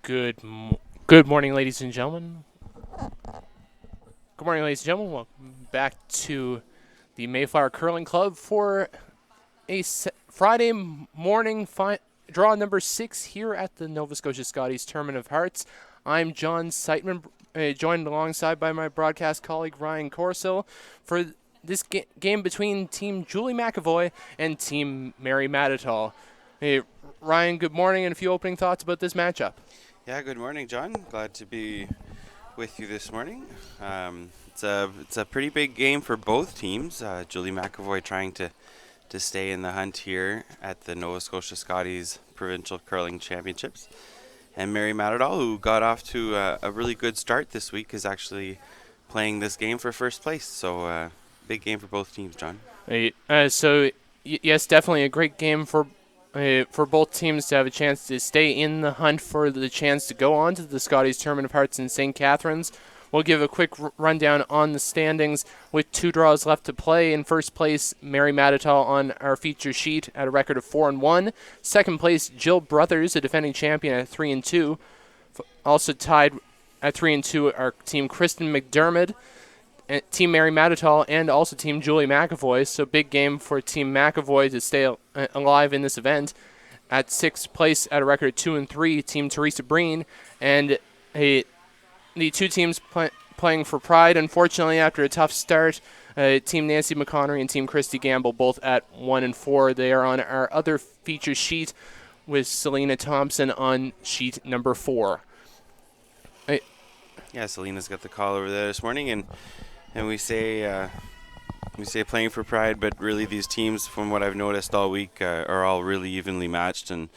Good morning, ladies and gentlemen. Good morning, ladies and gentlemen. Welcome back to the Mayflower Curling Club for a Friday morning draw number 6 here at the Nova Scotia Scotties Tournament of Hearts. I'm John Seitman, joined alongside by my broadcast colleague Ryan Corsill for this game between Team Julie McEvoy and Team Mary Mattattall. Hey, Ryan, good morning, and a few opening thoughts about this matchup. Yeah, good morning, John. Glad to be with you this morning. It's a pretty big game for both teams. Julie McEvoy trying to stay in the hunt here at the Nova Scotia Scotties Provincial Curling Championships. And Mary Mattattall, who got off to a really good start this week, is actually playing this game for first place. So big game for both teams, John. Yes, definitely a great game for both teams to have a chance to stay in the hunt for the chance to go on to the Scotties Tournament of Hearts in St. Catharines. We'll give a quick rundown on the standings with 2 draws left to play. In first place, Mary Mattattall on our feature sheet at a record of 4-1. Second place, Jill Brothers, a defending champion at 3-2. Also tied at 3-2 are Team Kristen McDermott, Team Mary Mattattall, and also Team Julie McEvoy. So big game for Team McEvoy to stay alive in this event. At 6th place at a record of 2-3, Team Teresa Breen, and the two teams playing for pride. Unfortunately, after a tough start, Team Nancy McConnery and Team Christy Gamble both at 1-4. They are on our other feature sheet with Selena Thompson on sheet number 4. Yeah, Selena's got the call over there this morning, and we say playing for pride, but really these teams, from what I've noticed all week, are all really evenly matched, and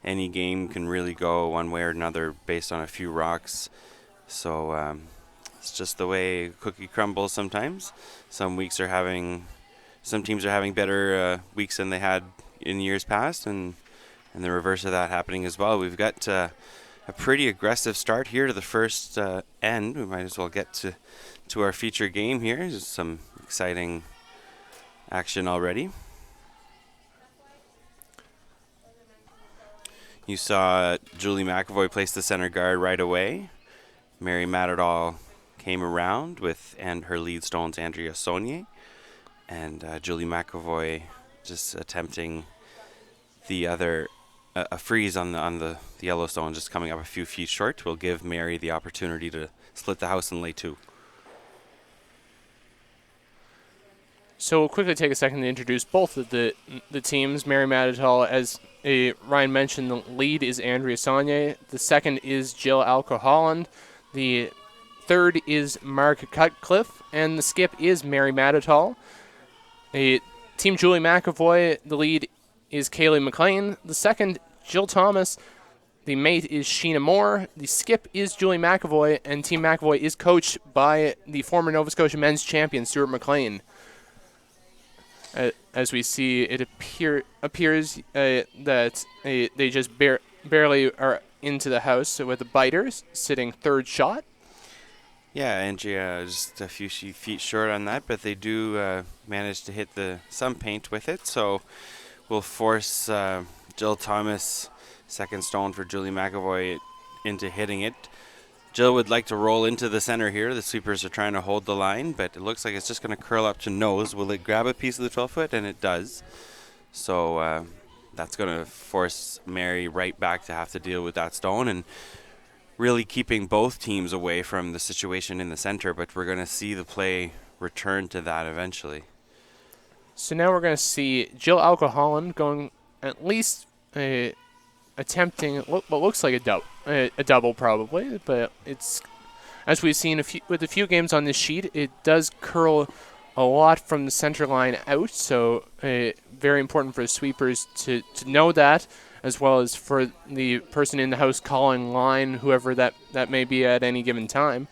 any game can really go one way or another based on a few rocks. So it's just the way cookie crumbles sometimes. Some teams are having better weeks than they had in years past, and the reverse of that happening as well. We've got a pretty aggressive start here to the first end. We might as well get to our feature game here. There's some exciting action already. You saw Julie McEvoy place the center guard right away. Mary Mattattall came around and her lead stones Andrea Saulnier, and Julie McEvoy just attempting a freeze on the yellow stone, just coming up a few feet short, will give Mary the opportunity to split the house and lay 2. So we'll quickly take a second to introduce both of the teams. Mary Mattattall, as Ryan mentioned, the lead is Andrea Saulnier. The second is Jill Alco-Holland. The third is Margaret Cutcliffe, and the skip is Mary Mattattall. Team Julie McEvoy, the lead is Caeleigh MacLean. The second, Jill Thomas. The mate is Sheena Moore. The skip is Julie McEvoy, and Team McEvoy is coached by the former Nova Scotia men's champion, Stuart MacLean. As we see, it appears that they just barely are into the house with the biters sitting third shot. Yeah, Andrea just a few feet short on that, but they do manage to hit some paint with it. So we'll force Jill Thomas, second stone for Julie McEvoy, into hitting it. Jill would like to roll into the center here. The sweepers are trying to hold the line, but it looks like it's just going to curl up to nose. Will it grab a piece of the 12-foot? And it does. So that's going to force Mary right back to have to deal with that stone, and really keeping both teams away from the situation in the center, but we're going to see the play return to that eventually. So now we're going to see Jill Alco-Holland going at least attempting what looks like a double probably, but it's, as we've seen with a few games on this sheet, it does curl a lot from the center line out, so very important for the sweepers to know that, as well as for the person in the house calling line, whoever that may be at any given time.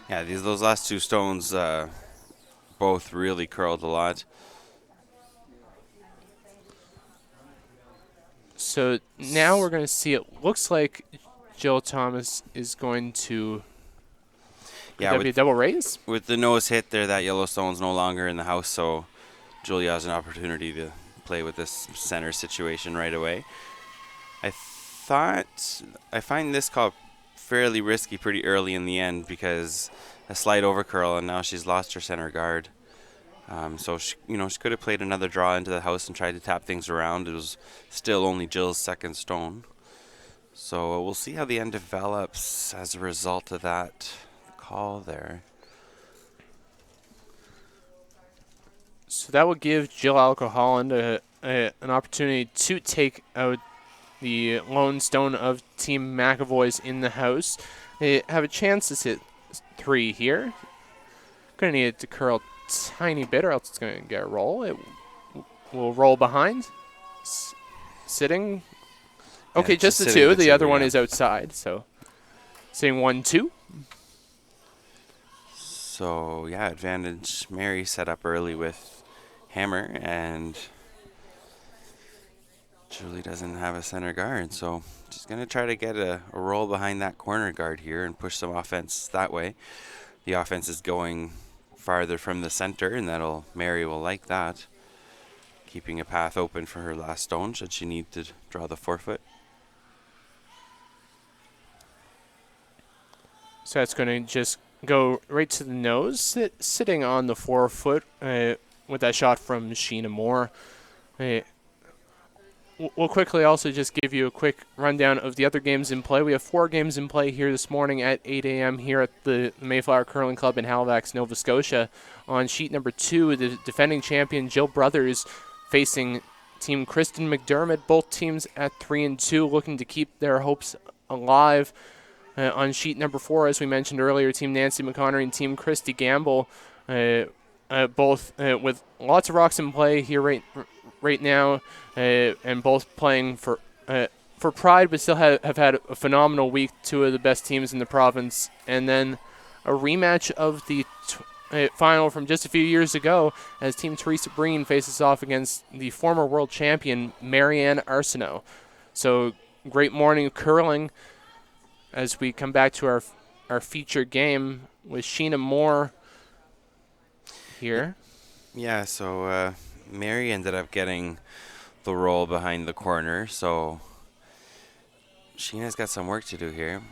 Yeah, those last 2 stones both really curled a lot. So now we're going to see, it looks like Jill Thomas is going to be a double raise? With the nose hit there, that yellow stone's no longer in the house, so Julia has an opportunity to play with this center situation right away. I find this call fairly risky pretty early in the end because a slight overcurl, and now she's lost her center guard. So she could have played another draw into the house and tried to tap things around. It was still only Jill's second stone. So we'll see how the end develops as a result of that call there. So that will give Jill Alco-Holland an opportunity to take out the lone stone of Team McEvoy's in the house. They have a chance to hit 3 here. Going to need it to curl a tiny bit or else it's going to get a roll. It will roll behind. Sitting. Okay, just the 2. The other one is outside. So sitting 1-2. So, yeah, advantage Mary set up early with hammer, and Julie doesn't have a center guard, so she's going to try to get a roll behind that corner guard here and push some offense that way. The offense is going farther from the center, and Mary will like that, keeping a path open for her last stone should she need to draw the forefoot. So that's going to just go right to the nose, sitting on the 4-foot with that shot from Sheena Moore. We'll quickly also just give you a quick rundown of the other games in play. We have 4 games in play here this morning at 8 a.m. here at the Mayflower Curling Club in Halifax, Nova Scotia. On sheet number 2, the defending champion Jill Brothers facing Team Kristen McDermott. Both teams at 3-2, looking to keep their hopes alive. On sheet number 4, as we mentioned earlier, Team Nancy McConnery and Team Christy Gamble, both with lots of rocks in play here right now, and both playing for pride, but still have had a phenomenal week. 2 of the best teams in the province, and then a rematch of the final from just a few years ago as Team Teresa Breen faces off against the former world champion Marianne Arsenault. So great morning of curling as we come back to our feature game with Sheena Moore here. Yeah, so Mary ended up getting the roll behind the corner, so Sheena's got some work to do here.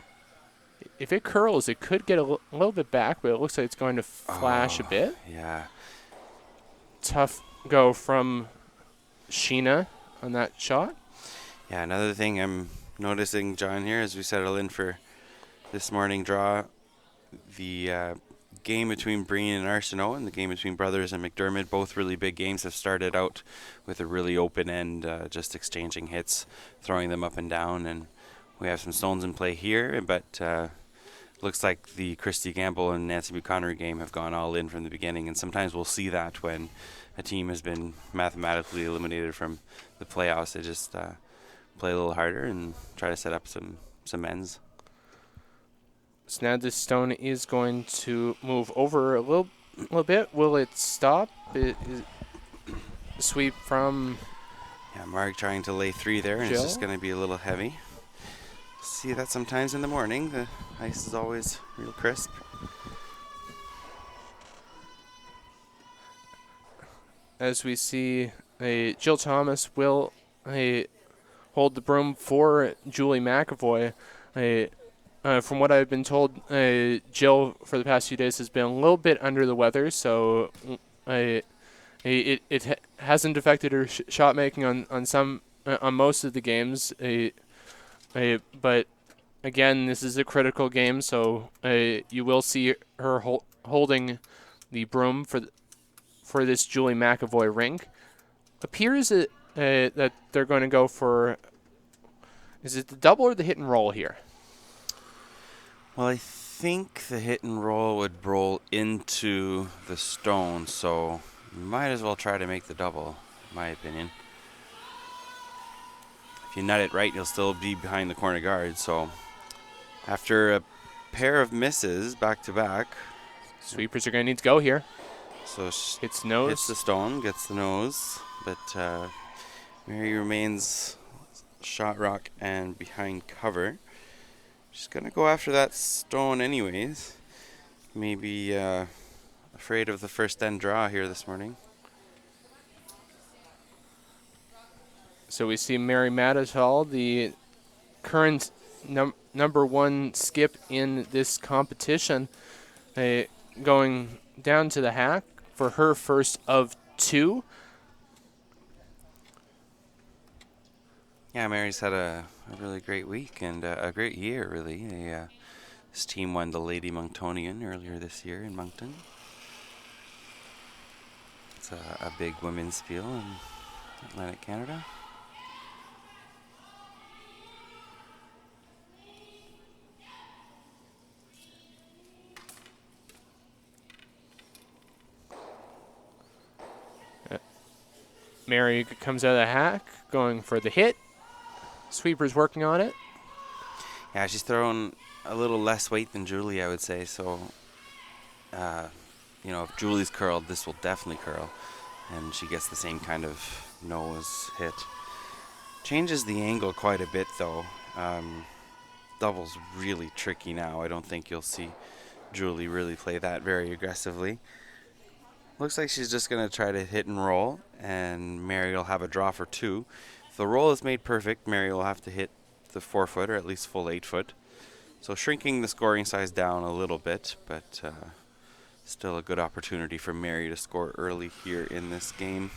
If it curls, it could get a little bit back, but it looks like it's going to flash a bit. Yeah. Tough go from Sheena on that shot. Yeah, another thing I'm noticing, John, here as we settle in for this morning draw, the game between Breen and Arsenault and the game between Brothers and McDermott, both really big games, have started out with a really open end, just exchanging hits, throwing them up and down, and we have some stones in play here, but looks like the Christy Gamble and Nancy McConnery game have gone all in from the beginning, and sometimes we'll see that when a team has been mathematically eliminated from the playoffs. They just play a little harder and try to set up some ends. So now this stone is going to move over a little bit. Will it stop? Sweep from Marg trying to lay 3 there, and Jill. It's just going to be a little heavy. See that sometimes in the morning. The ice is always real crisp. As we see, Jill Thomas will hold the broom for Julie McEvoy. From what I've been told, Jill for the past few days has been a little bit under the weather, so it hasn't affected her shot making on most of the games. But again, this is a critical game, so you will see her holding the broom for this Julie McEvoy rink. Appears that they're going to go for, is it the double or the hit and roll here? Well, I think the hit and roll would roll into the stone, so you might as well try to make the double, in my opinion. If you nut it right, you'll still be behind the corner guard. So after a pair of misses back to back, sweepers are going to need to go here. So hits nose, hits the stone, gets the nose, but Mary remains shot rock and behind cover. She's going to go after that stone anyways. Maybe afraid of the first end draw here this morning. So we see Mary Mattattall, the current #1 skip in this competition, going down to the hack for her first of 2. Yeah, Mary's had a really great week and a great year, really. This team won the Lady Monktonian earlier this year in Moncton. It's a big women's spiel in Atlantic Canada. Mary comes out of the hack, going for the hit. Sweeper's working on it. Yeah, she's throwing a little less weight than Julie, I would say. So, if Julie's curled, this will definitely curl. And she gets the same kind of nose hit. Changes the angle quite a bit, though. Double's really tricky now. I don't think you'll see Julie really play that very aggressively. Looks like she's just going to try to hit and roll, and Mary will have a draw for 2. If the roll is made perfect, Mary will have to hit the 4-foot or at least full 8-foot. So shrinking the scoring size down a little bit, but still a good opportunity for Mary to score early here in this game.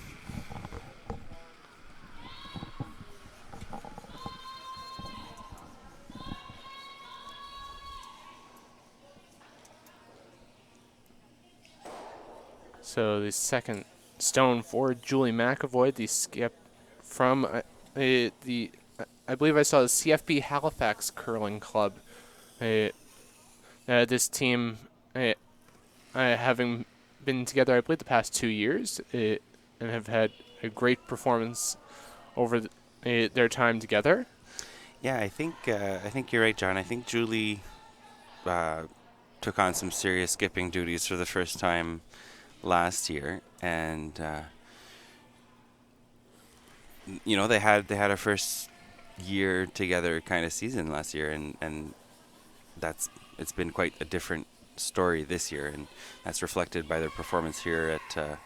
So the second stone for Julie McEvoy, the skip from I believe I saw the CFB Halifax Curling Club. This team, having been together, I believe, the past 2 years, and have had a great performance over their time together. Yeah, I think you're right, John. I think Julie took on some serious skipping duties for the first time last year, and they had a first year together kind of season last year, and it's been quite a different story this year, and that's reflected by their performance here at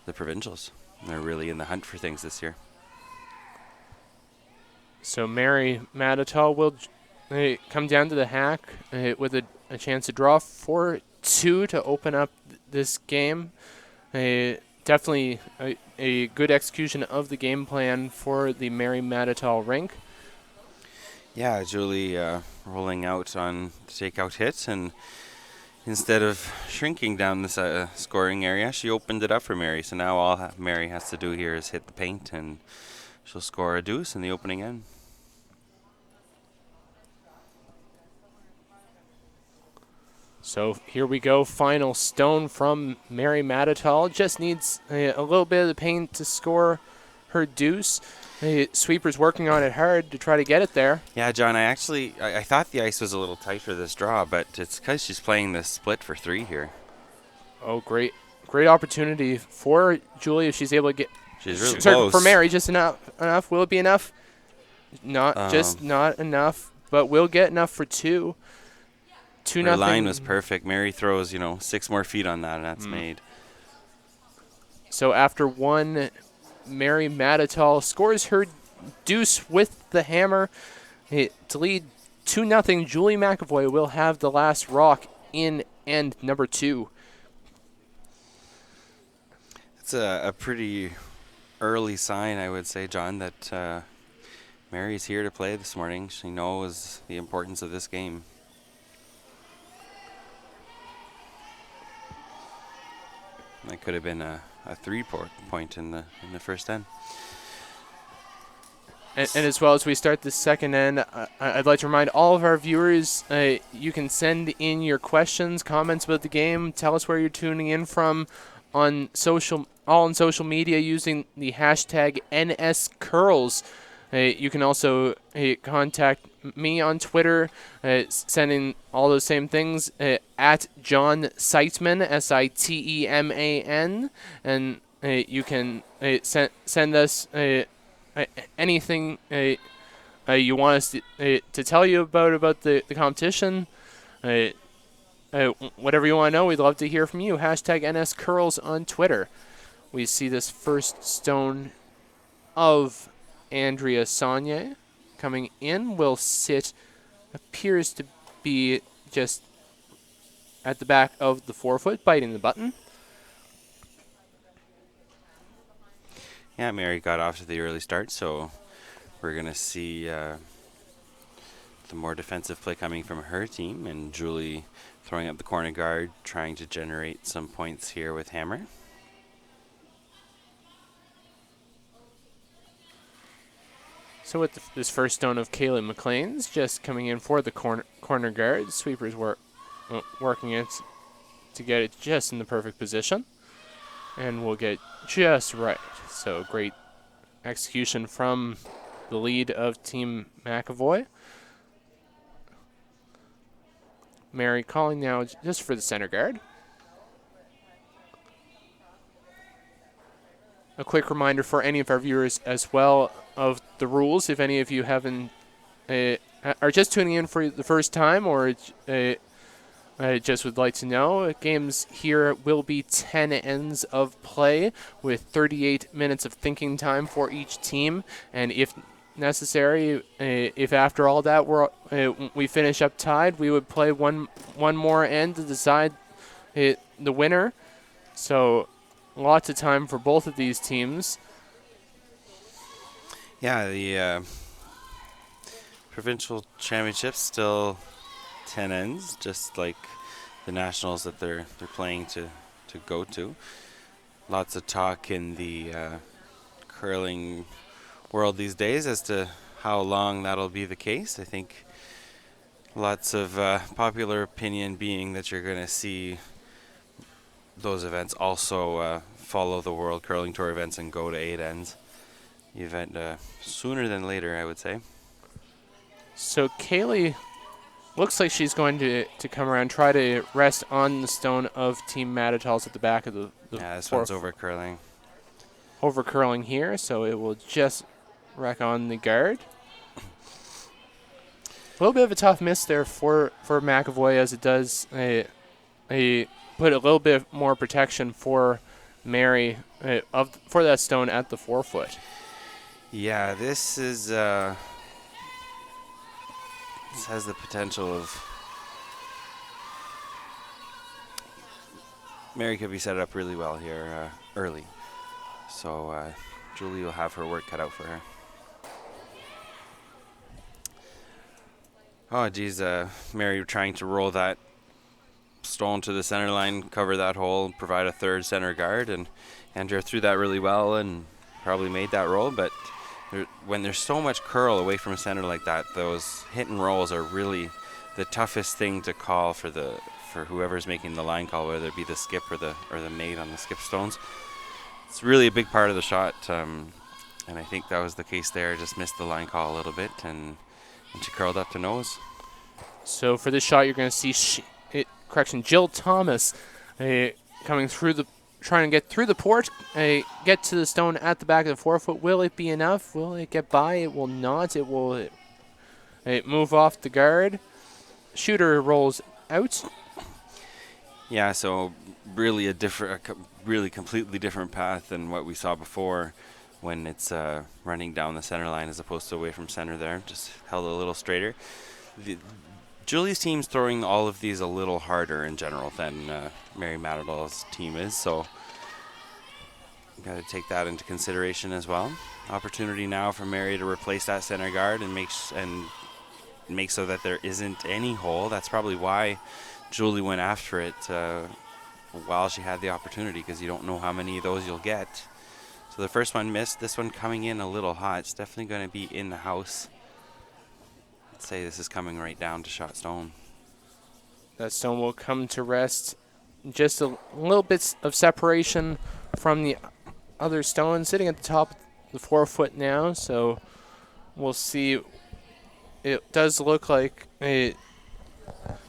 the provincials. They're really in the hunt for things this year. So Mary Mattattall will come down to the hack with a chance to draw for 2 to open up this game. Definitely a good execution of the game plan for the Mary Mattattall rink. Yeah, Julie rolling out on the takeout hit, and instead of shrinking down this scoring area, she opened it up for Mary. So now all Mary has to do here is hit the paint, and she'll score a deuce in the opening end. So here we go, final stone from Mary Mattattall. Just needs a little bit of the paint to score her deuce. Sweeper's working on it hard to try to get it there. Yeah, John, I thought the ice was a little tight for this draw, but it's because she's playing this split for 3 here. Oh, great opportunity for Julie if she's able to get. She's really close. For Mary, just enough. Will it be enough? Not enough, but we'll get enough for 2. 2-0. Her line was perfect. Mary throws, 6 more feet on that, and that's made. So after 1, Mary Mattattall scores her deuce with the hammer to lead 2-0. Julie McEvoy will have the last rock in end number 2. It's a pretty early sign, I would say, John, that Mary's here to play this morning. She knows the importance of this game. That could have been a 3-point in the first end. And as well as we start the second end, I'd like to remind all of our viewers, you can send in your questions, comments about the game. Tell us where you're tuning in from on social media using the hashtag NSCurls. You can also contact me on Twitter, sending all those same things at John Siteman, Siteman, and you can send us anything you want us to tell you about the competition. Whatever you want to know, we'd love to hear from you. Hashtag NSCurls on Twitter. We see this first stone of Andrea Saulnier coming in, will sit appears to be just at the back of the forefoot, biting the button. Yeah, Mary got off to the early start, so we're going to see the more defensive play coming from her team, and Julie throwing up the corner guard, trying to generate some points here with hammer. So with this first stone of Caeleigh MacLean's just coming in for the corner guard, sweepers working it to get it just in the perfect position, and we'll get just right. So great execution from the lead of Team McEvoy. Mary calling now just for the center guard. A quick reminder for any of our viewers as well of the rules. If any of you haven't are just tuning in for the first time, or just would like to know, games here will be 10 ends of play with 38 minutes of thinking time for each team, and if necessary, if after all that we finish up tied, we would play one more end to decide the winner. So lots of time for both of these teams. Yeah, the provincial championships still 10 ends, just like the nationals that they're playing to go to. Lots of talk in the curling world these days as to how long that'll be the case. I think lots of popular opinion being that you're going to see those events also follow the World Curling Tour events and go to 8 ends. The event sooner than later, I would say. So Caeleigh looks like she's going to come around, try to rest on the stone of Team Mattattall's at the back of the yeah, this one's over curling. Over curling here, so it will just wreck on the guard. A little bit of a tough miss there for McEvoy, as it does put a little bit more protection for Mary for that stone at the forefoot. Yeah, this is this has the potential of Mary could be set up really well here early. So Julie will have her work cut out for her. Oh, geez, Mary trying to roll that stone to the center line, cover that hole, provide a third center guard, and Andrea threw that really well and probably made that roll, but when there's so much curl away from center like that, those hit and rolls are really the toughest thing to call for whoever's making the line call, whether it be the skip or the mate on the skip stones. It's really a big part of the shot, and I think that was the case there. Just missed the line call a little bit, and she curled up to nose. So for this shot, you're going to see Jill Thomas coming through trying to get through the port, get to the stone at the back of the forefoot. Will it be enough? Will it get by? It will not. It will move off the guard. Shooter rolls out. Yeah, so really really completely different path than what we saw before when it's running down the center line as opposed to away from center there. Just held a little straighter. Julie's team's throwing all of these a little harder in general than Mary Mattattall's team is, so got to take that into consideration as well. Opportunity now for Mary to replace that center guard and make so that there isn't any hole. That's probably why Julie went after it while she had the opportunity, because you don't know how many of those you'll get. So the first one missed. This one coming in a little hot. It's definitely going to be in the house. I'd say this is coming right down to shot stone. That stone will come to rest. Just a little bit of separation from the other stone, sitting at the top of the forefoot now. So we'll see. It does look like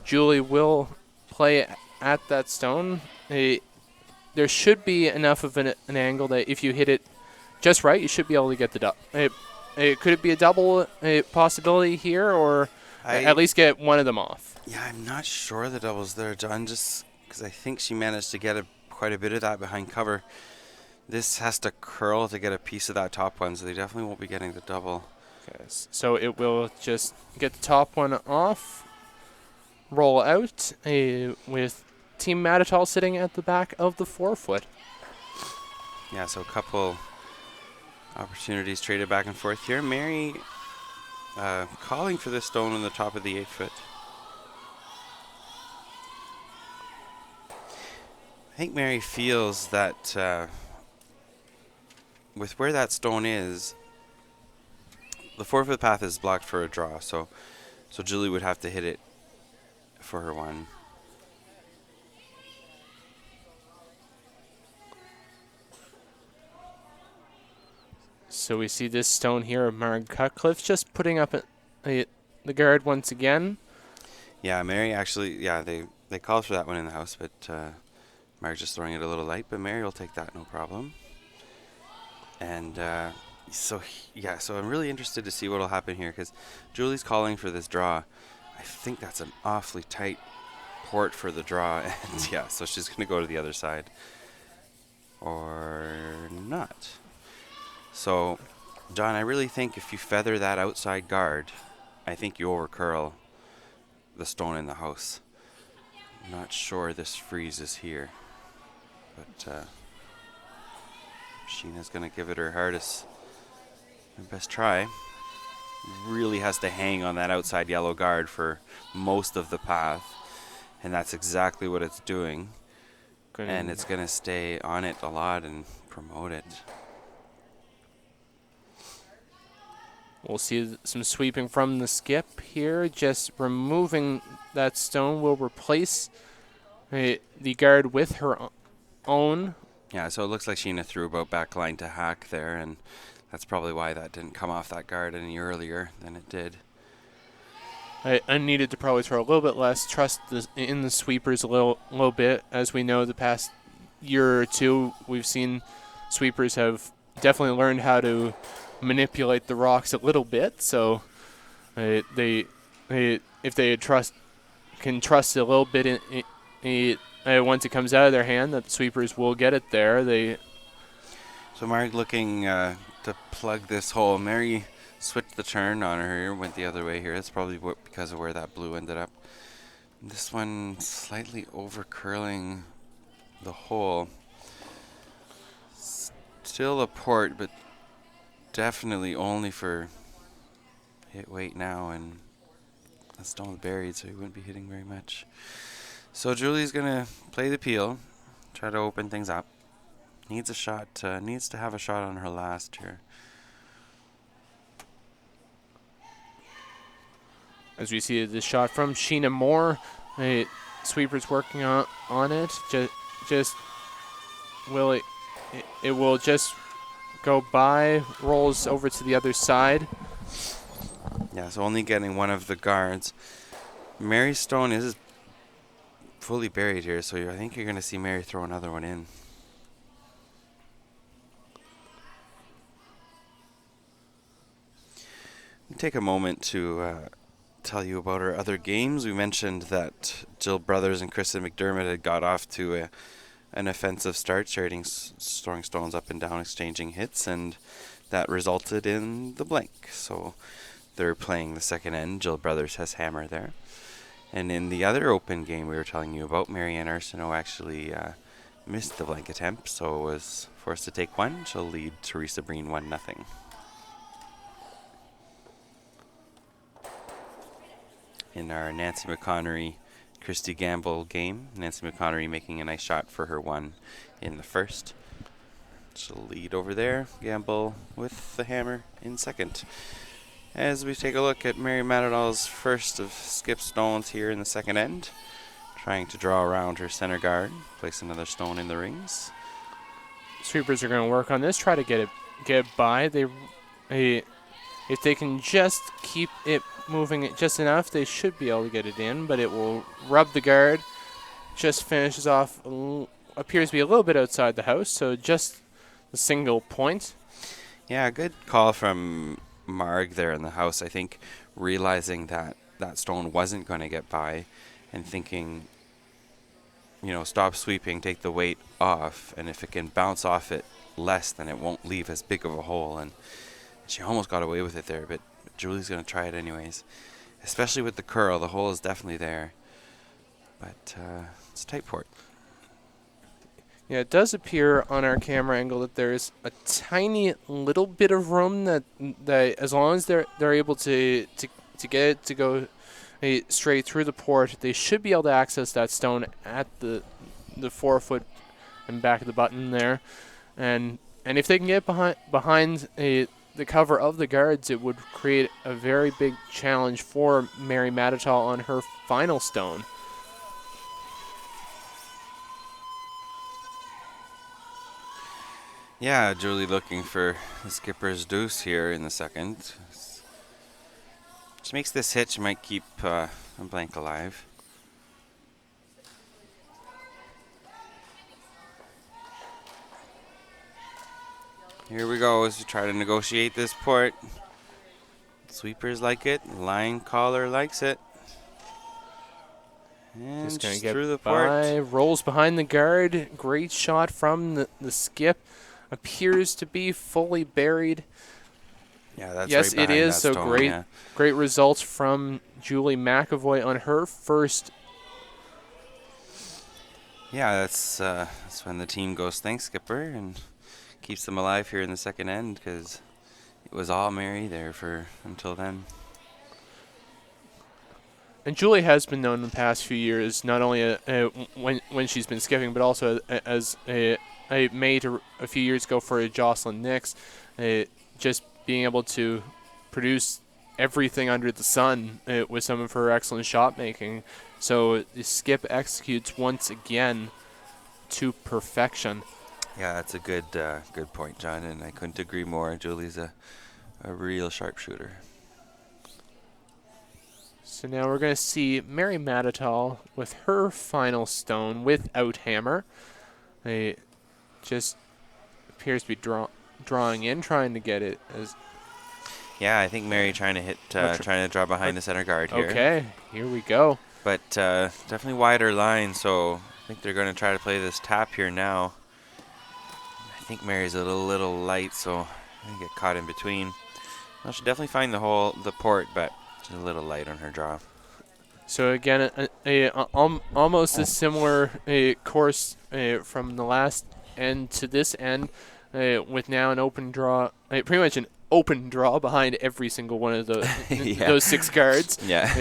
Julie will play at that stone. There should be enough of an angle that if you hit it just right, you should be able to get the double. Could it be a double possibility here, or at least get one of them off? Yeah, I'm not sure the double's there, John, just because I think she managed to get quite a bit of that behind cover. This has to curl to get a piece of that top one, so they definitely won't be getting the double. Okay, so it will just get the top one off, roll out with Team Mattattall sitting at the back of the 4-foot. Yeah, so a couple opportunities traded back and forth here. Mary calling for the stone on the top of the 8-foot. I think Mary feels that with where that stone is, the 4-foot path is blocked for a draw, so Julie would have to hit it for her one. So we see this stone here of Margaret Cutcliffe just putting up the guard once again. Yeah, Mary actually, they called for that one in the house, but Margaret's just throwing it a little light, but Mary will take that, no problem. And so I'm really interested to see what will happen here, because Julie's calling for this draw. I think that's an awfully tight port for the draw, and yeah, so she's going to go to the other side. Or not. So, John, I really think if you feather that outside guard, I think you overcurl the stone in the house. I'm not sure this freezes here, but Sheena's going to give it her hardest, her best try. Really has to hang on that outside yellow guard for most of the path, and that's exactly what it's doing. And it's going to stay on it a lot and promote it. We'll see some sweeping from the skip here. Just removing that stone will replace the guard with her own. Yeah, so it looks like Sheena threw about back line to hack there, and that's probably why that didn't come off that guard any earlier than it did. I needed to probably throw a little bit less. Trust in the sweepers a little bit. As we know, the past year or two, we've seen sweepers have definitely learned how to manipulate the rocks a little bit. So if they can trust a little bit in once it comes out of their hand, that the sweepers will get it there. So Mark looking to plug this hole. Mary switched the turn on her, went the other way here. That's probably because of where that blue ended up. This one slightly over curling the hole. Still a port, but definitely only for hit weight now, and the stone's buried, so he wouldn't be hitting very much. So Julie's gonna play the peel, try to open things up. Needs a shot. Needs to have a shot on her last here. As we see the shot from Sheena Moore, sweeper's working on it. Just will it will just go by, rolls over to the other side. Yeah, so only getting one of the guards. Mary's stone is fully buried here, so I think you're going to see Mary throw another one in. Take a moment to tell you about our other games. We mentioned that Jill Brothers and Kristen McDermott had got off to an offensive start, throwing stones up and down, exchanging hits, and that resulted in the blank. So they're playing the second end. Jill Brothers has hammer there. And in the other open game we were telling you about, Marianne Arsenault actually missed the blank attempt, so was forced to take one. She'll lead Teresa Breen 1-0. In our Nancy McConnery Christy Gamble game, Nancy McConnery making a nice shot for her one in the first. She'll lead over there. Gamble with the hammer in second. As we take a look at Mary Mattattall's first of skip stones here in the second end, trying to draw around her center guard, place another stone in the rings. Sweepers are going to work on this, try to get it by. If they can just keep it moving it just enough, they should be able to get it in, but it will rub the guard. Just finishes off, appears to be a little bit outside the house, so just a single point. Yeah, good call from Marg there in the house. I think realizing that that stone wasn't going to get by and thinking, stop sweeping, take the weight off, and if it can bounce off it less, then it won't leave as big of a hole. And she almost got away with it there, but But Julie's going to try it anyways. Especially with the curl. The hole is definitely there. But it's a tight port. Yeah, it does appear on our camera angle that there's a tiny little bit of room that as long as they're able to get it to go straight through the port, they should be able to access that stone at the 4 foot and back of the button there, and if they can get behind the cover of the guards, it would create a very big challenge for Mary Mattattall on her final stone. Yeah, Julie looking for the skipper's deuce here in the second. Which makes this hit. She might keep a blank alive. Here we go as we try to negotiate this port. Sweepers like it. Line caller likes it. And Just going to just get through the by, port. rolls behind the guard. Great shot from the skip. Appears to be fully buried. Yeah, that's yes, right it behind is. that So stone, great results from Julie McEvoy on her first. Yeah, that's when the team goes thanks skipper and keeps them alive here in the second end, because it was all Mary there for until then. And Julie has been known in the past few years, not only when she's been skipping, but also as a mate a few years ago for Jocelyn Nix, just being able to produce everything under the sun with some of her excellent shot making. So the skip executes once again to perfection. Yeah, that's a good point, John, and I couldn't agree more. Julie's a real sharpshooter. So now we're going to see Mary Mattattall with her final stone without hammer. Just appears to be drawing in, trying to get it as. Yeah, I think Mary trying to hit, trying to draw behind the center guard here. Okay, here we go. But definitely wider line, so I think they're going to try to play this tap here now. I think Mary's a little light, so I think get caught in between. Well, she'll definitely find the port, but she's a little light on her draw. So again, almost a similar course from the last end to this end, with now an open draw, pretty much an open draw behind every single one of those 6 cards. Yeah.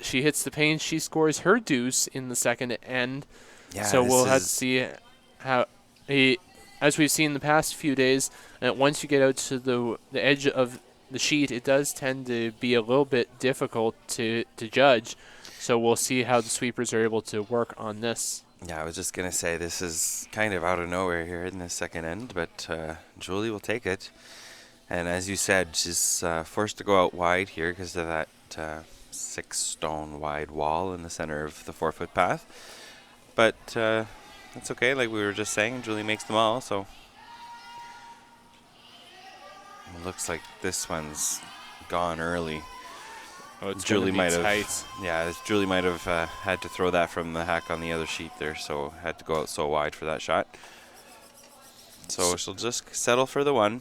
She hits the pane. She scores her deuce in the second end. Yeah, so we'll have to see how, as we've seen the past few days, once you get out to the edge of the sheet, it does tend to be a little bit difficult to judge. So we'll see how the sweepers are able to work on this. Yeah, I was just going to say this is kind of out of nowhere here in the second end, but Julie will take it. And as you said, she's forced to go out wide here because of that 6 stone wide wall in the center of the 4 foot path. But that's okay, like we were just saying, Julie makes them all, so. It looks like this one's gone early. Oh, it's Julie might have, tight. yeah, Julie might have had to throw that from the hack on the other sheet there, so had to go out so wide for that shot. So she'll just settle for the 1.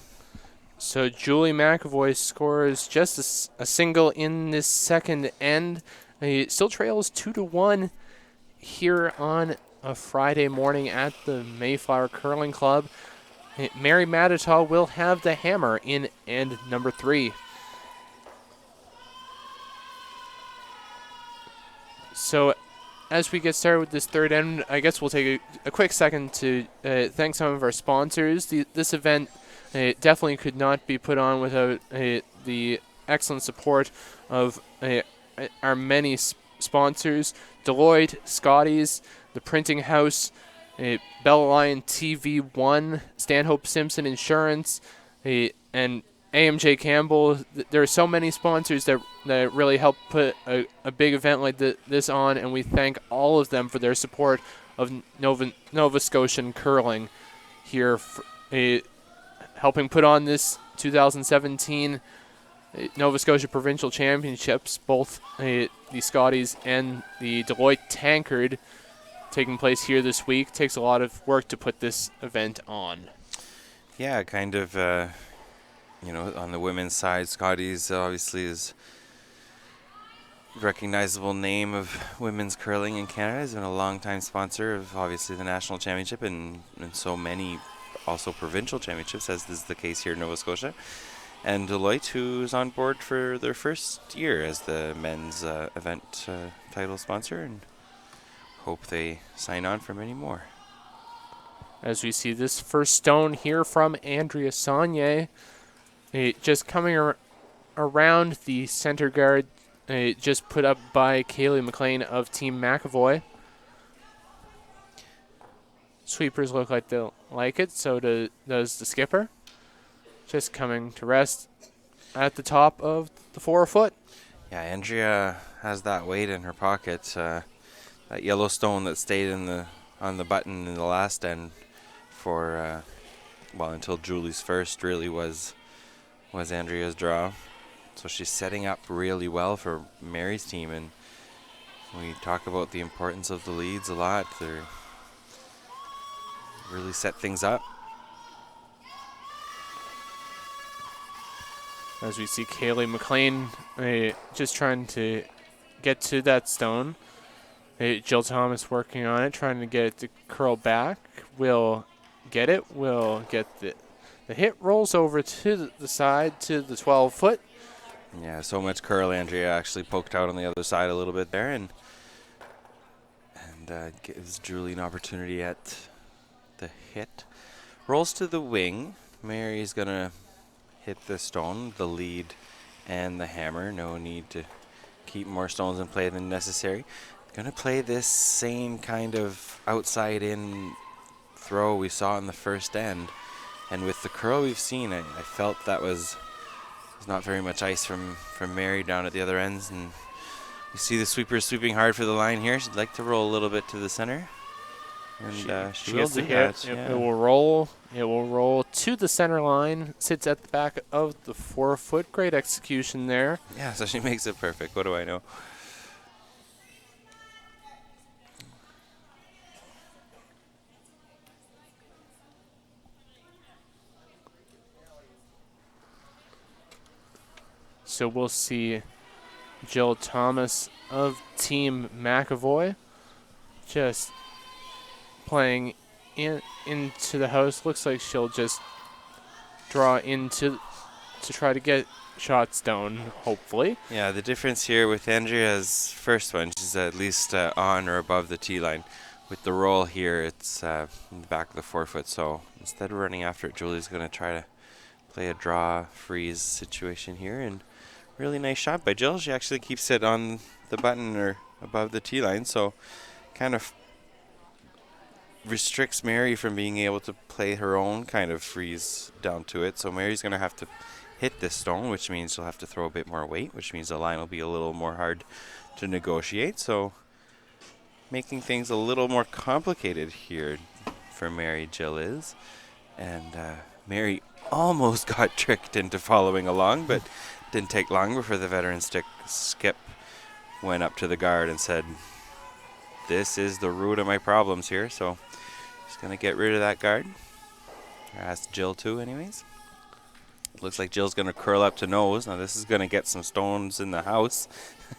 So Julie McEvoy scores just a single in this second end. He still trails 2-1 here on a Friday morning at the Mayflower Curling Club. Mary Mattattall will have the hammer in end number 3. So as we get started with this third end, I guess we'll take a quick second to thank some of our sponsors. This event definitely could not be put on without the excellent support of our many sponsors: Deloitte, Scotties, the Printing House, Bell Lion TV1, Stanhope Simpson Insurance, and AMJ Campbell. There are so many sponsors that really help put a big event like this on, and we thank all of them for their support of Nova Scotian curling here, helping put on this 2017 Nova Scotia Provincial Championships, both the Scotties and the Deloitte Tankard taking place here this week. Takes a lot of work to put this event on. Yeah, kind of you know, on the women's side, Scotties obviously is recognizable name of women's curling in Canada. Has been a long-time sponsor of obviously the national championship and so many also provincial championships, as is the case here in Nova Scotia. And Deloitte, who's on board for their first year as the men's event title sponsor, and hope they sign on for many more. As we see this first stone here from Andrea Saulnier, just coming around the center guard, just put up by Caeleigh MacLean of Team McEvoy. Sweepers look like they'll like it, so does the skipper. Just coming to rest at the top of the 4 foot. Yeah, Andrea has that weight in her pocket. That yellow stone that stayed on the button in the last end for until Julie's first really was Andrea's draw. So she's setting up really well for Mary's team, and we talk about the importance of the leads a lot. They're really set things up. As we see Caeleigh MacLean just trying to get to that stone. Jill Thomas working on it, trying to get it to curl back. Will get it. Will get the hit. Rolls over to the side to the 12 foot. Yeah, so much curl. Andrea actually poked out on the other side a little bit there, and gives Julie an opportunity at the hit. Rolls to the wing. Mary's gonna hit the stone, the lead, and the hammer. No need to keep more stones in play than necessary. Gonna play this same kind of outside in throw we saw in the first end, and with the curl we've seen, I felt that was not very much ice from Mary down at the other ends, and you see the sweeper sweeping hard for the line here. She'd like to roll a little bit to the center, and she will do that. It will roll. It will roll to the center line. Sits at the back of the 4 foot. Great execution there. Yeah, so she makes it perfect. What do I know? So we'll see Jill Thomas of Team McEvoy just playing into the house. Looks like she'll just draw into to try to get shots down, hopefully. Yeah, the difference here with Andrea's first one, she's at least on or above the tee line. With the roll here, it's in the back of the 4 foot. So instead of running after it, Julie's going to try to play a draw freeze situation here, and really nice shot by Jill. She actually keeps it on the button or above the tee line, so kind of restricts Mary from being able to play her own kind of freeze down to it. So Mary's going to have to hit this stone, which means she'll have to throw a bit more weight, which means the line will be a little more hard to negotiate. So making things a little more complicated here for Mary, Jill is. And Mary almost got tricked into following along, but didn't take long before the veteran skip went up to the guard and said, "This is the root of my problems here." So he's going to get rid of that guard. Or asked Jill to anyways. Looks like Jill's going to curl up to nose. Now this is going to get some stones in the house.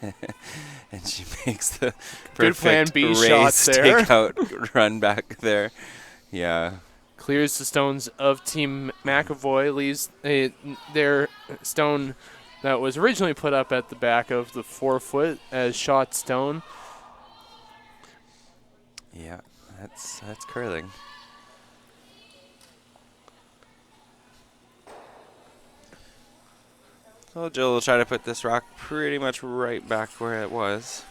And she makes the good plan perfect B race shots there. takeout run back there. Yeah. Clears the stones of Team McEvoy, leaves their stone that was originally put up at the back of the 4 foot as shot stone. Yeah, that's curling. So Jill will try to put this rock pretty much right back where it was.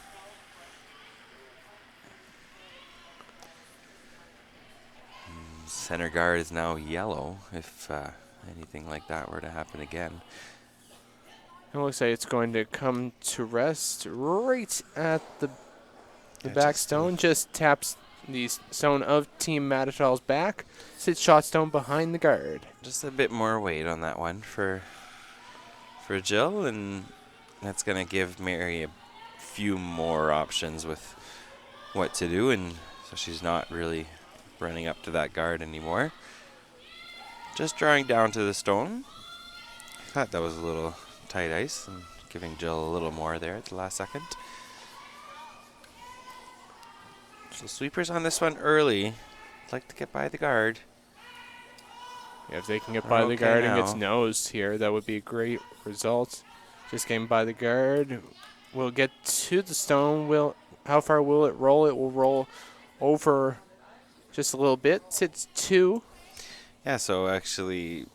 Center guard is now yellow if anything like that were to happen again. It looks like it's going to come to rest right at the back stone. Just taps the stone of Team Mattattall's back. Sits shot stone behind the guard. Just a bit more weight on that one for Jill, and that's going to give Mary a few more options with what to do, and so she's not really running up to that guard anymore. Just drawing down to the stone. Thought that was a little tight ice and giving Jill a little more there at the last second. So sweepers on this one early. Like to get by the guard. Yeah, if they can get by the Okay guard and now. gets nosed here, that would be a great result. Just getting by the guard. We'll get to the stone. How far will it roll? It will roll over just a little bit. Sits 2. Yeah, so actually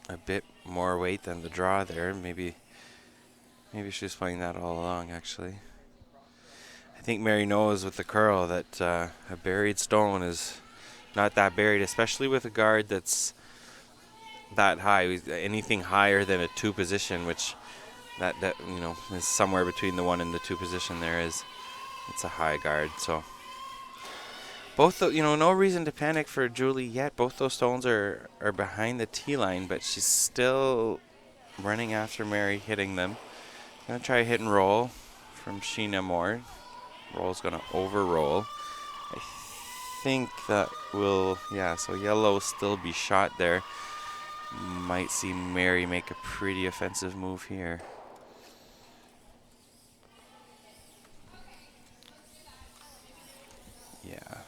a bit more weight than the draw there. Maybe she was playing that all along, actually. I think Mary knows with the curl that a buried stone is not that buried, especially with a guard that's that high. Anything higher than a 2 position, which that is somewhere between the 1 and the 2 position there it's a high guard. So both no reason to panic for Julie yet. Both those stones are behind the tee line, but she's still running after Mary, hitting them. Gonna try a hit and roll from Sheena Moore. Roll's gonna over-roll. I think that will, so yellow still be shot there. Might see Mary make a pretty offensive move here. Yeah.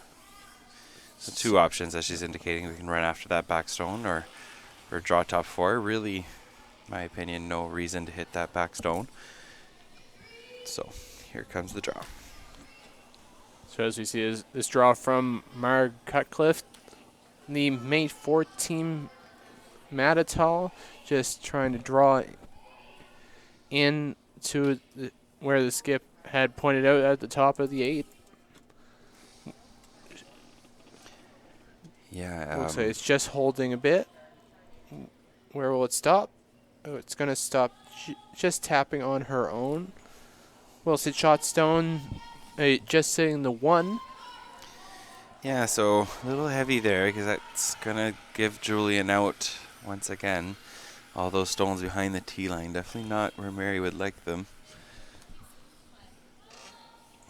So 2 options as she's indicating. We can run after that back stone or draw top 4. Really, my opinion, no reason to hit that back stone. So here comes the draw. So as we see this draw from Cutcliffe, the mate 14 Mattattall, just trying to draw in to where the skip had pointed out at the top of the 8. Yeah. Looks like it's just holding a bit. Where will it stop? Oh, it's going to stop just tapping on her own. Wilson shot stone, just sitting the 1. Yeah, so a little heavy there because that's going to give Julie an out once again. All those stones behind the tee line, definitely not where Mary would like them.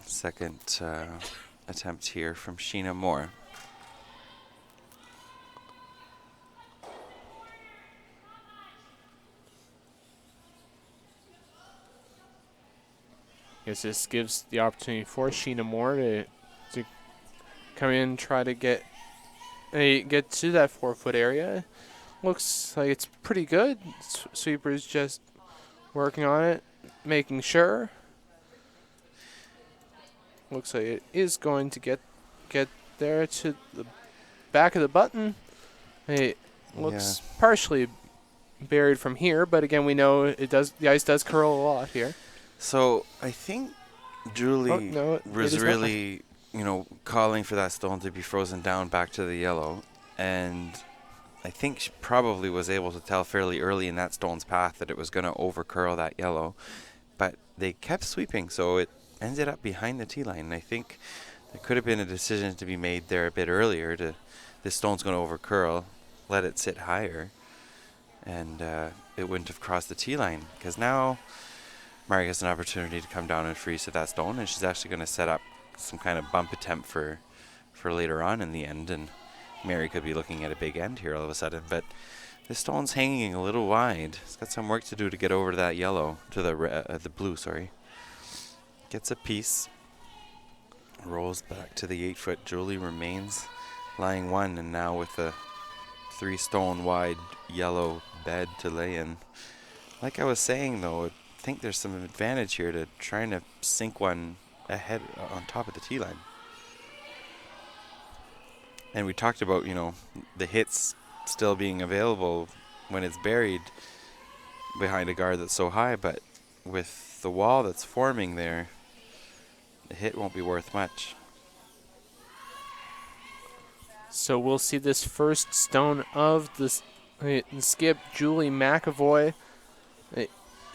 Second attempt here from Sheena Moore. Guess this gives the opportunity for Sheena Moore to come in and try to get to that 4-foot area. Looks like it's pretty good. Sweeper's just working on it, making sure. Looks like it is going to get there to the back of the button. It looks partially buried from here, but again, we know it does. The ice does curl a lot here. So I think Julie was really, calling for that stone to be frozen down back to the yellow, and I think she probably was able to tell fairly early in that stone's path that it was going to over curl that yellow, but they kept sweeping, so it ended up behind the tee line. And I think there could have been a decision to be made there a bit earlier to this stone's going to over curl, let it sit higher, and it wouldn't have crossed the tee line, because now Margaret has an opportunity to come down and freeze to that stone, and she's actually going to set up some kind of bump attempt for later on in the end, and Mary could be looking at a big end here all of a sudden. But this stone's hanging a little wide. It's got some work to do to get over to that yellow, to the blue, sorry. Gets a piece, rolls back to the 8-foot. Julie remains lying 1, and now with a 3-stone wide yellow bed to lay in. Like I was saying, though, I think there's some advantage here to trying to sink one ahead on top of the tee line. And we talked about, the hits still being available when it's buried behind a guard that's so high, but with the wall that's forming there, the hit won't be worth much. So we'll see this first stone of the skip, Julie McEvoy,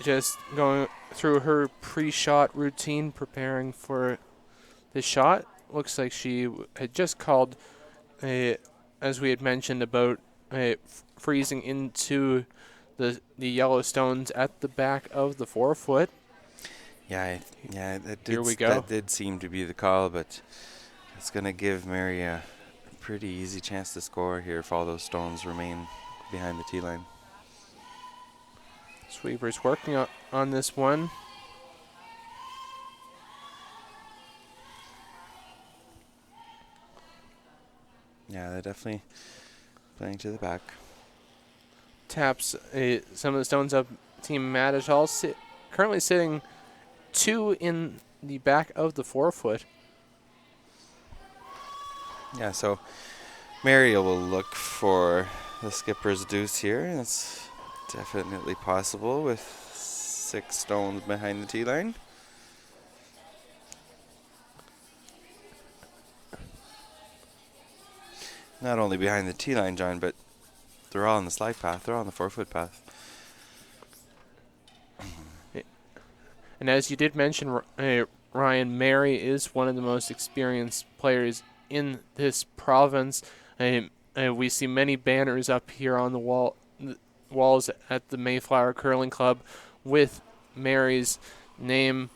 just going through her pre-shot routine, preparing for the shot. Looks like she had just called, as we had mentioned, about freezing into the yellow stones at the back of the 4-foot. Yeah, that did seem to be the call, but it's going to give Mary a pretty easy chance to score here if all those stones remain behind the tee line. Sweepers working on this one. Yeah, they're definitely playing to the back. Taps some of the stones up. Team Mattattall currently sitting 2 in the back of the 4-foot. Yeah, so Mary will look for the skipper's deuce here. It's definitely possible with 6 stones behind the tee line. Not only behind the tee line, John, but they're all on the slide path. They're all on the 4-foot path. And as you did mention, Ryan, Mary is one of the most experienced players in this province. We see many banners up here on the walls at the Mayflower Curling Club with Mary's name,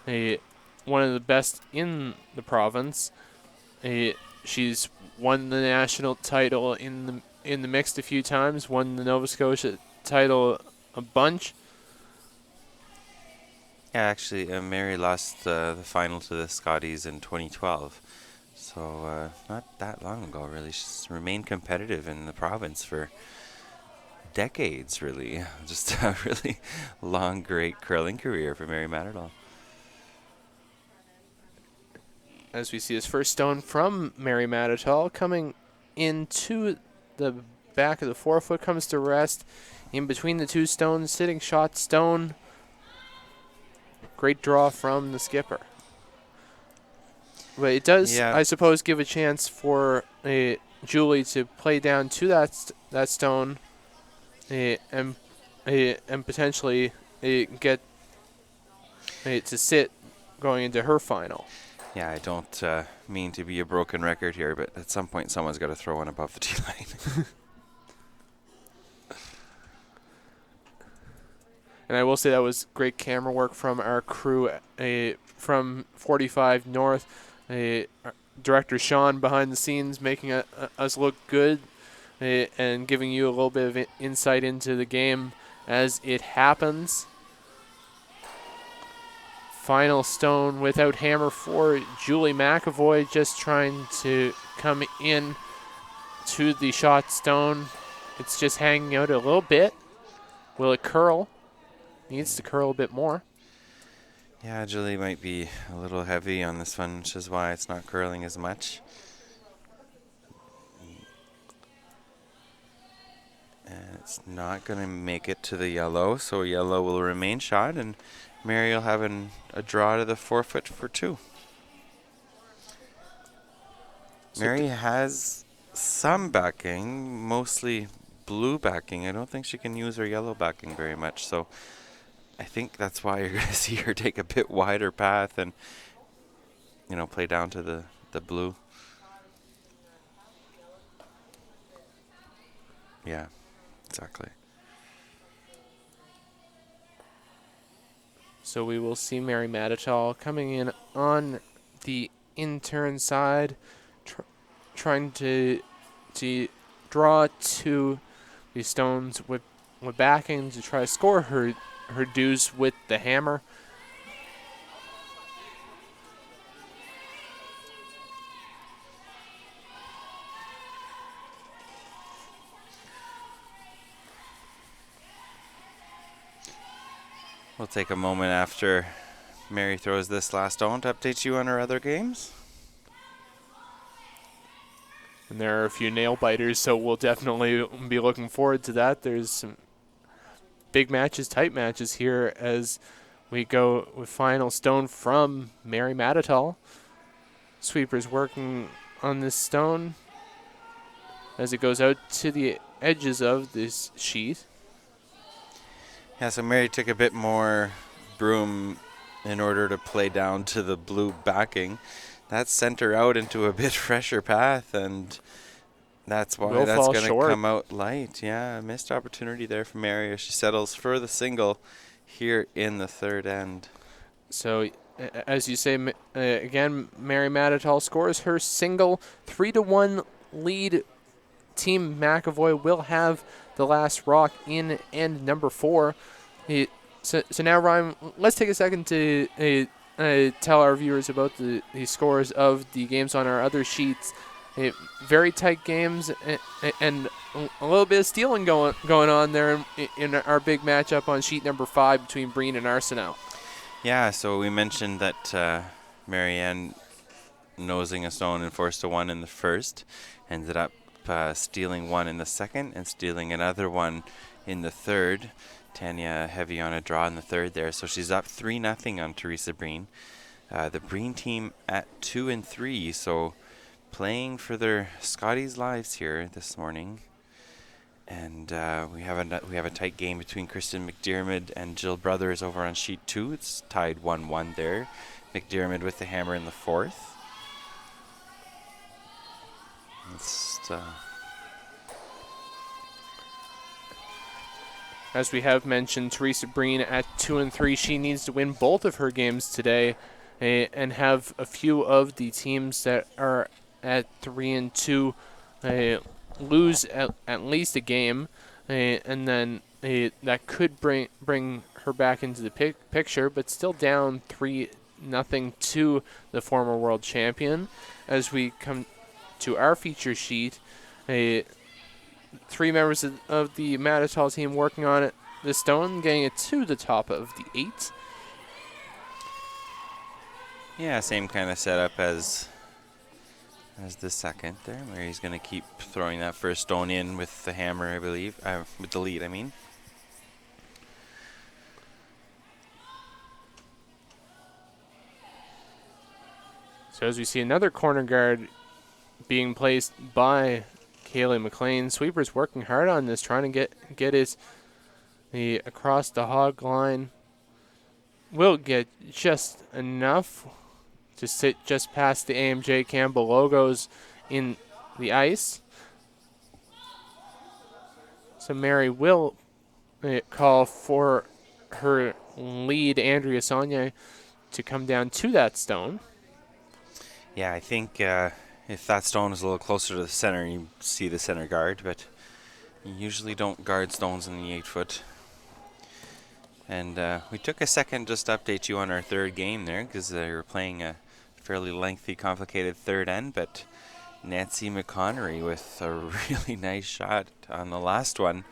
one of the best in the province. She's won the national title in the mixed a few times, won the Nova Scotia title a bunch. Yeah, actually, Mary lost the final to the Scotties in 2012. So not that long ago, really. She's remained competitive in the province for decades, really. Just a really long, great curling career for Mary Mattattall. As we see his first stone from Mary Mattattall coming into the back of the 4-foot, comes to rest in between the 2 stones, sitting shot stone. Great draw from the skipper. But it does, I suppose, give a chance for Julie to play down to that stone and potentially get to sit going into her final. Yeah, I don't mean to be a broken record here, but at some point someone's got to throw one above the tee line. And I will say that was great camera work from our crew from 45 North. Director Sean behind the scenes making us look good and giving you a little bit of insight into the game as it happens. Final stone without hammer for Julie McEvoy, just trying to come in to the shot stone. It's just hanging out a little bit. Will it curl? Needs to curl a bit more. Yeah, Julie might be a little heavy on this one, which is why it's not curling as much. And it's not going to make it to the yellow, so yellow will remain shot, and Mary will have a draw to the 4-foot for 2. Mary has some backing, mostly blue backing. I don't think she can use her yellow backing very much, so I think that's why you're going to see her take a bit wider path and, play down to the blue. Yeah, exactly. So we will see Mary Mattattall coming in on the in-turn side, trying to draw to the stones with backing to try to score her deuce with the hammer. We'll take a moment after Mary throws this last stone to update you on her other games. And there are a few nail biters, so we'll definitely be looking forward to that. There's some big matches, tight matches here as we go with final stone from Mary Mattattall. Sweepers working on this stone as it goes out to the edges of this sheet. Yeah, so Mary took a bit more broom in order to play down to the blue backing. That sent her out into a bit fresher path, and that's why that's going to come out light. Yeah, missed opportunity there for Mary as she settles for the single here in the third end. So, as you say, again, Mary Mattattall scores her single. 3-1 lead. Team McEvoy will have the last rock in end number 4. So now, Ryan, let's take a second to tell our viewers about the scores of the games on our other sheets. Very tight games and a little bit of stealing going on there in our big matchup on sheet number 5 between Breen and Arsenault. Yeah, so we mentioned that Marianne nosing a stone and forced a 1 in the first, ended up stealing 1 in the second and stealing another 1 in the third. Tanya heavy on a draw in the third there, so she's up 3-0 on Teresa Breen. The Breen team at 2 and 3, so playing for their Scotties lives here this morning. And we have a tight game between Kristen McDermott and Jill Brothers over on sheet 2. It's tied 1-1 there. McDermott with the hammer in the fourth. As we have mentioned, Teresa Breen at 2 and 3. She needs to win both of her games today and have a few of the teams that are at 3 and 2 lose at least a game, and then that could bring her back into the picture, but still down 3-0 to the former world champion. As we come to our feature sheet, 3 members of the Mattattall team working on it. The stone getting it to the top of the 8. Yeah, same kind of setup as the second there. Mary's going to keep throwing that first stone in with the hammer, I believe. With the lead, I mean. So as we see another corner guard being placed by Caeleigh MacLean. Sweeper's working hard on this, trying to get his across the hog line. Will get just enough to sit just past the AMJ Campbell logos in the ice. So Mary will call for her lead, Andrea Saulnier, to come down to that stone. Yeah, I think if that stone is a little closer to the center, you see the center guard, but you usually don't guard stones in the 8-foot. And we took a second just to update you on our third game there, because they were playing a fairly lengthy, complicated third end, but Nancy McConnery with a really nice shot on the last one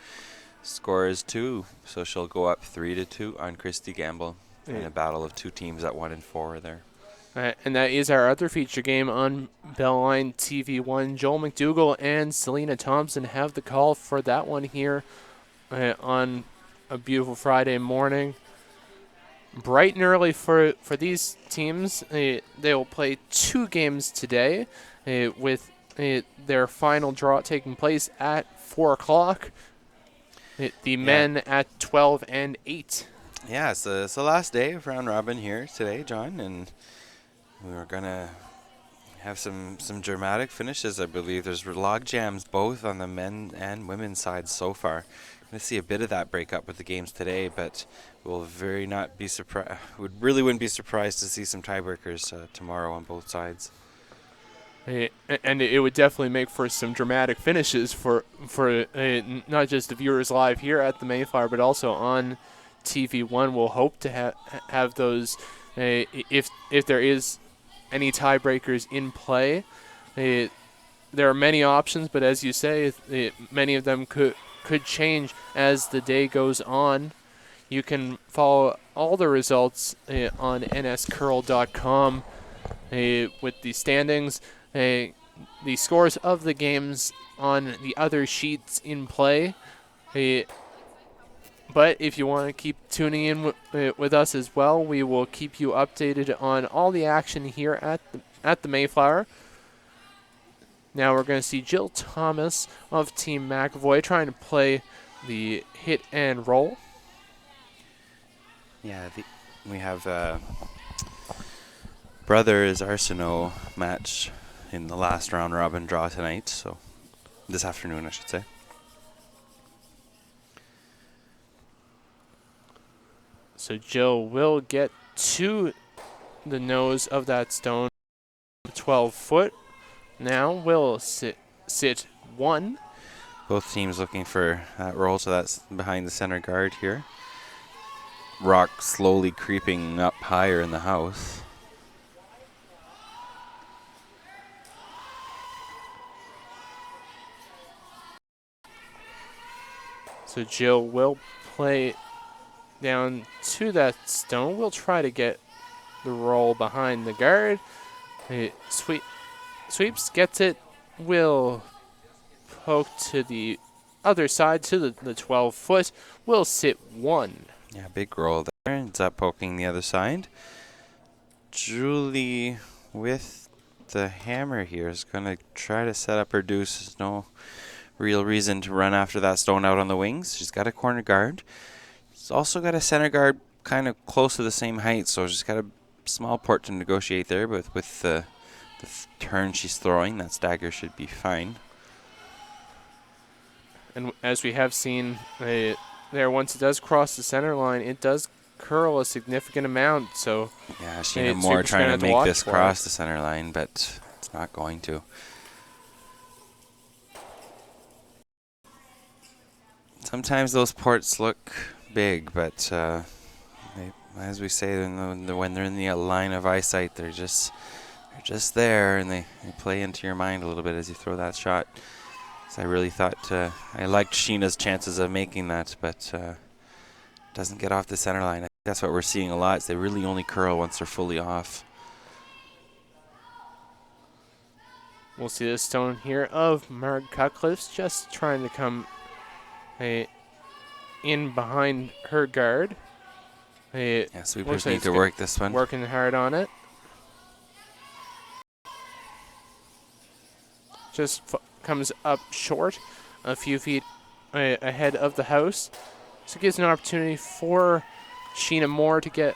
scores 2, so she'll go up 3-2 on Christy Gamble in a battle of 2 teams at 1 and 4 there. And that is our other feature game on Bellline TV1. Joel McDougall and Selena Thompson have the call for that one here on a beautiful Friday morning. Bright and early for these teams. They will play 2 games today with their final draw taking place at 4 o'clock. The men at 12 and 8. Yeah, so it's the last day of round robin here today, John, and we're going to have some dramatic finishes, I believe. There's log jams both on the men and women's side so far. Going to see a bit of that break up with the games today, but we'll wouldn't be surprised to see some tiebreakers tomorrow on both sides. And it would definitely make for some dramatic finishes for not just the viewers live here at the Mayflower, but also on TV1. We'll hope to have those if there is any tiebreakers in play. There are many options, but as you say, many of them could change as the day goes on. You can follow all the results on nscurl.com with the standings, the scores of the games on the other sheets in play. But if you want to keep tuning in with us as well, we will keep you updated on all the action here at the Mayflower. Now we're going to see Jill Thomas of Team McEvoy trying to play the hit and roll. Yeah, we have Brothers Arsenault match in the last round robin draw tonight, so this afternoon I should say. So Jill will get to the nose of that stone, 12 foot. Now will sit 1. Both teams looking for that roll, so that's behind the center guard here. rock slowly creeping up higher in the house. So Jill will play down to that stone. We'll try to get the roll behind the guard. Sweeps, gets it, will poke to the other side, to the 12 foot, will sit 1. Yeah, big roll there. Ends up poking the other side. Julie with the hammer here is going to try to set up her deuce. There's no real reason to run after that stone out on the wings. She's got a corner guard. She's also got a center guard kind of close to the same height, so she's got a small port to negotiate there, but with the turn she's throwing, that stagger should be fine. And as we have seen there, once it does cross the center line, it does curl a significant amount. So yeah, Sheena more trying to make this cross the center line, but it's not going to. Sometimes those ports look big, but as we say, when they're in the line of eyesight, they're just there, and they play into your mind a little bit as you throw that shot. So I really thought I liked Sheena's chances of making that, but doesn't get off the center line. I think that's what we're seeing a lot. Is they really only curl once they're fully off. We'll see the stone here of Marg Cutcliffe's just trying to come in behind her guard. Yeah, sweepers need to work this one. Working hard on it. Just comes up short, a few feet ahead of the house. So it gives an opportunity for Sheena Moore to get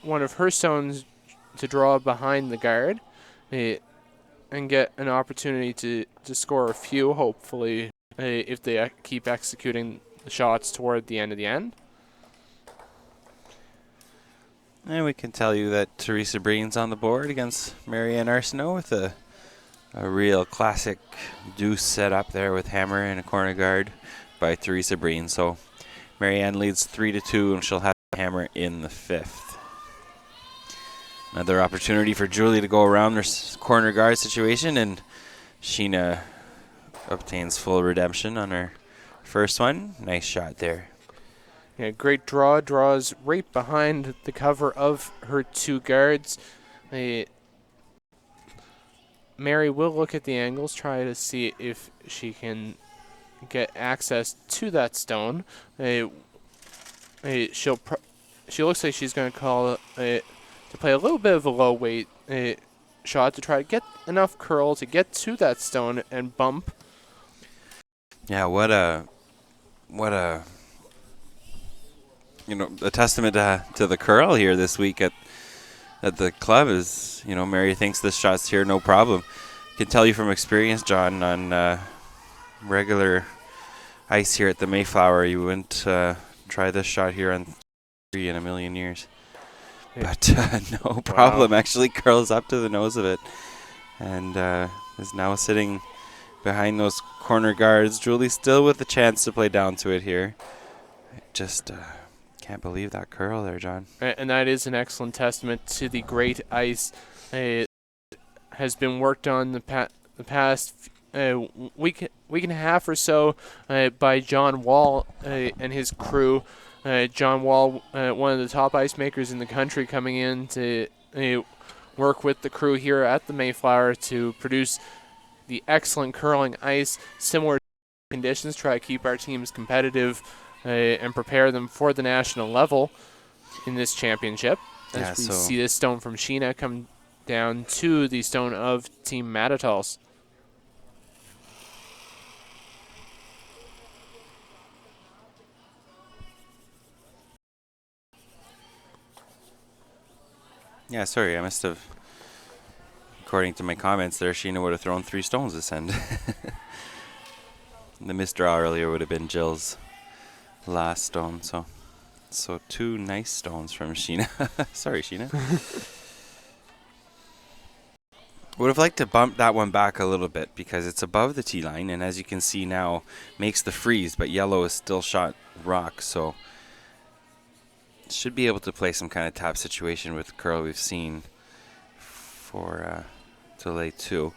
one of her stones to draw behind the guard and get an opportunity to score a few, hopefully, if they keep executing the shots toward the end of the end. And we can tell you that Teresa Breen's on the board against Marianne Arsenault with a real classic deuce set up there with hammer and a corner guard by Teresa Breen. So Marianne leads 3-2, and she'll have the hammer in the 5th. Another opportunity for Julie to go around her corner guard situation, and Sheena obtains full redemption on her first one. Nice shot there. Yeah, great draw. Draws right behind the cover of her 2 guards. Mary will look at the angles, try to see if she can get access to that stone. She looks like she's going to call to play a little bit of a low weight shot to try to get enough curl to get to that stone and bump. Yeah, what a testament to the curl here this week at the club is, Mary thinks this shot's here, no problem. I can tell you from experience, John, on regular ice here at the Mayflower, you wouldn't try this shot here on 3 in a million years. Yeah. But no problem. Wow. Actually curls up to the nose of it and is now sitting behind those corner guards. Julie still with the chance to play down to it here. Just can't believe that curl there, John. And that is an excellent testament to the great ice. It has been worked on the past week and a half or so by John Wall and his crew. John Wall, one of the top ice makers in the country, coming in to work with the crew here at the Mayflower to produce the excellent curling ice, similar conditions, try to keep our teams competitive and prepare them for the national level in this championship. As we see this stone from Sheena come down to the stone of Team Mattattall's. Yeah, sorry, I must have, according to my comments there, Sheena would have thrown 3 stones this end. The misdraw earlier would have been Jill's last stone, so 2 nice stones from Sheena. Sorry, Sheena. Would have liked to bump that one back a little bit because it's above the tee line, and as you can see now, makes the freeze, but yellow is still shot rock, so should be able to play some kind of tap situation with the curl we've seen for to lay 2.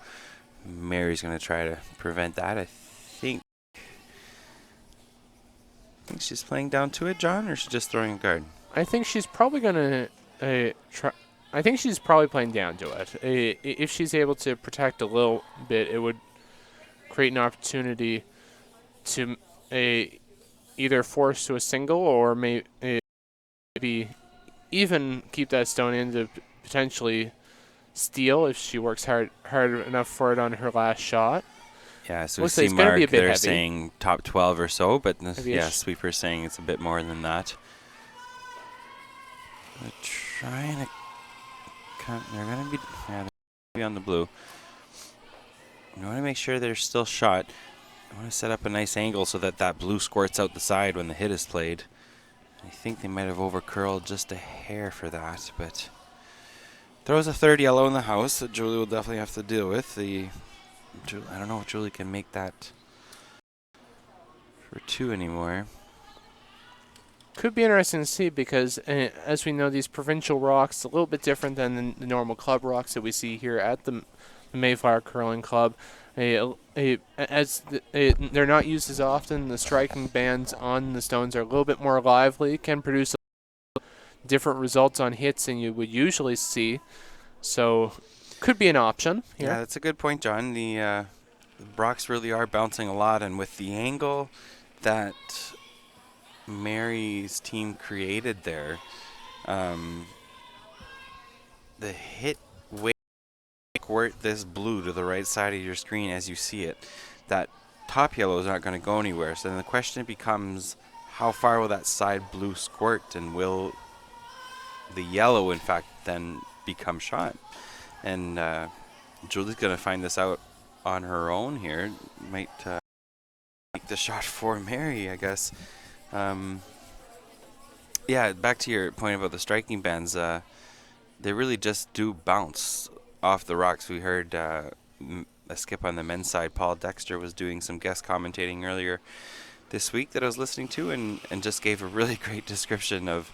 Mary's going to try to prevent that. I think she's playing down to it, John, or she's just throwing a guard? I think she's probably going to try. I think she's probably playing down to it. If she's able to protect a little bit, it would create an opportunity to either force to a single or maybe even keep that stone in to potentially steal if she works hard enough for it on her last shot. Yeah, so Looks we like see it's gonna be a Mark, bit they're heavy. saying top 12 or so, but Heavy-ish. Sweeper's saying it's a bit more than that. They're trying to they're going to be on the blue. You want to make sure they're still shot. I want to set up a nice angle so that blue squirts out the side when the hit is played. I think they might have over-curled just a hair for that, but throws a third yellow in the house that Julie will definitely have to deal with. I don't know if Julie can make that for 2 anymore. Could be interesting to see because, as we know, these provincial rocks a little bit different than the normal club rocks that we see here at the Mayflower Curling Club. They're not used as often. The striking bands on the stones are a little bit more lively, can produce different results on hits than you would usually see. So, could be an option here. Yeah, that's a good point, John. The rocks really are bouncing a lot, and with the angle that Mary's team created there, the hit way squirt this blue to the right side of your screen as you see it. That top yellow is not going to go anywhere. So then the question becomes, how far will that side blue squirt, and will the yellow, in fact, then become shot? And Julie's going to find this out on her own here. Might make the shot for Mary, I guess. Yeah, back to your point about the striking bands. They really just do bounce off the rocks. We heard a skip on the men's side. Paul Dexter was doing some guest commentating earlier this week that I was listening to, and just gave a really great description of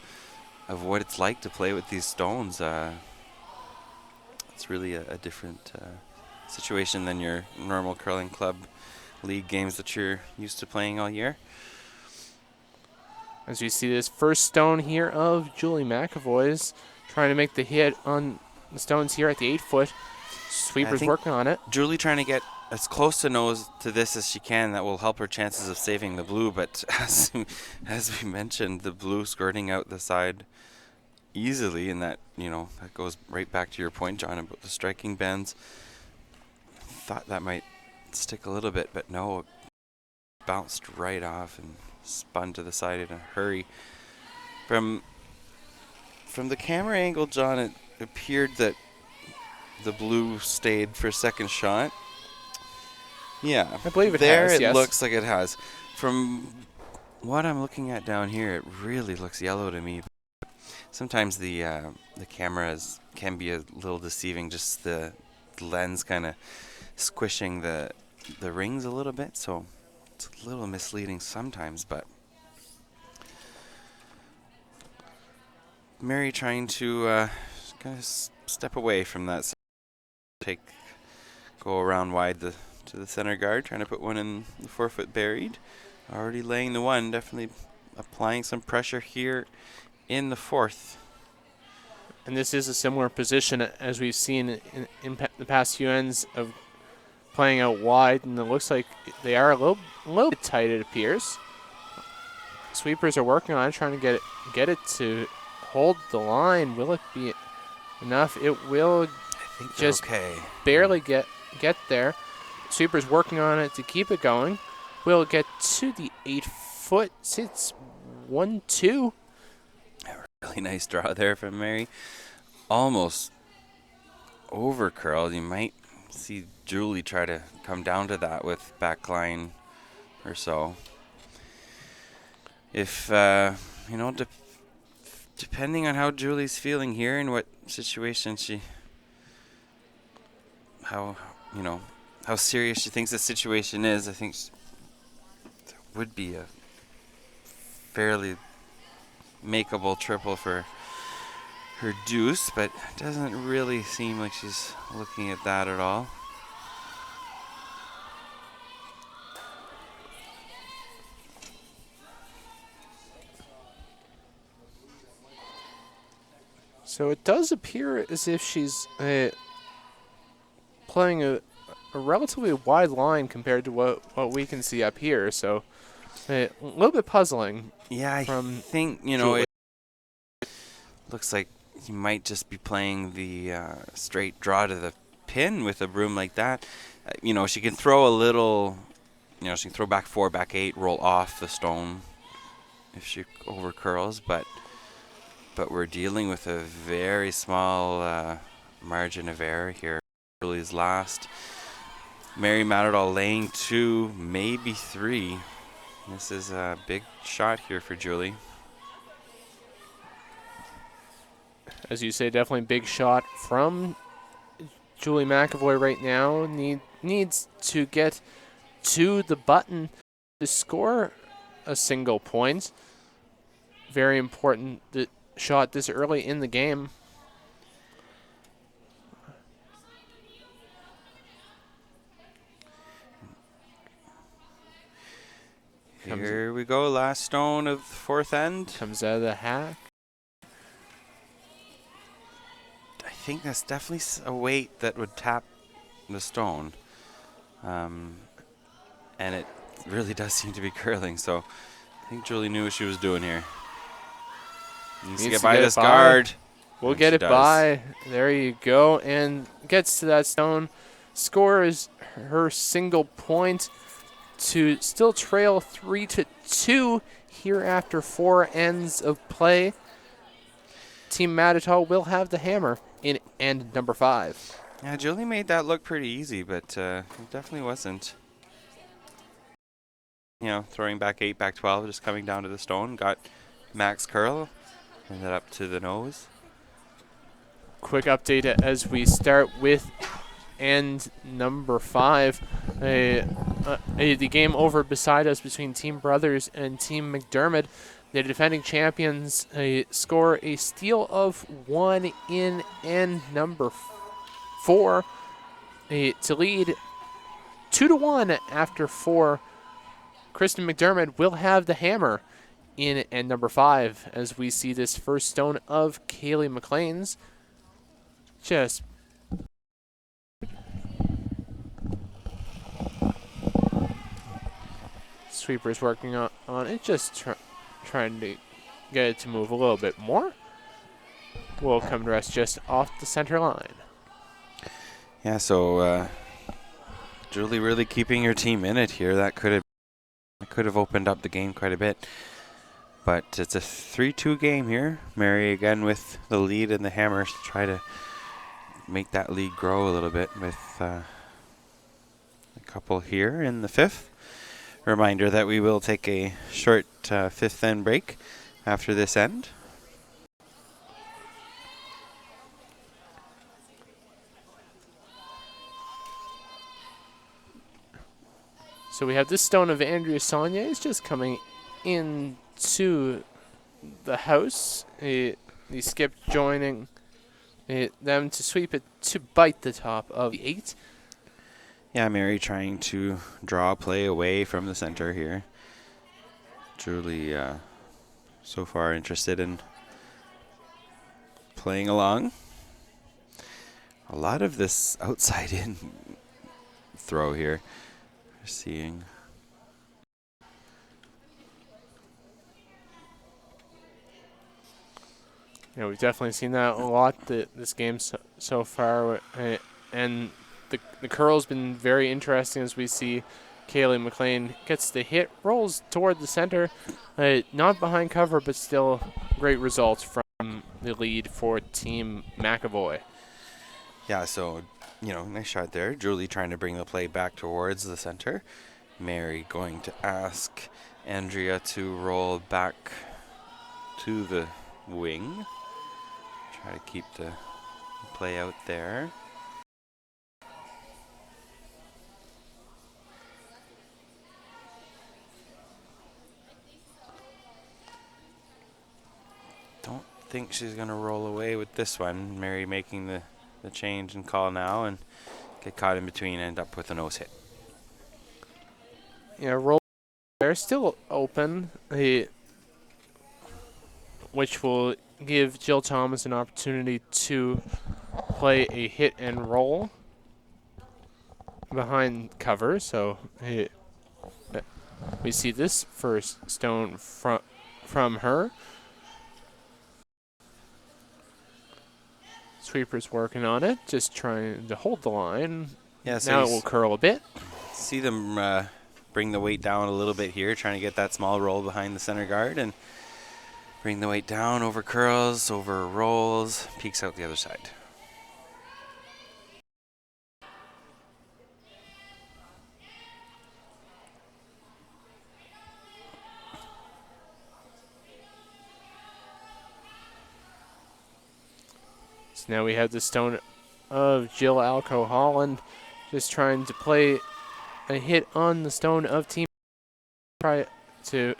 what it's like to play with these stones. It's really a different situation than your normal curling club league games that you're used to playing all year. As we see this first stone here of Julie McEvoy's trying to make the hit on the stones here at the 8-foot. Sweeper's working on it. Julie trying to get as close to nose to this as she can. That will help her chances of saving the blue. But as we mentioned, the blue skirting out the side easily, and that that goes right back to your point, John, about the striking bands. Thought that might stick a little bit, but no, it bounced right off and spun to the side in a hurry. From the camera angle, John, it appeared that the blue stayed for second shot. Yeah, I believe it there has, it yes. looks like it has. From what I'm looking at down here, it really looks yellow to me. Sometimes the cameras can be a little deceiving, just the lens kind of squishing the rings a little bit, so it's a little misleading sometimes. But Mary trying to kind of step away from that, go around wide to the center guard, trying to put one in the 4-foot buried. Already laying the one, definitely applying some pressure here in the 4th. And this is a similar position as we've seen in the past few ends of playing out wide, and it looks like they are a little bit tight, it appears. Sweepers are working on it, trying to get it to hold the line. Will it be enough? It will. I think just okay. Barely get there. Sweepers working on it to keep it going. Will get to the 8-foot. It's 1-2. Really nice draw there from Mary. Almost over curled. You might see Julie try to come down to that with back line or so. If depending on how Julie's feeling here and what situation how serious she thinks the situation is, I think there would be a fairly makeable triple for her deuce, but it doesn't really seem like she's looking at that at all. So it does appear as if she's playing a relatively wide line compared to what we can see up here. So a little bit puzzling. Yeah, I think, you know, it looks like you might just be playing the straight draw to the pin with a broom like that. You know, she can throw a little, you know, she can throw back 4, back 8, roll off the stone if she over curls, but we're dealing with a very small margin of error here. Julie's last. Mary Mattattall laying 2, maybe 3. This is a big shot here for Julie. As you say, definitely big shot from Julie McEvoy right now. Needs to get to the button to score a single point. Very important shot this early in the game. Here we go, last stone of the fourth end. Comes out of the hack. I think that's definitely a weight that would tap the stone. And it really does seem to be curling, so I think Julie knew what she was doing here. Needs to get by this guard. We'll get it by. There you go. And gets to that stone. Scores her single point to still trail 3-2 here after 4 ends of play. Team Mattattall will have the hammer in end number 5. Yeah, Julie made that look pretty easy, but it definitely wasn't. You know, throwing back 8, back 12, just coming down to the stone. Got max curl. And that up to the nose. Quick update as we start with end number 5. The game over beside us between Team Brothers and Team McDermott. The defending champions score a steal of 1 in end number 4 to lead 2-1 after 4. Kristen McDermott will have the hammer in end number 5 as we see this first stone of Caeleigh MacLean's. Just sweeper's working on it, just trying to get it to move a little bit more. Will come to rest just off the center line. Yeah, so Julie really keeping her team in it here. That could have opened up the game quite a bit. But it's a 3-2 game here. Mary again with the lead and the hammer to try to make that lead grow a little bit with a couple here in the 5th. Reminder that we will take a short 5th end break after this end. So we have this stone of Andrea Saulnier is just coming into the house. The skip joining them to sweep it to bite the top of the 8. Yeah, Mary trying to draw play away from the center here. Julie so far interested in playing along. A lot of this outside in throw here. We're seeing. Yeah, we've definitely seen that a lot this game so far, and the curl's been very interesting as we see Caeleigh MacLean gets the hit, rolls toward the center, not behind cover, but still great results from the lead for Team McEvoy. Yeah, so, you know, nice shot there. Julie trying to bring the play back towards the center. Mary going to ask Andrea to roll back to the wing. Try to keep the play out there. think she's going to roll away with this one. Mary making the change and call now and get caught in between and end up with a nose hit. Yeah, roll there, still open, which will give Jill Thomas an opportunity to play a hit and roll behind cover. So we see this first stone from her. Sweeper's working on it, just trying to hold the line. Yeah, so now it will curl a bit. See them bring the weight down a little bit here, trying to get that small roll behind the center guard and bring the weight down over curls, over rolls, peeks out the other side. So now we have the stone of Jill Alco-Holland just trying to play a hit on the stone of Team. Try to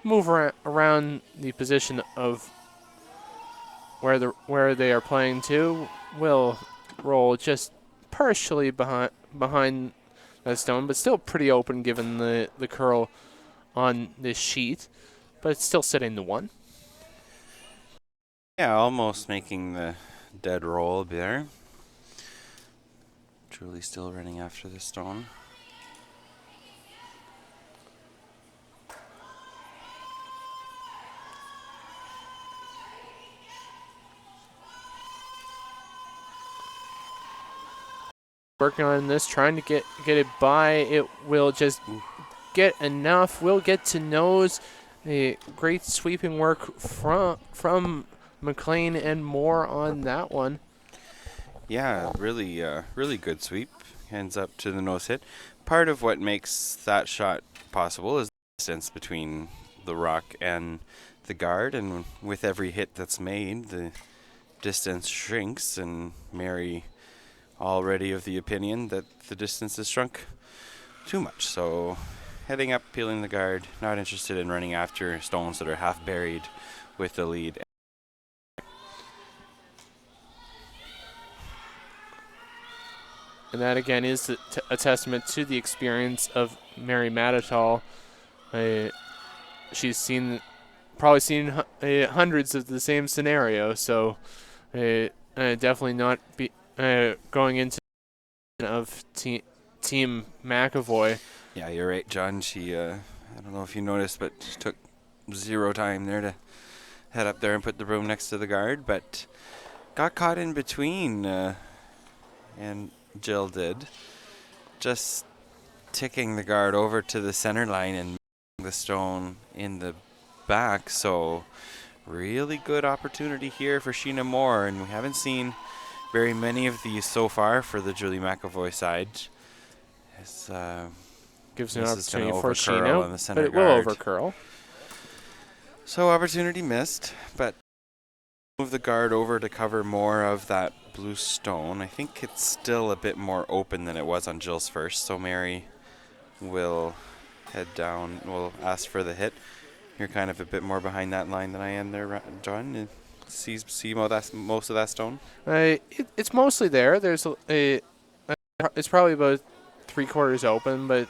move around the position of where they are playing to. Will roll just partially behind that stone, but still pretty open given the curl on this sheet. But it's still sitting the one. Yeah, almost making the dead roll there. Truly still running after the stone. Working on this, trying to get it by. It will just get enough. Will get to nose. A great sweeping work from MacLean and more on that one. Yeah, really, really good sweep. Ends up to the nose hit. Part of what makes that shot possible is the distance between the rock and the guard, and with every hit that's made, the distance shrinks, and Mary already of the opinion that the distance has shrunk too much. So heading up, peeling the guard, not interested in running after stones that are half buried with the lead. And that again is a testament to the experience of Mary Mattattall. She's probably seen hundreds of the same scenario, so definitely not be going into of Team McEvoy. Yeah, you're right, John. She, I don't know if you noticed, but she took zero time there to head up there and put the broom next to the guard, but got caught in between, and Jill did, just ticking the guard over to the center line and the stone in the back. So really good opportunity here for Sheena Moore, and we haven't seen very many of these so far for the Julie McEvoy side. It's, gives an opportunity for Sheena, on the center but it guard. will overcurl. So opportunity missed, but move the guard over to cover more of that blue stone. I think it's still a bit more open than it was on Jill's first, so Mary will head down, will ask for the hit. You're kind of a bit more behind that line than I am there, John. See most of that stone? It's mostly there. There's it's probably about 3/4 open, but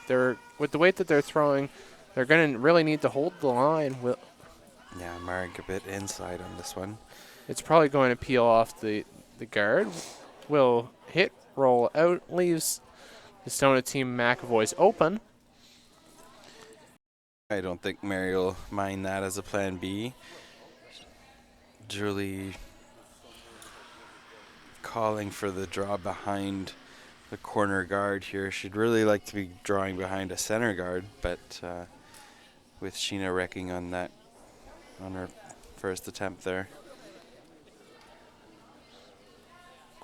with the weight that they're throwing, they're going to really need to hold the line. Yeah, Margaret a bit inside on this one. It's probably going to peel off the guard. Will hit, roll out, leaves the stone of Team McEvoy's open. I don't think Mary will mind that as a plan B. Julie calling for the draw behind the corner guard here. She'd really like to be drawing behind a center guard, but with Sheena wrecking on that on her first attempt there.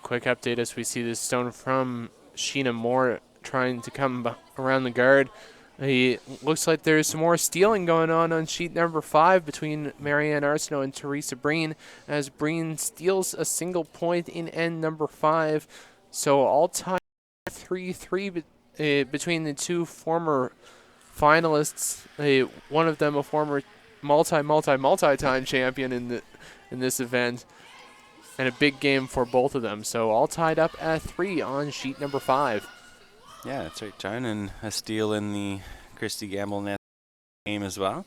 Quick update as we see this stone from Sheena Moore trying to come around the guard. It looks like there's some more stealing going on sheet number 5 between Marianne Arsenault and Teresa Breen, as Breen steals a single point in end number 5. So all time 3-3 between the two former finalists. One of them a former multi-time champion in this event, and a big game for both of them. So all tied up at 3 on sheet number 5. Yeah, that's right, John. And a steal in the Christy Gamble net game as well.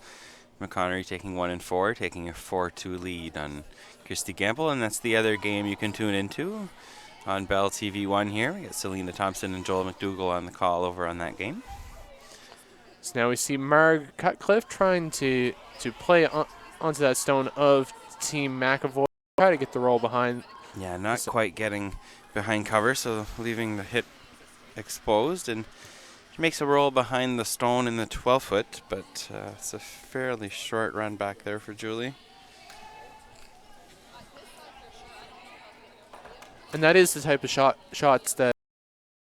McConnery taking 1 and 4, taking a 4-2 lead on Christy Gamble, and that's the other game you can tune into on Bell TV1 here. We got Selena Thompson and Joel McDougall on the call over on that game. So now we see Margaret Cutcliffe trying to play onto that stone of Team McEvoy, try to get the roll behind. Yeah, not quite getting behind cover, so leaving the hit exposed, and she makes a roll behind the stone in the 12-foot, but it's a fairly short run back there for Julie. And that is the type of shots that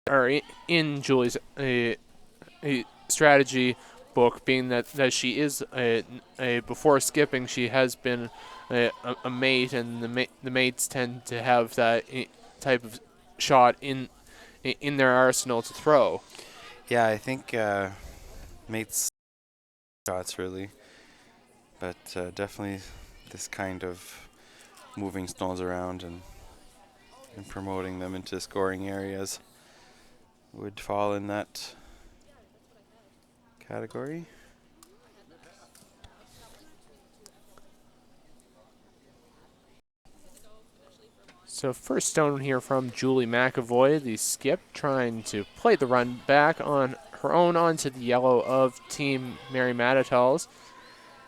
are in Julie's strategy book, being that she is before skipping, she has been a mate, and the mates tend to have that type of shot in their arsenal to throw. Yeah, I think mates shots really, but definitely this kind of moving stones around and promoting them into scoring areas would fall in that category. So first stone here from Julie McEvoy, the skip, trying to play the run back on her own onto the yellow of Team Mary Mattattall's.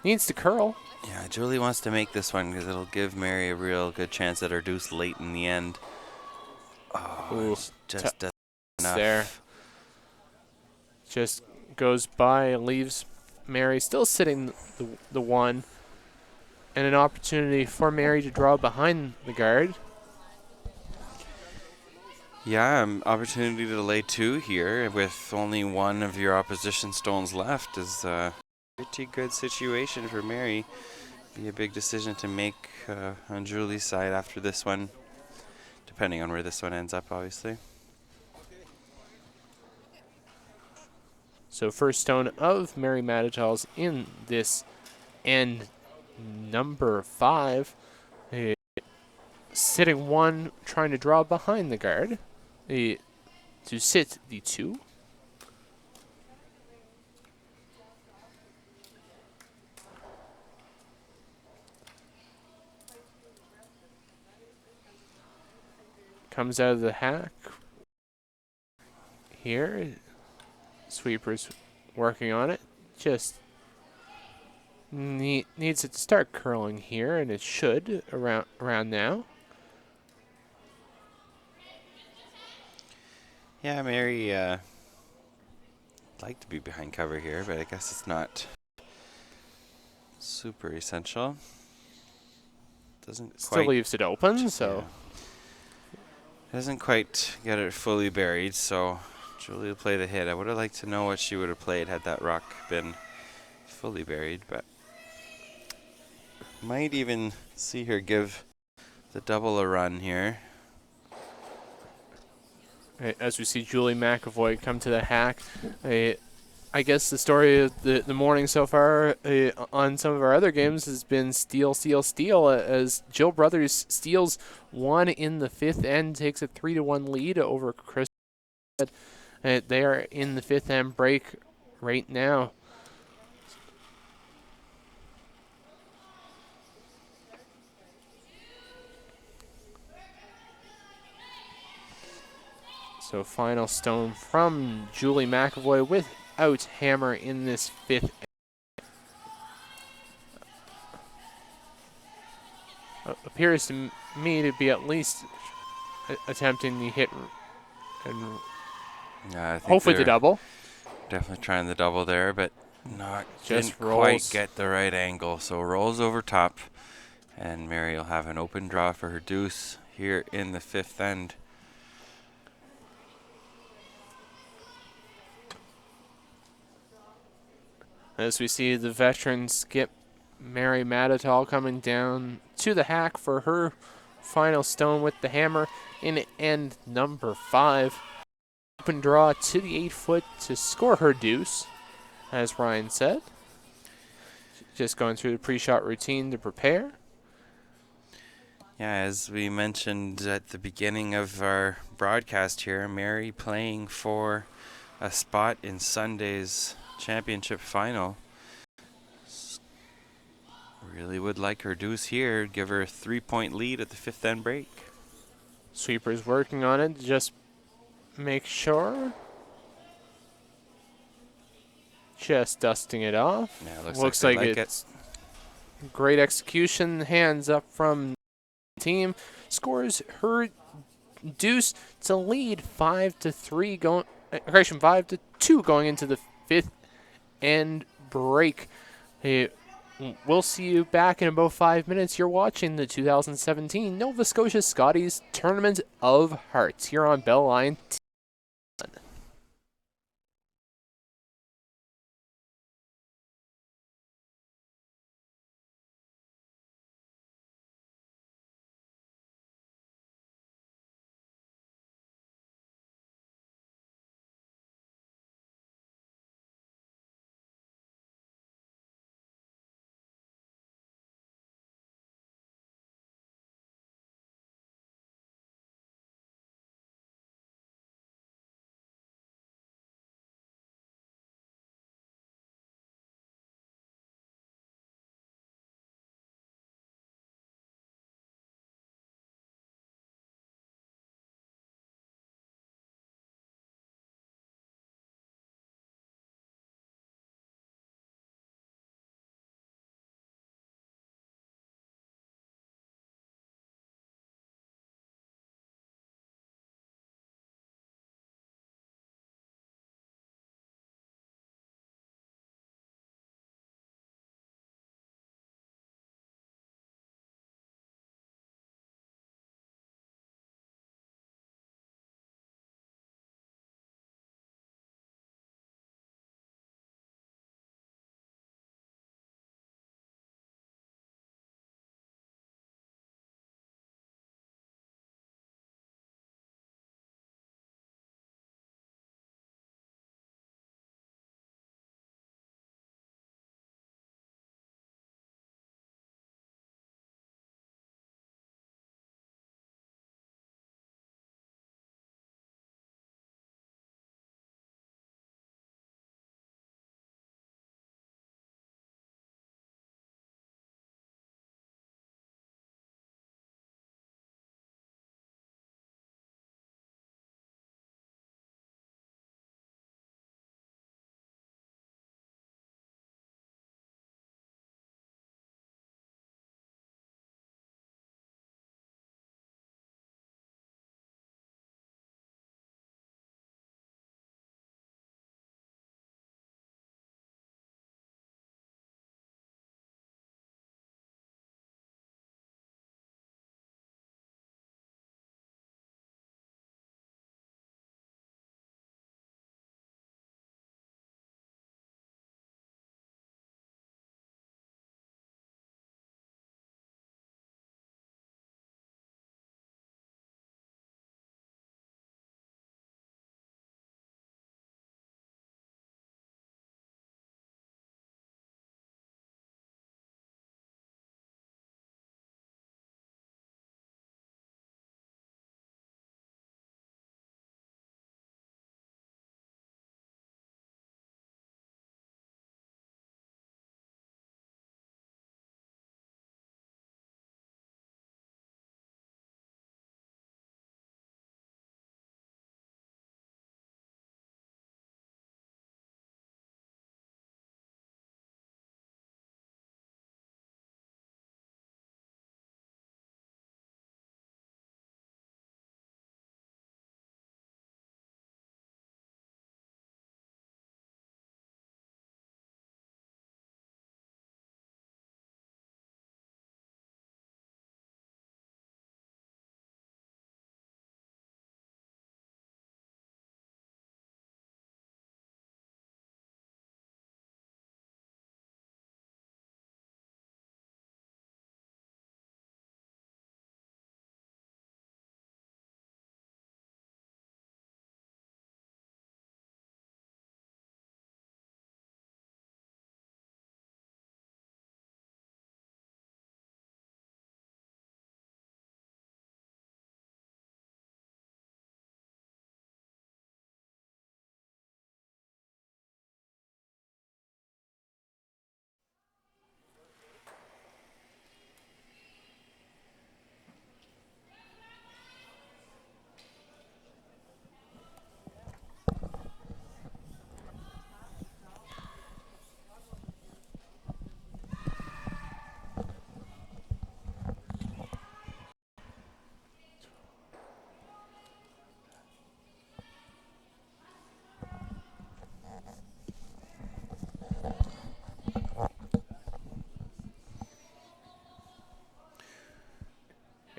Needs to curl. Yeah, Julie wants to make this one because it'll give Mary a real good chance at her deuce late in the end. Oh, it's just enough. There. Just goes by, leaves Mary still sitting the 1, and an opportunity for Mary to draw behind the guard. Yeah, opportunity to lay 2 here with only one of your opposition stones left is a pretty good situation for Mary. Be a big decision to make on Julie's side after this one, depending on where this one ends up, obviously. So first stone of Mary Mattattall's in this end number 5. Sitting 1, trying to draw behind the guard to sit the 2. Comes out of the hack here. Sweeper's working on it. Just needs it to start curling here, and it should around now. Yeah, Mary like to be behind cover here, but I guess it's not super essential. Doesn't still leaves it open, so doesn't quite get it fully buried. So Julie will play the hit. I would have liked to know what she would have played had that rock been fully buried, but might even see her give the double a run here. As we see Julie McEvoy come to the hack. I guess the story of the morning so far on some of our other games has been steal, steal, steal, as Jill Brothers steals 1 in the 5th end, takes a 3-1 lead over Chris. They are in the 5th end break right now. So final stone from Julie McEvoy without hammer in this 5th. Appears to me to be at least attempting the hit and I think hopefully the double. Definitely trying the double there, but Just didn't rolls. quite get the right angle. So rolls over top, and Mary will have an open draw for her deuce here in the 5th end. As we see the veteran skip Mary Mattattall coming down to the hack for her final stone with the hammer in end number 5. Open draw to the 8-foot to score her deuce, as Ryan said. Just going through the pre-shot routine to prepare. Yeah, as we mentioned at the beginning of our broadcast here, Mary playing for a spot in Sunday's championship final. Really would like her deuce here, give her a 3-point lead at the fifth end break. Sweeper's working on it, just make sure. Just dusting it off. Yeah, Looks like like they like it's great execution. Hands up from the team. Scores her deuce to lead 5-3 going. Correction, 5-2 going into the fifth end break. Hey, we'll see you back in about 5 minutes. You're watching the 2017 Nova Scotia Scotties Tournament of Hearts here on Bell Line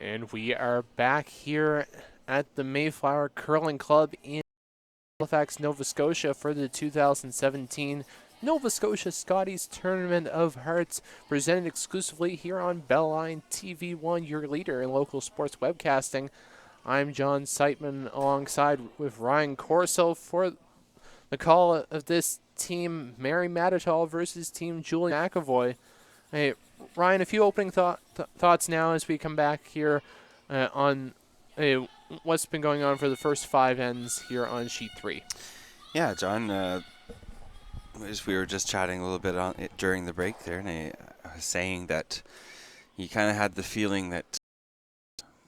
And we are back here at the Mayflower Curling Club in Halifax, Nova Scotia for the 2017 Nova Scotia Scotties Tournament of Hearts, presented exclusively here on Bellline TV1, your leader in local sports webcasting. I'm John Seitman alongside with Ryan Corso for the call of this team, Mary Mattattall versus Team Julie McEvoy. Hey, Ryan, a few opening thoughts now as we come back here on what's been going on for the first 5 ends here on Sheet 3. Yeah, John, as we were just chatting a little bit on it during the break there, and I was saying that you kind of had the feeling that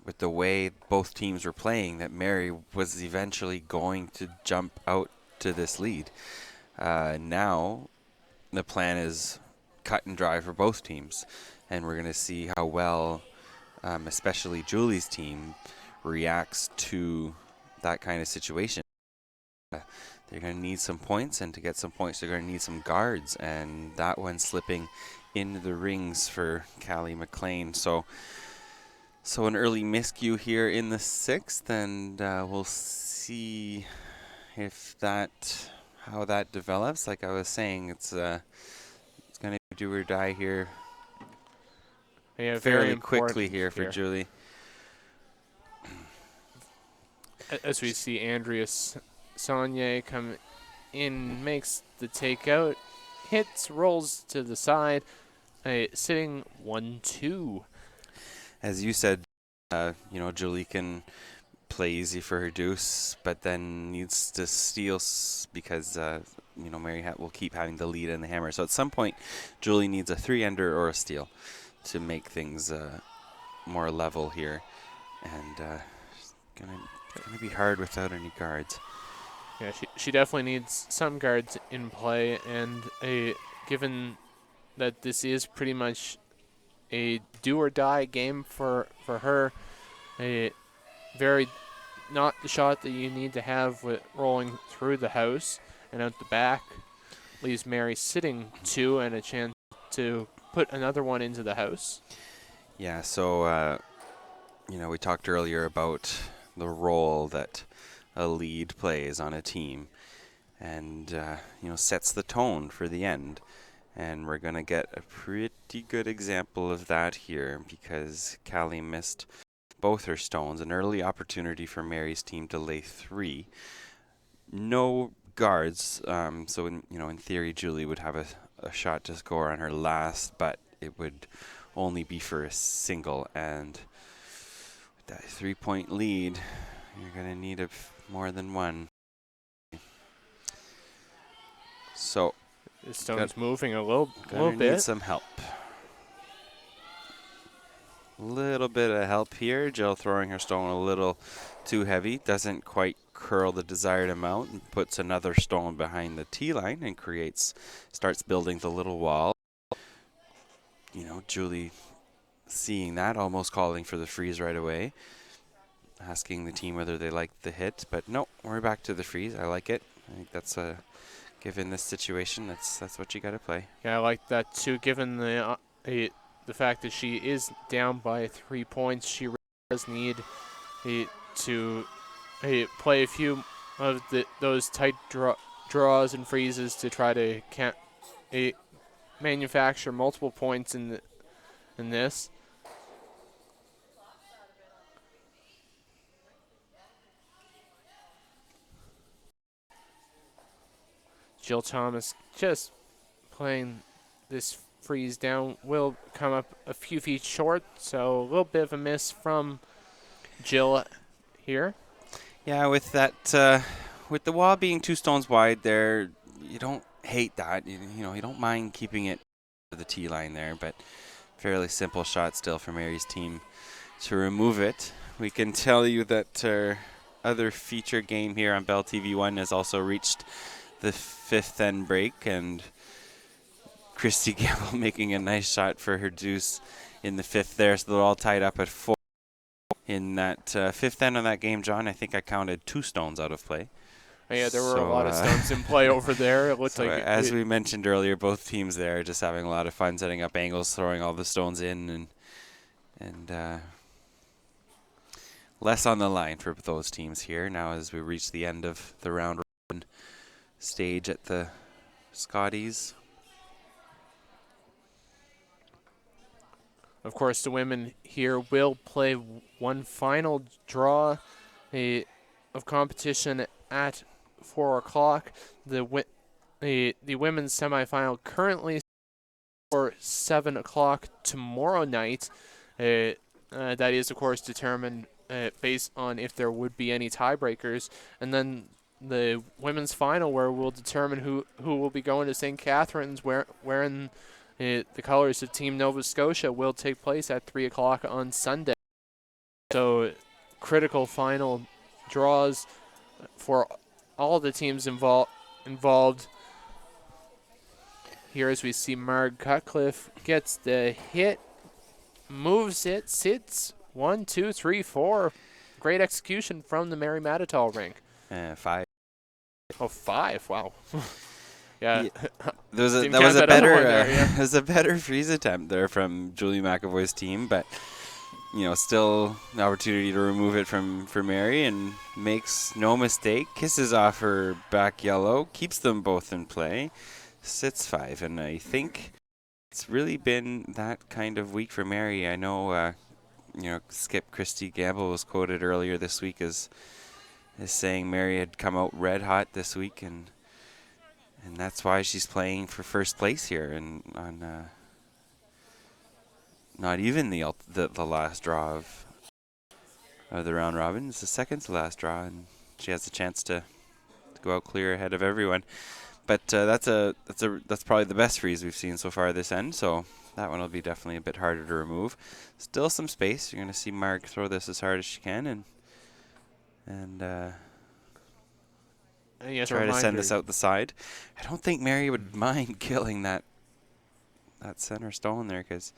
with the way both teams were playing, that Mary was eventually going to jump out to this lead. Now the plan is cut and dry for both teams, and we're going to see how well especially Julie's team reacts to that kind of situation. They're going to need some points, and to get some points they're going to need some guards, and that one slipping into the rings for Caeleigh MacLean. So an early miscue here in the 6th, and we'll see if how that develops. Like I was saying, it's going to do or die here. Yeah, fairly quickly here for Julie. As we see Andrea Saulnier come in, makes the takeout, hits, rolls to the side, sitting 1-2. As you said, Julie can play easy for her deuce, but then needs to steal because Mary will keep having the lead in the hammer. So at some point, Julie needs a 3-ender or a steal to make things more level here, and gonna be hard without any guards. Yeah, she definitely needs some guards in play, and given that this is pretty much a do or die game for her, a very not the shot that you need to have with rolling through the house and out the back, leaves Mary sitting 2 and a chance to put another one into the house. Yeah, so we talked earlier about the role that a lead plays on a team, and sets the tone for the end. And we're going to get a pretty good example of that here, because Caeleigh missed both her stones. An early opportunity for Mary's team to lay 3. No guards, so in theory Julie would have a shot to score on her last, but it would only be for a single. And with that 3-point lead, you're going to need more than one. So the stone's moving a little bit. Need some help. Little bit of help here. Jill throwing her stone a little too heavy. Doesn't quite curl the desired amount, and puts another stone behind the tee line and starts building the little wall. Julie seeing that, almost calling for the freeze right away, asking the team whether they liked the hit, but no, we're back to the freeze. I like it. I think that's given this situation, that's what you got to play. Yeah, I like that too. Given the fact that she is down by 3 points, she really does need to play a few of those tight draws and freezes to try to manufacture multiple points in this. Jill Thomas just playing this freeze down, will come up a few feet short, so a little bit of a miss from Jill here. Yeah, with that, with the wall being 2 stones wide there, you don't hate that. You don't mind keeping it to the tee line there, but fairly simple shot still for Mary's team to remove it. We can tell you that our other feature game here on Bell TV1 has also reached the 5th end break, and Christy Gamble making a nice shot for her deuce in the 5th there, so they're all tied up at 4. In that 5th end of that game, John, I think I counted 2 stones out of play. Oh, yeah, there were a lot of stones in play over there. It looked as we mentioned earlier, both teams there just having a lot of fun setting up angles, throwing all the stones in, and less on the line for those teams here now as we reach the end of the round robin stage at the Scotties. Of course, the women here will play one final draw of competition at 4 o'clock. The women's semifinal currently for 7 o'clock tomorrow night. That is, of course, determined based on if there would be any tiebreakers. And then the women's final, where we'll determine who will be going to St. Catharines, wearing the colors of Team Nova Scotia, will take place at 3 o'clock on Sunday. So critical final draws for all the teams involved. Here as we see Cutcliffe gets the hit, moves it, sits, 1, 2, 3, 4. Great execution from the Mary Mattattall rink. 5. Oh, 5, wow. Yeah. There was Didn't that count was a that other better one there, yeah. it was a better freeze attempt there from Julie McEvoy's team, but still an opportunity to remove it for Mary, and makes no mistake, kisses off her back yellow, keeps them both in play, sits 5, and I think it's really been that kind of week for Mary. I know skip Christy Gamble was quoted earlier this week as saying Mary had come out red hot this week, and that's why she's playing for first place here, and on not even the last draw of the round robin. It's the second to last draw, and she has a chance to go out clear ahead of everyone. But that's probably the best freeze we've seen so far this end. So that one will be definitely a bit harder to remove. Still some space. You're going to see Marg throw this as hard as she can, and try to send this out the side. I don't think Mary would mind killing that center stone there, because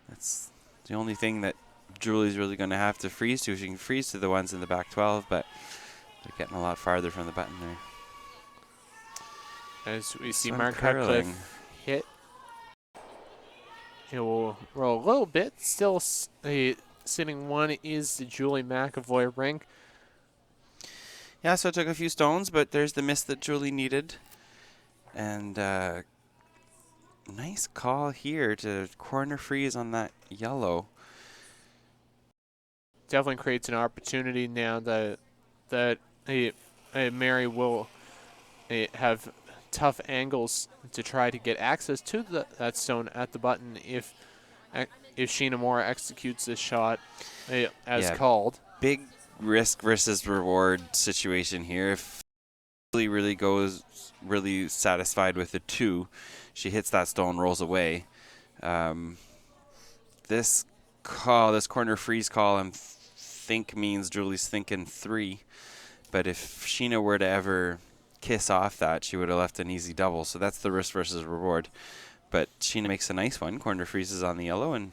that's the only thing that Julie's really going to have to freeze to. She can freeze to the ones in the back 12, but they're getting a lot farther from the button there. As we see Mark Cutcliffe hit, it will roll a little bit. Still sitting 1 is the Julie McEvoy rink. Yeah, so it took a few stones, but there's the miss that Julie needed. And nice call here to corner freeze on that yellow. Definitely creates an opportunity now that Mary will have tough angles to try to get access to that stone at the button if Sheena Moore executes this shot as called. Big risk versus reward situation here. If Julie really goes really satisfied with the 2, she hits that stone, rolls away. This corner freeze call, I think means Julie's thinking 3. But if Sheena were to ever kiss off that, she would have left an easy double. So that's the risk versus reward. But Sheena makes a nice one. Corner freezes on the yellow and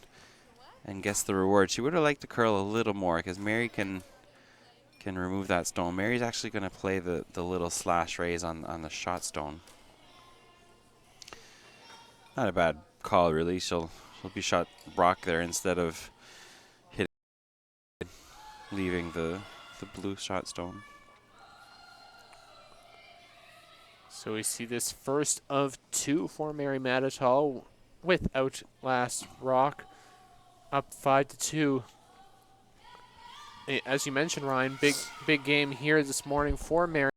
gets the reward. She would have liked to curl a little more, because Mary can remove that stone. Mary's actually going to play the little slash raise on the shot stone. Not a bad call, really. She'll be shot rock there instead of hitting, leaving the blue shot stone. So we see this first of 2 for Mary Mattattall without last rock, up 5-2. As you mentioned, Ryan, big game here this morning for Mary.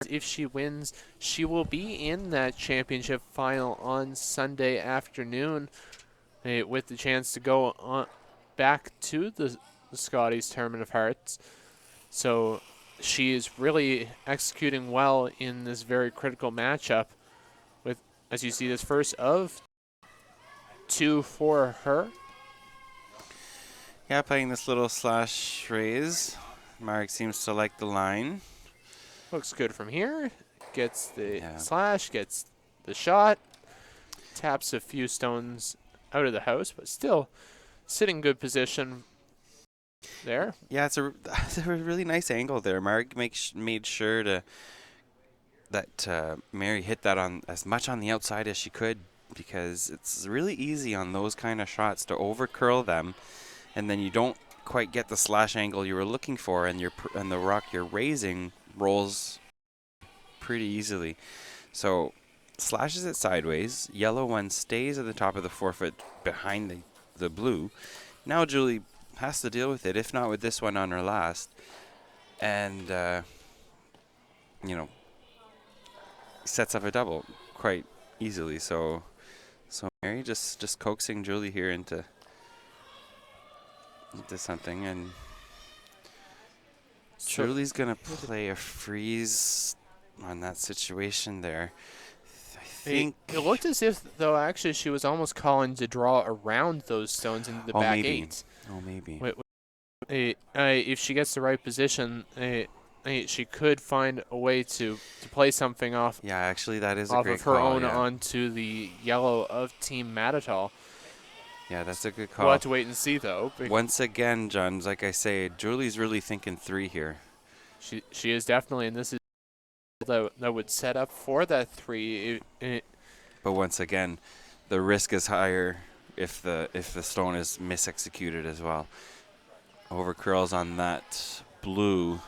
If she wins, she will be in that championship final on Sunday afternoon, with the chance to go on back to the Scotties Tournament of Hearts. So she is really executing well in this very critical matchup, with, as you see, this first of 2 for her. Yeah, playing this little slash raise. Mark seems to like the line. Looks good from here. Gets the slash, gets the shot, taps a few stones out of the house, but still sitting good position there. Yeah, it's a really nice angle there. Mark made sure that Mary hit that on as much on the outside as she could, because it's really easy on those kind of shots to over curl them, and then you don't quite get the slash angle you were looking for, and the rock you're raising rolls pretty easily. So slashes it sideways. Yellow one stays at the top of the forefoot behind the blue. Now Julie has to deal with it, if not with this one on her last. And, sets up a double quite easily. So Mary just coaxing Julie here into something. And Julie's going to play a freeze on that situation there. I think it looked as if, though, actually she was almost calling to draw around those stones into the back maybe. eight. Maybe. If she gets the right position, she could find a way to play something off. Yeah, actually, that is a off great of her call, own yeah. onto the yellow of Team Mattattall. Yeah, that's a good call. We'll have to wait and see, though. Once again, John, like I say, Julie's really thinking 3 here. She is definitely, and this is that would set up for that 3. But once again, the risk is higher if the stone is misexecuted as well. Over curls on that blue.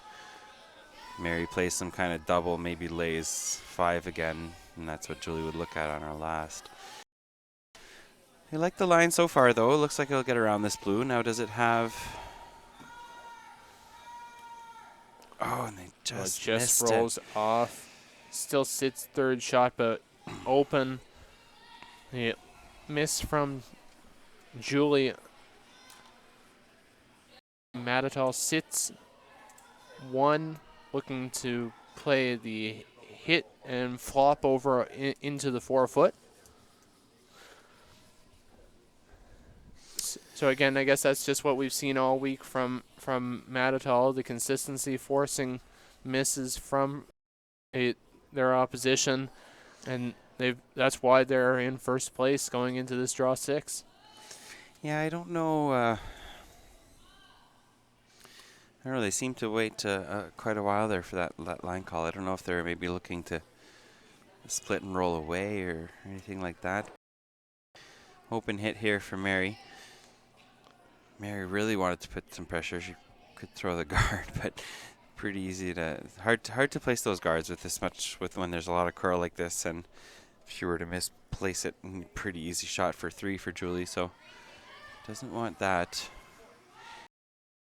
Mary plays some kind of double, maybe lays 5 again, and that's what Julie would look at on her last. I like the line so far, though. It looks like it'll get around this blue. Now, does it have... Oh, and they just missed rolls off. Still sits third shot, but open. The miss from Julie. Mattattall sits 1, looking to play the hit and flop over into the forefoot. So again, I guess that's just what we've seen all week from Mattattall, the consistency, forcing misses from their opposition, and that's why they're in first place going into this draw 6. Yeah, I don't know. I don't know. They seem to wait quite a while there for that line call. I don't know if they're maybe looking to split and roll away or anything like that. Open hit here for Mary. Mary really wanted to put some pressure. She could throw the guard, but pretty easy to hard to place those guards with this much when there's a lot of curl like this. And if she were to misplace it, pretty easy shot for 3 for Julie. So doesn't want that.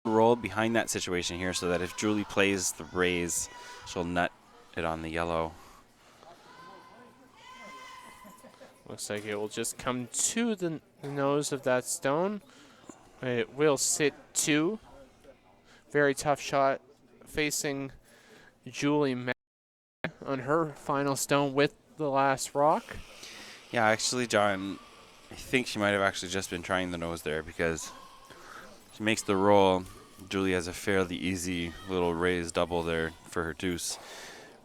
Roll behind that situation here so that if Julie plays the raise, she'll nut it on the yellow. Looks like it will just come to the nose of that stone. It will sit 2. Very tough shot facing Julie on her final stone with the last rock. Yeah, actually, John, I think she might have actually just been trying the nose there because she makes the roll. Julie has a fairly easy little raise double there for her deuce.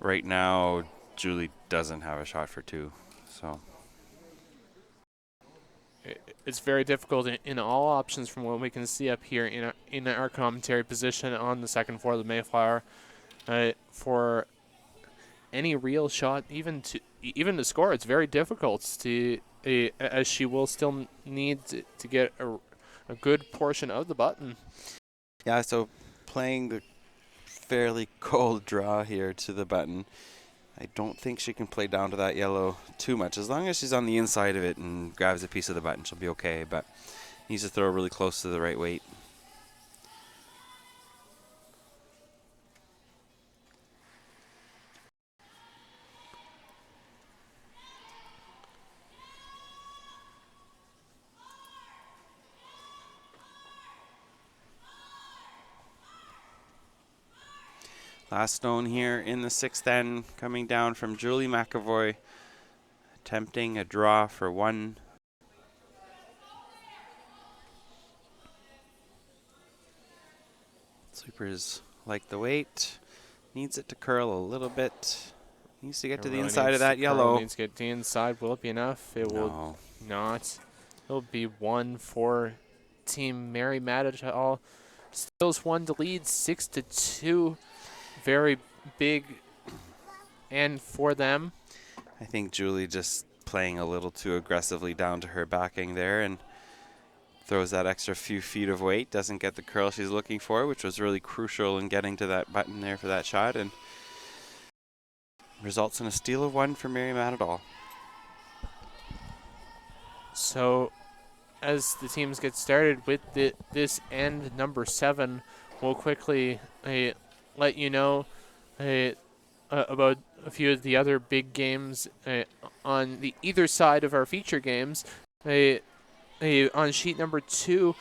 Right now, Julie doesn't have a shot for 2, so... It's very difficult in all options from what we can see up here in our commentary position on the second floor of the Mayflower. For any real shot, even to score, it's very difficult as she will still need to get a good portion of the button. Yeah, so playing the fairly cold draw here to the button. I don't think she can play down to that yellow too much. As long as she's on the inside of it and grabs a piece of the button, she'll be okay, but needs to throw really close to the right weight. Last stone here in the 6th end, coming down from Julie McEvoy, attempting a draw for 1. Sweepers like the weight, needs it to curl a little bit, needs to get to the inside of that yellow. Needs to get to the inside. Will it be enough? It will not. It'll be 1 for Team Mary Mattattall. Stills 1 to lead, 6-2. Very big end for them. I think Julie just playing a little too aggressively down to her backing there, and throws that extra few feet of weight, doesn't get the curl she's looking for, which was really crucial in getting to that button there for that shot, and results in a steal of 1 for Mary Mattattall. So as the teams get started with this end number 7, we'll quickly let you know about a few of the other big games on the either side of our feature games. On sheet number 2,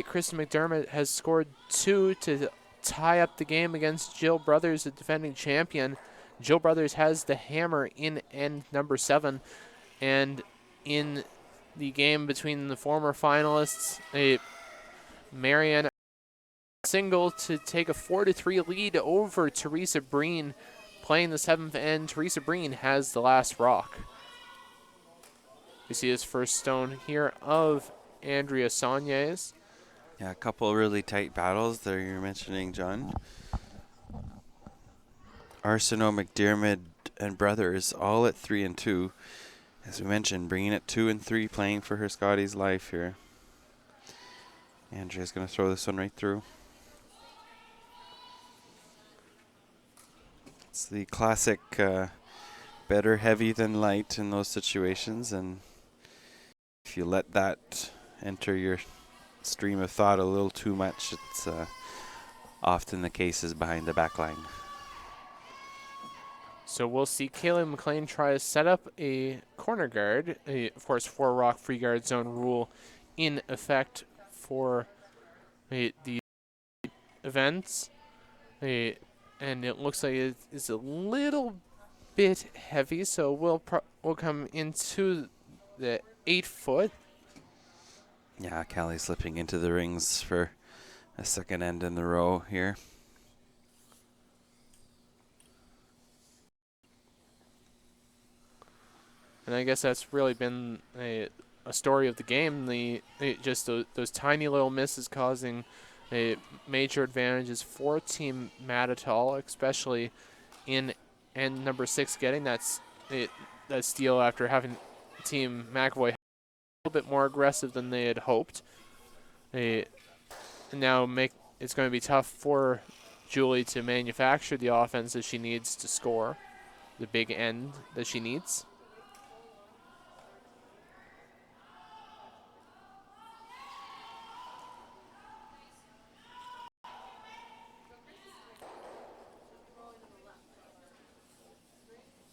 Kristen McDermott has scored 2 to tie up the game against Jill Brothers, the defending champion. Jill Brothers has the hammer in end number 7, and in the game between the former finalists, Marianne single to take a 4-3 lead over Teresa Breen. Playing the 7th end, Teresa Breen has the last rock. We see his first stone here of Andrea Saulnier's. Yeah, a couple really tight battles there you're mentioning, John. Arsenault, McDermott, and Brothers all at 3 and 2. As we mentioned, bringing it 2 and 3, playing for her Scotties life here. Andrea's going to throw this one right through. It's the classic better heavy than light in those situations, and if you let that enter your stream of thought a little too much, it's often the case is behind the back line. So we'll see Caeleigh MacLean try to set up a corner guard. Of course, 4-rock free guard zone rule in effect for the events. And it looks like it's a little bit heavy, so we'll come into the 8-foot. Yeah, Caeleigh slipping into the rings for a second end in the row here. And I guess that's really been a story of the game. Just those tiny little misses causing major advantages for Team Mattattall, especially in end number 6, getting that steal after having Team McEvoy a little bit more aggressive than they had hoped. Now it's going to be tough for Julie to manufacture the offense that she needs to score, the big end that she needs.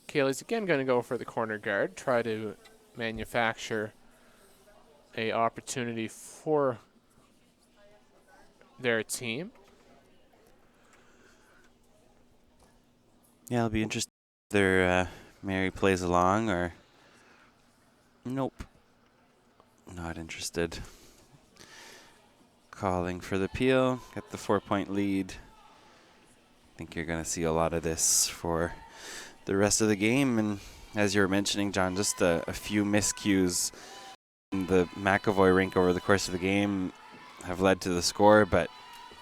Caleigh's again going to go for the corner guard, try to manufacture a opportunity for their team. Yeah, it'll be interesting whether Mary plays along or... Nope. Not interested. Calling for the peel, get the 4-point lead. I think you're going to see a lot of this for the rest of the game, and as you were mentioning, John, just a few miscues in the McEvoy rink over the course of the game have led to the score, but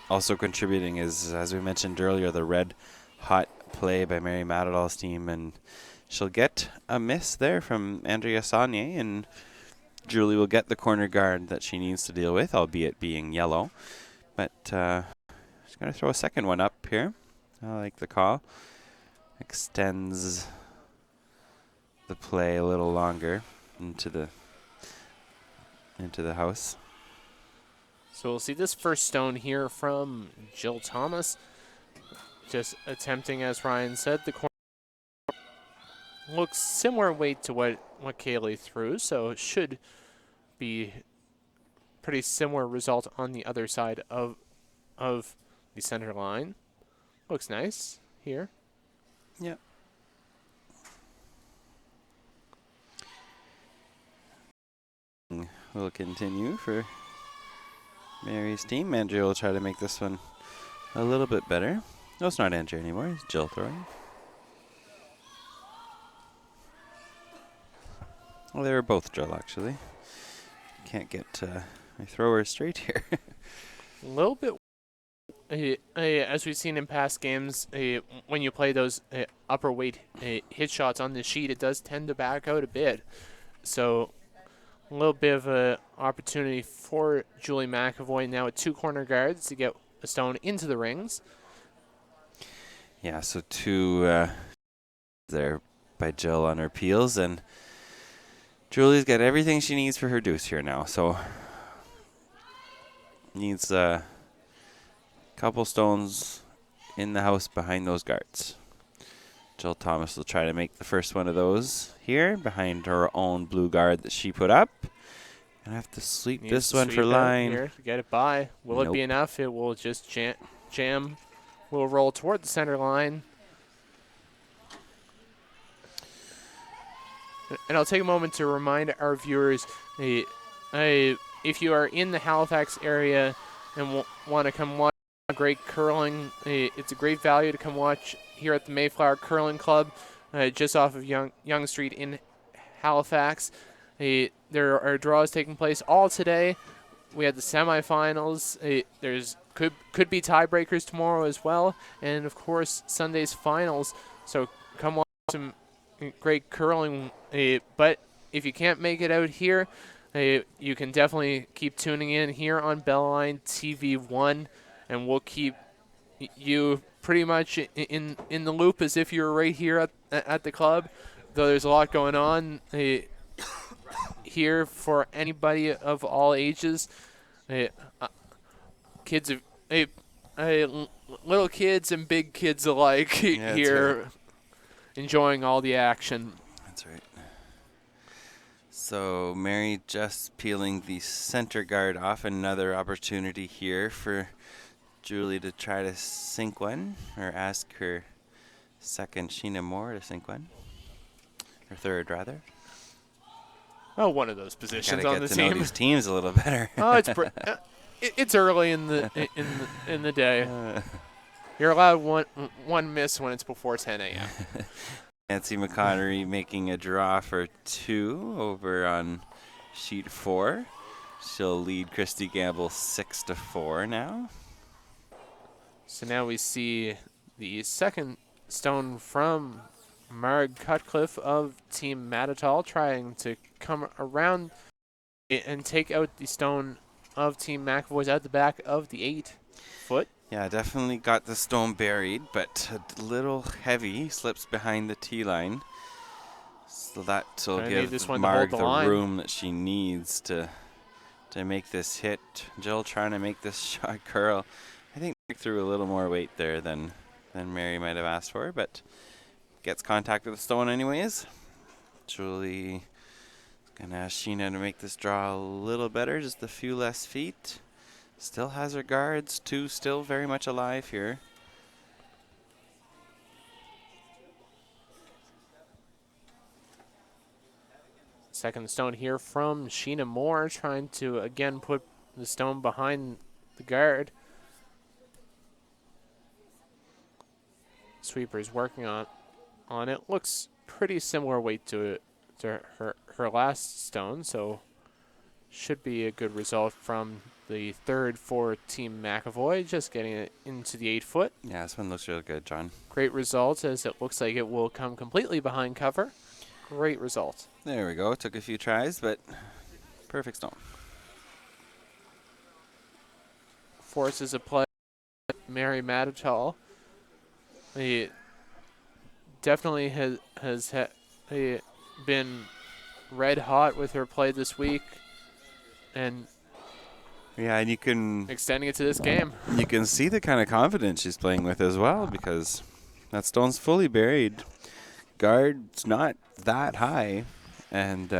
also contributing is, as we mentioned earlier, the red hot play by Mary Mattattall's team, and she'll get a miss there from Andrea Saulnier, and Julie will get the corner guard that she needs to deal with, albeit being yellow, but she's going to throw a second one up here. I like the call. Extends the play a little longer into the house. So we'll see this first stone here from Jill Thomas. Just attempting, as Ryan said, the corner looks similar weight to what Caeleigh threw, so it should be pretty similar result on the other side of the center line. Looks nice here. Yep. We'll continue for Mary's team. Andrea will try to make this one a little bit better. No, it's not Andrea anymore. It's Jill throwing. Well, they were both Jill, actually. Can't get my thrower straight here. A little bit. As we've seen in past games, when you play those upper weight hit shots on the sheet, it does tend to back out a bit. So A little bit of an opportunity for Julie McEvoy now with 2 corner guards to get a stone into the rings. Yeah, so 2 there by Jill on her peels, and Julie's got everything she needs for her deuce here now. So needs a couple stones in the house behind those guards. Jill Thomas will try to make the first one of those here behind her own blue guard that she put up. And have to sweep this one for line. Here to get it by. Will it be enough? It will just jam. Will roll toward the center line. And I'll take a moment to remind our viewers, if you are in the Halifax area and want to come watch great curling, it's a great value to come watch here at the Mayflower Curling Club, just off of Young Street in Halifax. There are draws taking place all today. We had the semifinals. There's could be tiebreakers tomorrow as well, and of course Sunday's finals. So come watch some great curling. But if you can't make it out here, you can definitely keep tuning in here on Bellline TV1, and we'll keep you pretty much in the loop as if you were right here at the club. Though there's a lot going on here for anybody of all ages. Kids, little kids and big kids alike here, right, enjoying all the action. That's right. So Mary just peeling the center guard off. Another opportunity here for Julie to try to sink one, or ask her second Sheena Moore to sink one. Or third, rather. Oh, one of those positions on the team. Gotta get to know these teams a little better. Oh, it's early in the day. You're allowed one miss when it's before 10 a.m. Nancy McConnery making a draw for 2 over on sheet 4. She'll lead Christy Gamble 6-4 now. So now we see the second stone from Cutcliffe of Team Mattattall trying to come around and take out the stone of Team McEvoy's at the back of the 8 foot. Yeah, definitely got the stone buried, but a little heavy, slips behind the tee line. So that will give Marg the room that she needs to make this hit. Jill trying to make this shot curl. I think Marg threw a little more weight there than Mary might have asked for, but gets contact with the stone anyways. Julie is going to ask Sheena to make this draw a little better, just a few less feet. Still has her guards, 2 still very much alive here. Second stone here from Sheena Moore, trying to again put the stone behind the guard. Sweeper's working on it. Looks pretty similar weight to her last stone, so should be a good result from the third for Team McEvoy, just getting it into the 8 foot. Yeah, this one looks really good, John. Great result, as it looks like it will come completely behind cover. Great result. There we go. Took a few tries, but perfect stone. Forces a play. Mary Mattattall. He definitely has been red hot with her play this week, and yeah, and you can extending it to this game. You can see the kind of confidence she's playing with as well, because that stone's fully buried. Guard's not that high, and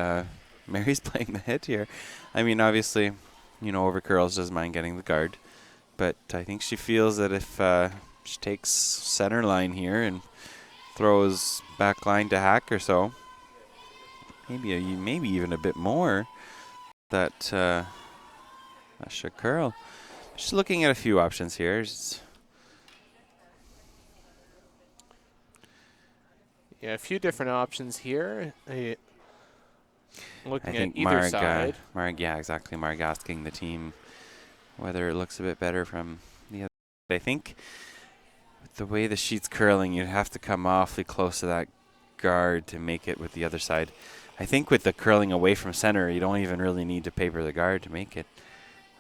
Mary's playing the hit here. I mean, obviously, over curls doesn't mind getting the guard, but I think she feels that if she takes center line here and throws back line to hack or so, maybe even a bit more, that should curl. Just looking at a few options here. Yeah, a few different options here. Looking at either side. Marg, yeah, exactly. Marg asking the team whether it looks a bit better from the other. I think with the way the sheet's curling, you'd have to come awfully close to that guard to make it with the other side. I think with the curling away from center, you don't even really need to paper the guard to make it.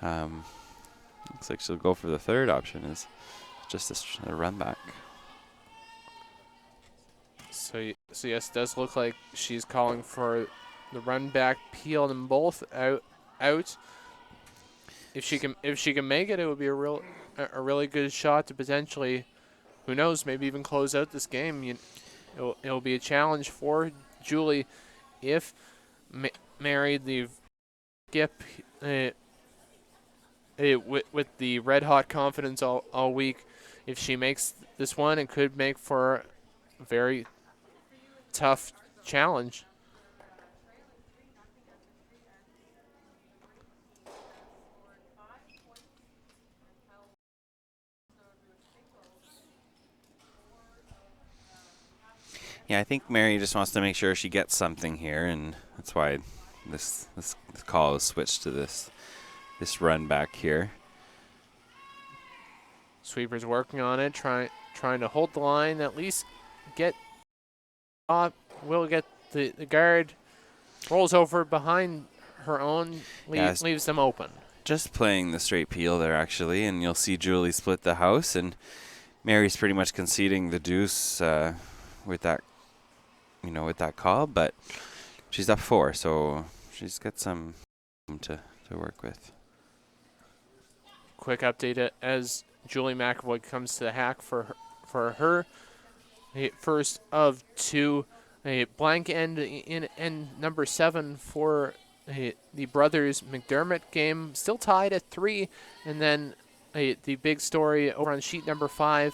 Looks like she'll go for the third option, is just a run back. So yes, it does look like she's calling for the run back, peel them both out. If she can make it, it would be a really good shot to potentially, who knows, maybe even close out this game. It'll be a challenge for Julie if Mary the skip with the red hot confidence all week. If she makes this one, it could make for a very tough challenge. Yeah, I think Mary just wants to make sure she gets something here, and that's why this call is switched to this run back here. Sweeper's working on it, trying to hold the line, at least get up. Will get the guard, rolls over behind her own, leaves them open. Just playing the straight peel there, actually, and you'll see Julie split the house, and Mary's pretty much conceding the deuce with that call, but she's up 4, so she's got some to work with. Quick update as Julie McEvoy comes to the hack for her first of 2. A blank end in end number 7 for the brothers McDermott game, still tied at 3, and then the big story over on sheet number 5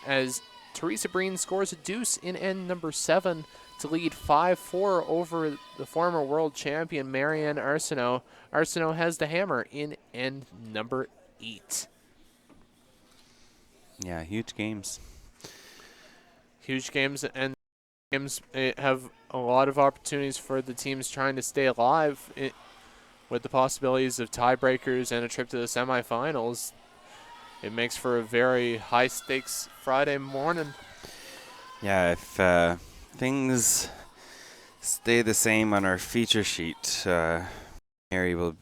as Teresa Breen scores a deuce in end number 7 to lead 5-4 over the former world champion Marianne Arsenault. Arsenault has the hammer in end number 8. Yeah, huge games. Huge games, and games have a lot of opportunities for the teams trying to stay alive with the possibilities of tiebreakers and a trip to the semifinals. It makes for a very high-stakes Friday morning. Yeah, if things stay the same on our feature sheet, Mary will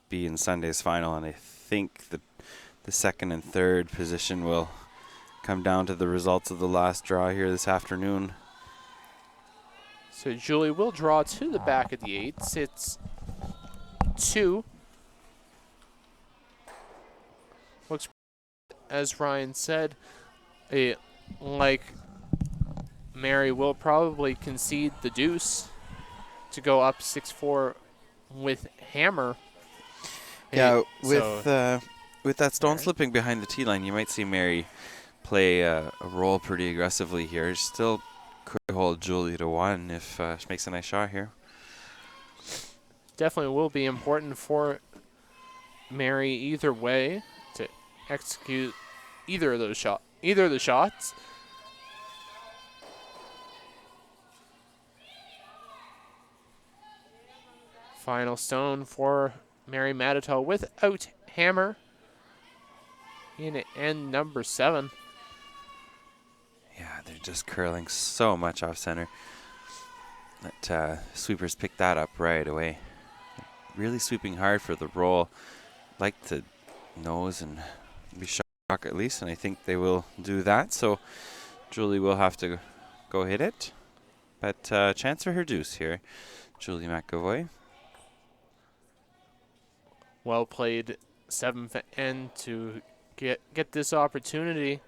be in Sunday's final, and I think the second and third position will come down to the results of the last draw here this afternoon. So Julie will draw to the back of the 8. Sits 2. Looks, as Ryan said, like Mary will probably concede the deuce to go up 6-4 with hammer. Yeah, with that stone slipping behind the tee line, you might see Mary play a roll pretty aggressively here. Still could hold Julie to 1 if she makes a nice shot here. Definitely will be important for Mary either way to execute either of the shots. Final stone for Mary Mattattall without hammer in end number 7. Yeah, they're just curling so much off center. Let sweepers pick that up right away. Really sweeping hard for the roll. Like to nose and be shock at least, and I think they will do that. So Julie will have to go hit it. But chance for her deuce here, Julie McEvoy. Well played 7th end to get this opportunity.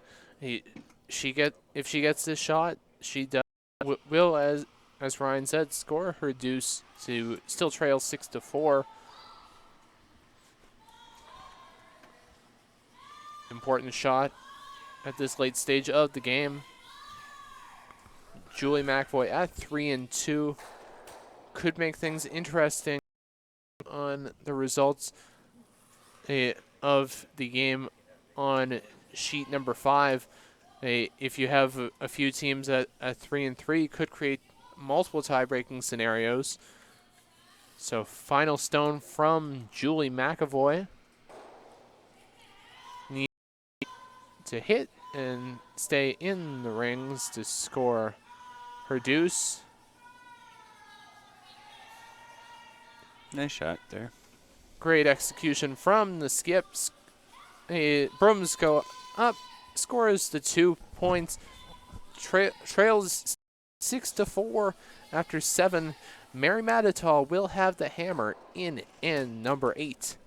If she gets this shot, she will, as Ryan said, score her deuce to still trail 6-4. Important shot at this late stage of the game. Julie McEvoy at 3-2 could make things interesting on the results of the game on sheet number 5. If you have a few teams at 3-3, could create multiple tie-breaking scenarios. So final stone from Julie McEvoy. Need to hit and stay in the rings to score her deuce. Nice shot there. Great execution from the skips. Brooms go up, scores the 2 points, trails 6-4 after 7. Mary Mattattall will have the hammer in end number 8.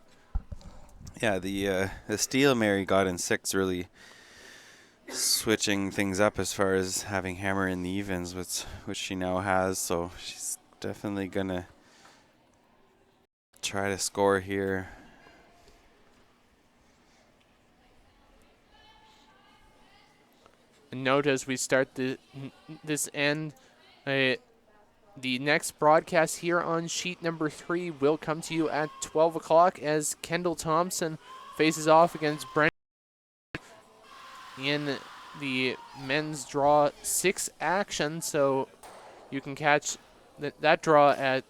Yeah, the steal Mary got in 6 really switching things up as far as having hammer in the evens, which she now has. So she's definitely gonna try to score here. Note as we start this end, the next broadcast here on sheet number 3 will come to you at 12 o'clock as Kendall Thompson faces off against Brent in the men's draw 6 action. So you can catch that draw at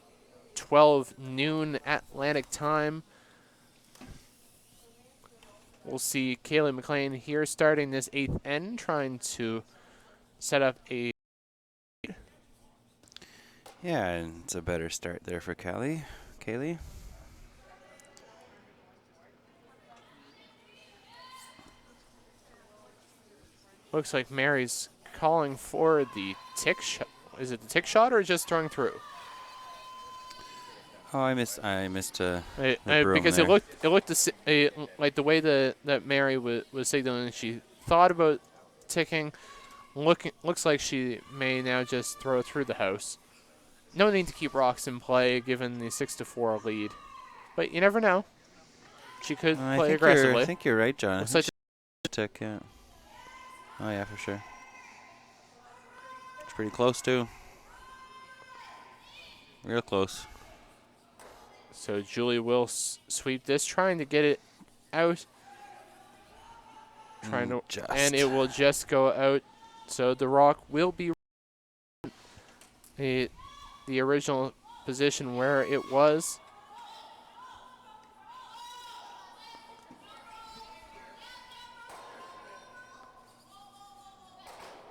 12 noon Atlantic time. We'll see Caeleigh MacLean here starting this 8th end, trying to set up a... Yeah, and it's a better start there for Caeleigh. Looks like Mary's calling for the tick shot. Is it the tick shot or just throwing through? Oh, I missed the because there. it looked like the way that Mary was signaling. She thought about ticking. Looks like she may now just throw through the house. No need to keep rocks in play given the 6-4 lead, but you never know. She could play aggressively. I think you're right, John. Looks like tick, yeah. Oh yeah, for sure. It's pretty close too. Real close. So Julie will sweep this, trying to get it out. And it will just go out. So the rock will be the original position where it was.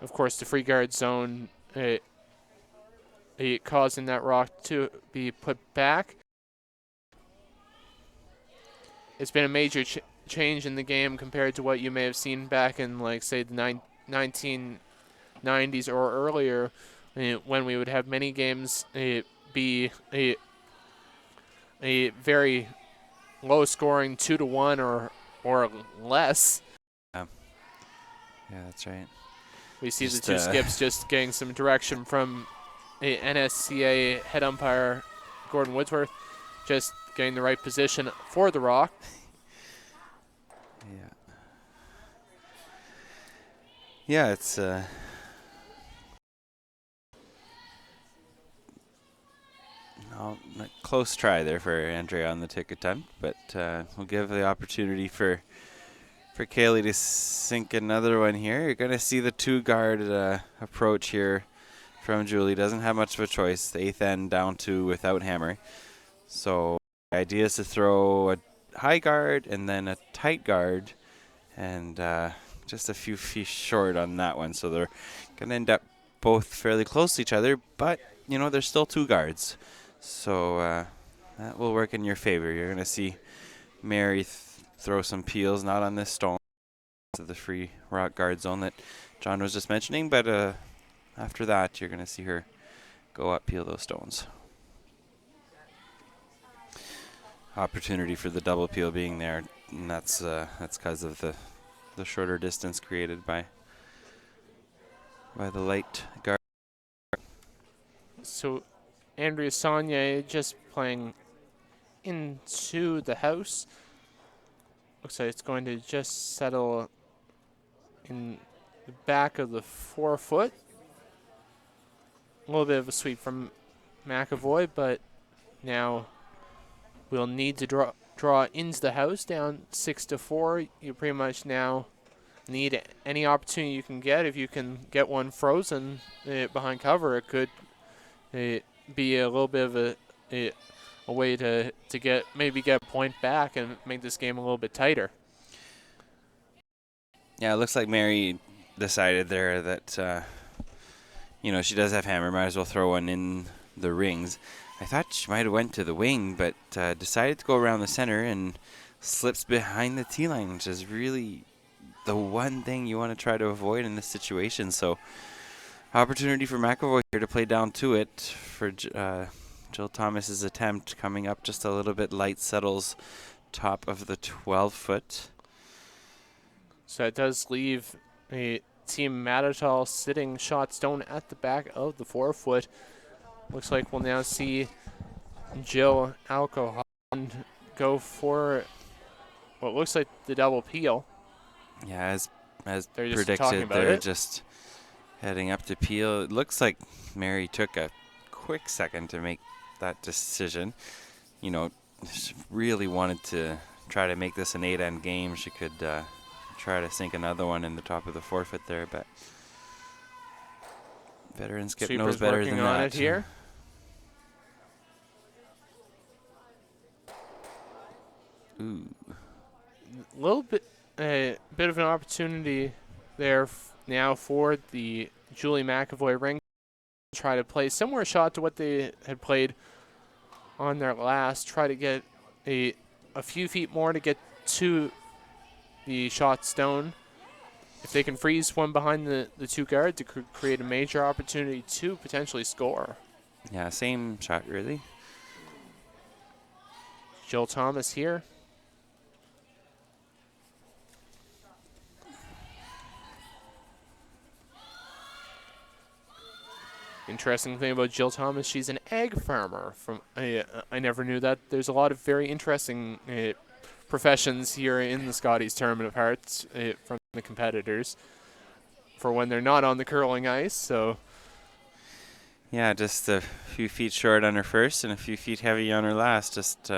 Of course, the free guard zone causing that rock to be put back. It's been a major change in the game compared to what you may have seen back in, like, say, the 1990s or earlier, when we would have many games be a very low-scoring 2-1 or less. Yeah, that's right. We see the two skips just getting some direction from a NSCA head umpire Gordon Woodsworth, just getting the right position for the rock. Yeah, it's close try there for Andrea on the tick attempt, but we'll give the opportunity for Caeleigh to sink another one here. You're going to see the 2-guard approach here from Julie. Doesn't have much of a choice. The 8th end down to without hammer. So the idea is to throw a high guard and then a tight guard, and just a few feet short on that one. So they're going to end up both fairly close to each other, but, you know, there's still 2 guards. So that will work in your favor. You're going to see Mary throw some peels, not on this stone, to the free rock guard zone that John was just mentioning, but after that, you're going to see her go up, peel those stones. Opportunity for the double peel being there, and that's because of the shorter distance created by the light guard. So Andrea Saulnier just playing into the house. Looks like it's going to just settle in the back of the 4-foot. A little bit of a sweep from McEvoy, but now we'll need to draw into the house down 6-4. You pretty much now need any opportunity you can get. If you can get one frozen behind cover, it could be a little bit of a way to get a point back and make this game a little bit tighter. Yeah, it looks like Mary decided there that she does have hammer, might as well throw one in the rings. I thought she might have went to the wing, but decided to go around the center and slips behind the tee line, which is really the one thing you want to try to avoid in this situation. So opportunity for McEvoy here to play down to it for Jill Thomas's attempt coming up just a little bit light, settles top of the 12-foot. So it does leave a Team Mattattall sitting shot stone at the back of the 4-foot. Looks like we'll now see Jill Alco-Holland go for what looks like the double peel. Yeah, as They're just predicted, talking about they're it. just heading up to peel. It looks like Mary took a quick second to make that decision. You know, she really wanted to try to make this an 8-end game. She could try to sink another one in the top of the 4-foot there, but veteran Skip knows better working than on that. it here. Ooh. A little bit, a bit of an opportunity there now for the Julie McEvoy ring. Try to play similar shot to what they had played on their last. Try to get a few feet more to get to the shot stone. If they can freeze one behind the two guards, it could create a major opportunity to potentially score. Yeah, same shot, really. Jill Thomas here. Interesting thing about Jill Thomas, she's an egg farmer. I never knew that. There's a lot of very interesting professions here in the Scotties Tournament of Hearts from the competitors for when they're not on the curling ice. So Yeah, just a few feet short on her first and a few feet heavy on her last. Just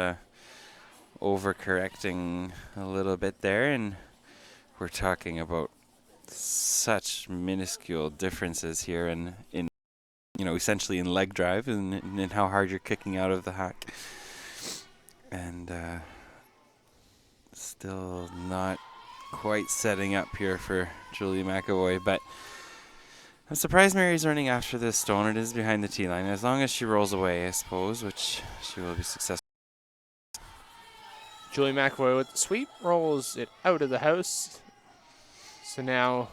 overcorrecting a little bit there, and we're talking about such minuscule differences here in essentially in leg drive and in how hard you're kicking out of the hack. And still not quite setting up here for Julie McEvoy, but I'm surprised Mary's running after this stone. It is behind the tee line. As long as she rolls away, I suppose, which she will be successful. Julie McEvoy with the sweep rolls it out of the house. So now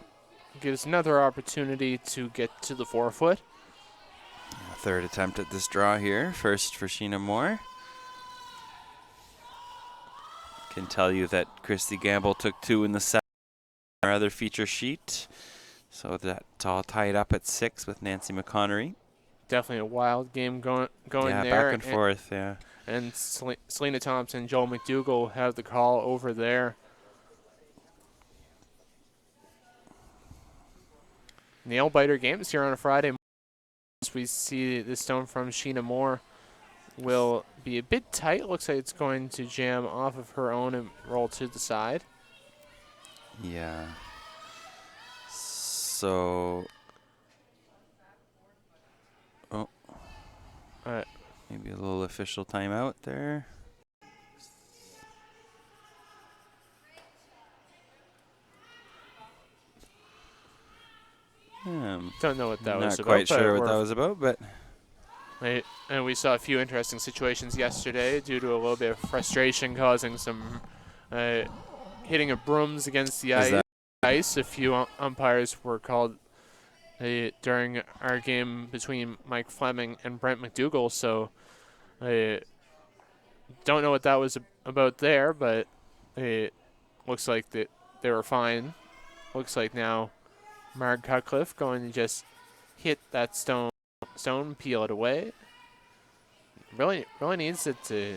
gives another opportunity to get to the 4-foot. Third attempt at this draw here. First for Sheena Moore. Can tell you that Christy Gamble took 2 in the set. Our other feature sheet. So that's all tied up at 6 with Nancy McConnery. Definitely a wild game going yeah, there. Back and forth, yeah. And Selena Thompson, Joel McDougall have the call over there. Nail biter games here on a Friday. We see the stone from Sheena Moore will be a bit tight. Looks like it's going to jam off of her own and roll to the side. Yeah. So. Oh. Maybe a little official timeout there. Don't know what that was about. Not quite sure what that was about, but. And we saw a few interesting situations yesterday due to a little bit of frustration causing some hitting of brooms against the ice. A few umpires were called during our game between Mike Fleming and Brent McDougall, so don't know what that was about there, but it looks like that they were fine. Looks like now Marg Cutcliffe going to just hit that stone, peel it away. Really needs it to.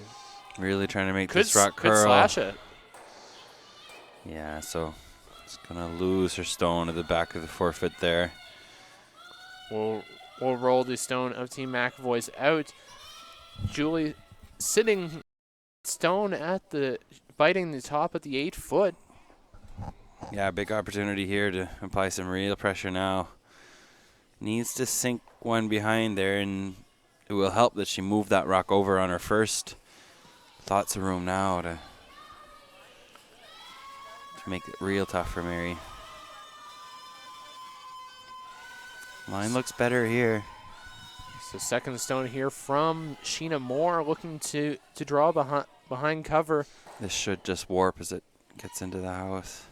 Really trying to make this rock curl. Could slash it. Yeah, so it's gonna lose her stone at the back of the 4-foot there. We'll roll the stone of Team McEvoy's out. Julie sitting stone at biting the top of the 8-foot. Yeah, big opportunity here to apply some real pressure now. Needs to sink one behind there, and it will help that she moved that rock over on her first. Lots of room now to make it real tough for Mary. Line looks better here. So second stone here from Sheena Moore, looking to draw behind cover. This should just warp as it gets into the house.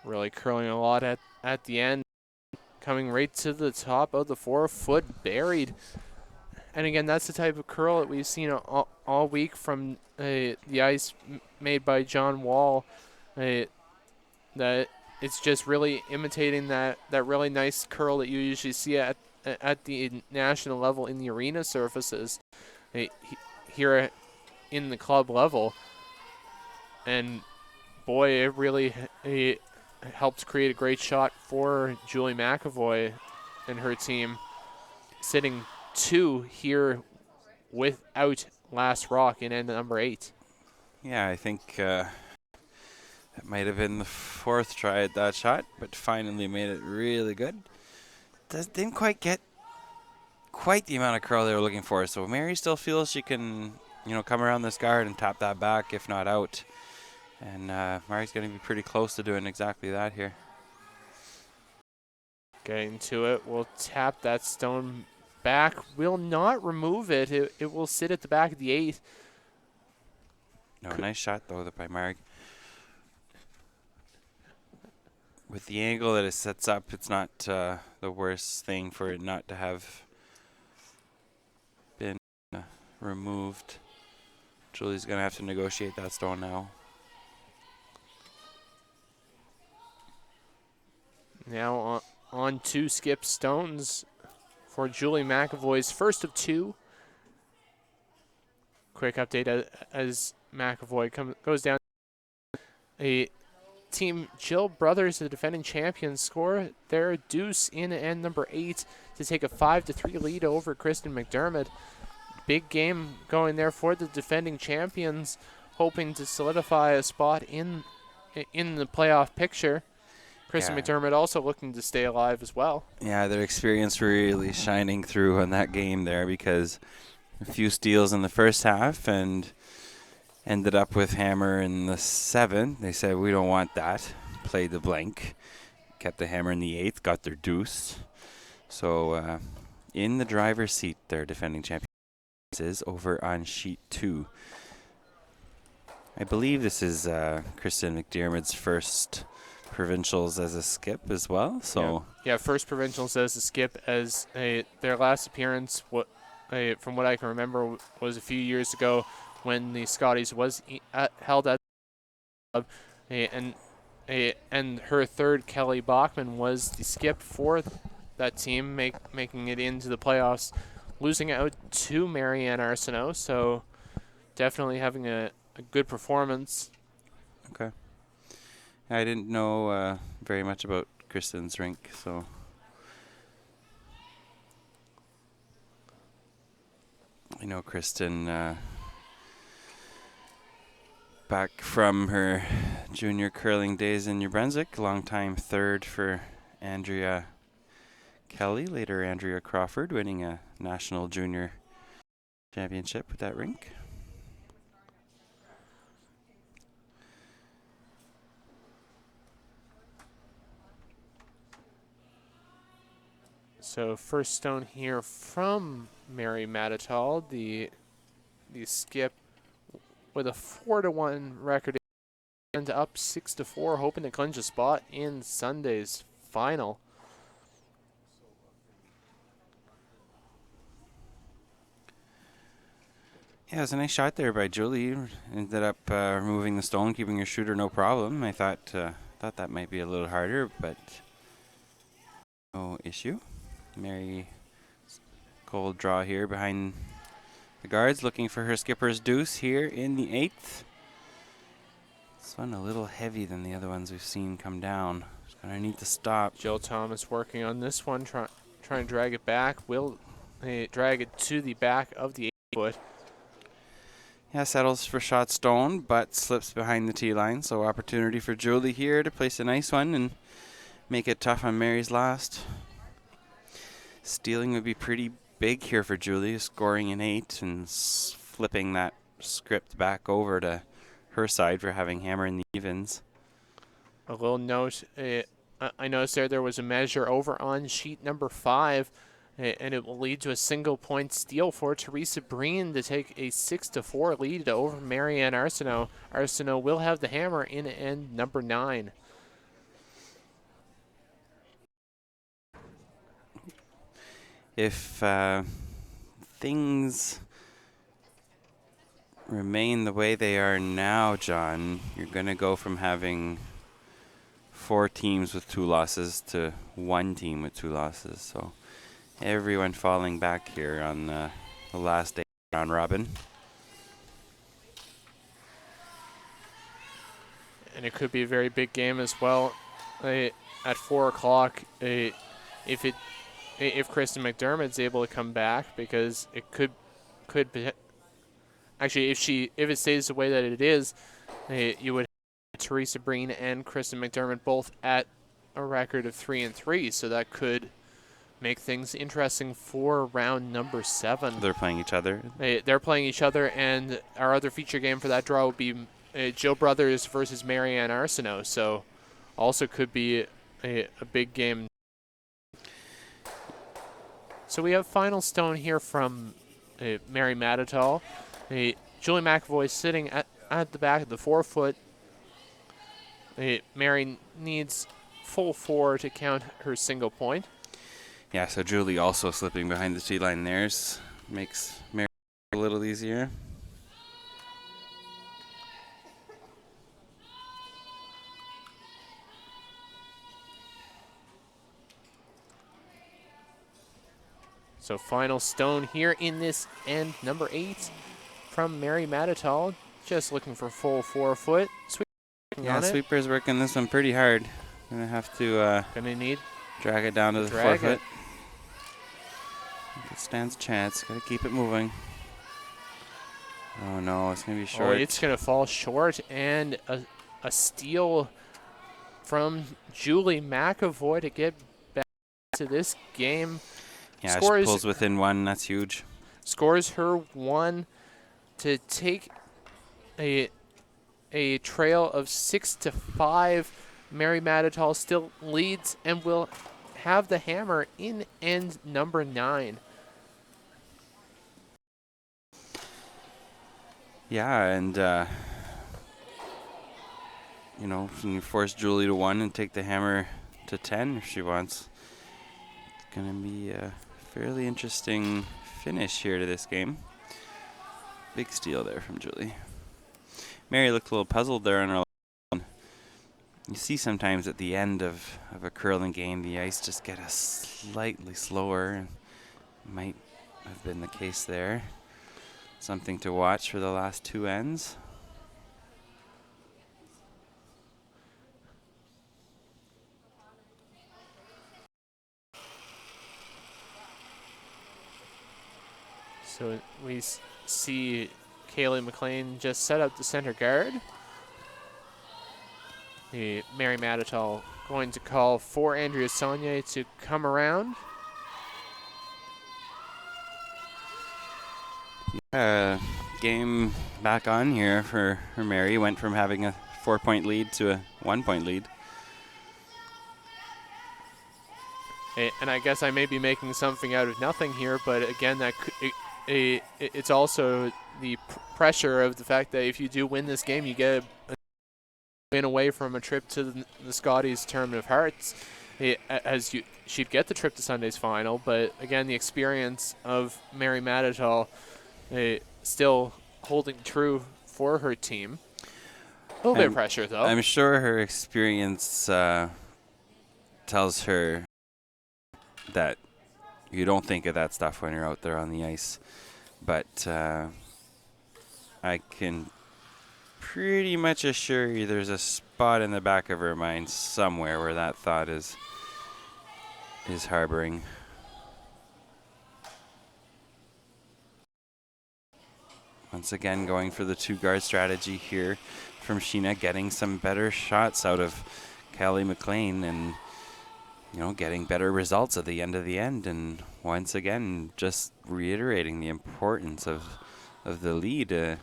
Really curling a lot at the end. Coming right to the top of the 4-foot buried. And again, that's the type of curl that we've seen all week from the ice made by John Wall. That it's just really imitating that really nice curl that you usually see at the national level in the arena surfaces here in the club level. And boy, it really helped create a great shot for Julie McEvoy and her team, sitting 2 here without last rock in end number 8. Yeah, I think that might have been the 4th try at that shot, but finally made it really good. Didn't quite get quite the amount of curl they were looking for, so Mary still feels she can, come around this guard and tap that back, if not out. And Mary's going to be pretty close to doing exactly that here. Getting to it, we'll tap that stone back. Will not remove it. It will sit at the back of the 8. No, nice shot, though, by Marg. With the angle that it sets up, it's not the worst thing for it not to have been removed. Julie's going to have to negotiate that stone now. Now on 2 skip stones for Julie McEvoy's first of 2. Quick update as McEvoy goes down. A Team Jill Brothers, the defending champions, score their deuce in end number 8 to take a 5-3 lead over Kristen McDermott. Big game going there for the defending champions, hoping to solidify a spot in the playoff picture. Kristen McDermott also looking to stay alive as well. Yeah, their experience really shining through on that game there, because a few steals in the first half and ended up with hammer in the 7th. They said, we don't want that. Played the blank. Kept the hammer in the 8th, got their deuce. So in the driver's seat, their defending champions is over on sheet 2. I believe this is Kristen McDermott's first provincials as a skip as well. So yeah, first provincials as a skip, as their last appearance, from what I can remember, was a few years ago when the Scotties was held at the club, and her third, Caeleigh Bachman, was the skip for that team, making it into the playoffs, losing out to Marianne Arsenault. So definitely having a good performance. Okay. I didn't know very much about Kristen's rink, so I know Kristen back from her junior curling days in New Brunswick, longtime 3rd for Andrea Caeleigh, later Andrea Crawford, winning a national junior championship with that rink. So first stone here from Mary Mattattall, the skip with a 4-1 record and up 6-4, hoping to clinch a spot in Sunday's final. Yeah, it was a nice shot there by Julie. Ended up removing the stone, keeping her shooter no problem. I thought that might be a little harder, but no issue. Mary cold draw here behind the guards, looking for her skipper's deuce here in the 8th. This one a little heavy than the other ones we've seen come down. Just gonna need to stop. Jill Thomas working on this one, trying to drag it back. Will drag it to the back of the 8-foot. Yeah, settles for shot stone, but slips behind the tee line. So opportunity for Julie here to place a nice one and make it tough on Mary's last. Stealing would be pretty big here for Julie, scoring an 8 and flipping that script back over to her side for having hammer in the evens. A little note I noticed there was a measure over on sheet number 5, and it will lead to a single-point steal for Teresa Breen to take a 6-4 lead over Marianne Arsenault. Arsenault will have the hammer in end number 9. If things remain the way they are now, John, you're going to go from having 4 teams with 2 losses to 1 team with 2 losses. So everyone falling back here on the last day of round robin. And it could be a very big game as well. At 4 o'clock, if Kristen McDermott's able to come back, because it could be, actually if it stays the way that it is, you would have Teresa Breen and Kristen McDermott both at a record of 3-3, so that could make things interesting for round number 7. They're playing each other. They're playing each other, and our other feature game for that draw would be Jill Brothers versus Marianne Arsenault, so also could be a big game. So we have final stone here from Mary Mattattall. Julie McEvoy sitting at the back of the 4-foot. Mary needs full 4 to count her single point. Yeah, so Julie also slipping behind the tee line there makes Mary a little easier. So final stone here in this end, number 8 from Mary Mattattall. Just looking for full 4-foot. Yeah, Sweeper's working this one pretty hard. Gonna have to drag it down to the 4-foot. If it stands a chance, gotta keep it moving. Oh no, it's gonna be short. Oh, it's gonna fall short, and a steal from Julie McEvoy to get back to this game. Yeah, she pulls within 1. That's huge. Scores her 1 to take a trail of 6-5. Mary Mattattall still leads and will have the hammer in end number 9. Yeah, and you know, can you force Julie to 1 and take the hammer to 10 if she wants? It's gonna be a fairly interesting finish here to this game. Big steal there from Julie. Mary looked a little puzzled there on her line. You see sometimes at the end of a curling game, the ice just get slightly slower. Might have been the case there. Something to watch for the last 2 ends. So we see Caeleigh MacLean just set up the center guard. Mary Mattattall going to call for Andrea Saulnier to come around. Game back on here for Mary. Went from having a 4-point lead to a 1-point lead. And I guess I may be making something out of nothing here, but again, it's also the pressure of the fact that if you do win this game, you get a win away from a trip to the Scotties Tournament of Hearts. She'd get the trip to Sunday's final, but again, the experience of Mary Mattattall still holding true for her team. A little bit of pressure, though. I'm sure her experience tells her that you don't think of that stuff when you're out there on the ice. But I can pretty much assure you there's a spot in the back of her mind somewhere where that thought is harboring. Once again, going for the 2-guard strategy here from Sheena, getting some better shots out of Caeleigh MacLean and, you know, getting better results at the end of the end. And once again, just reiterating the importance of the lead.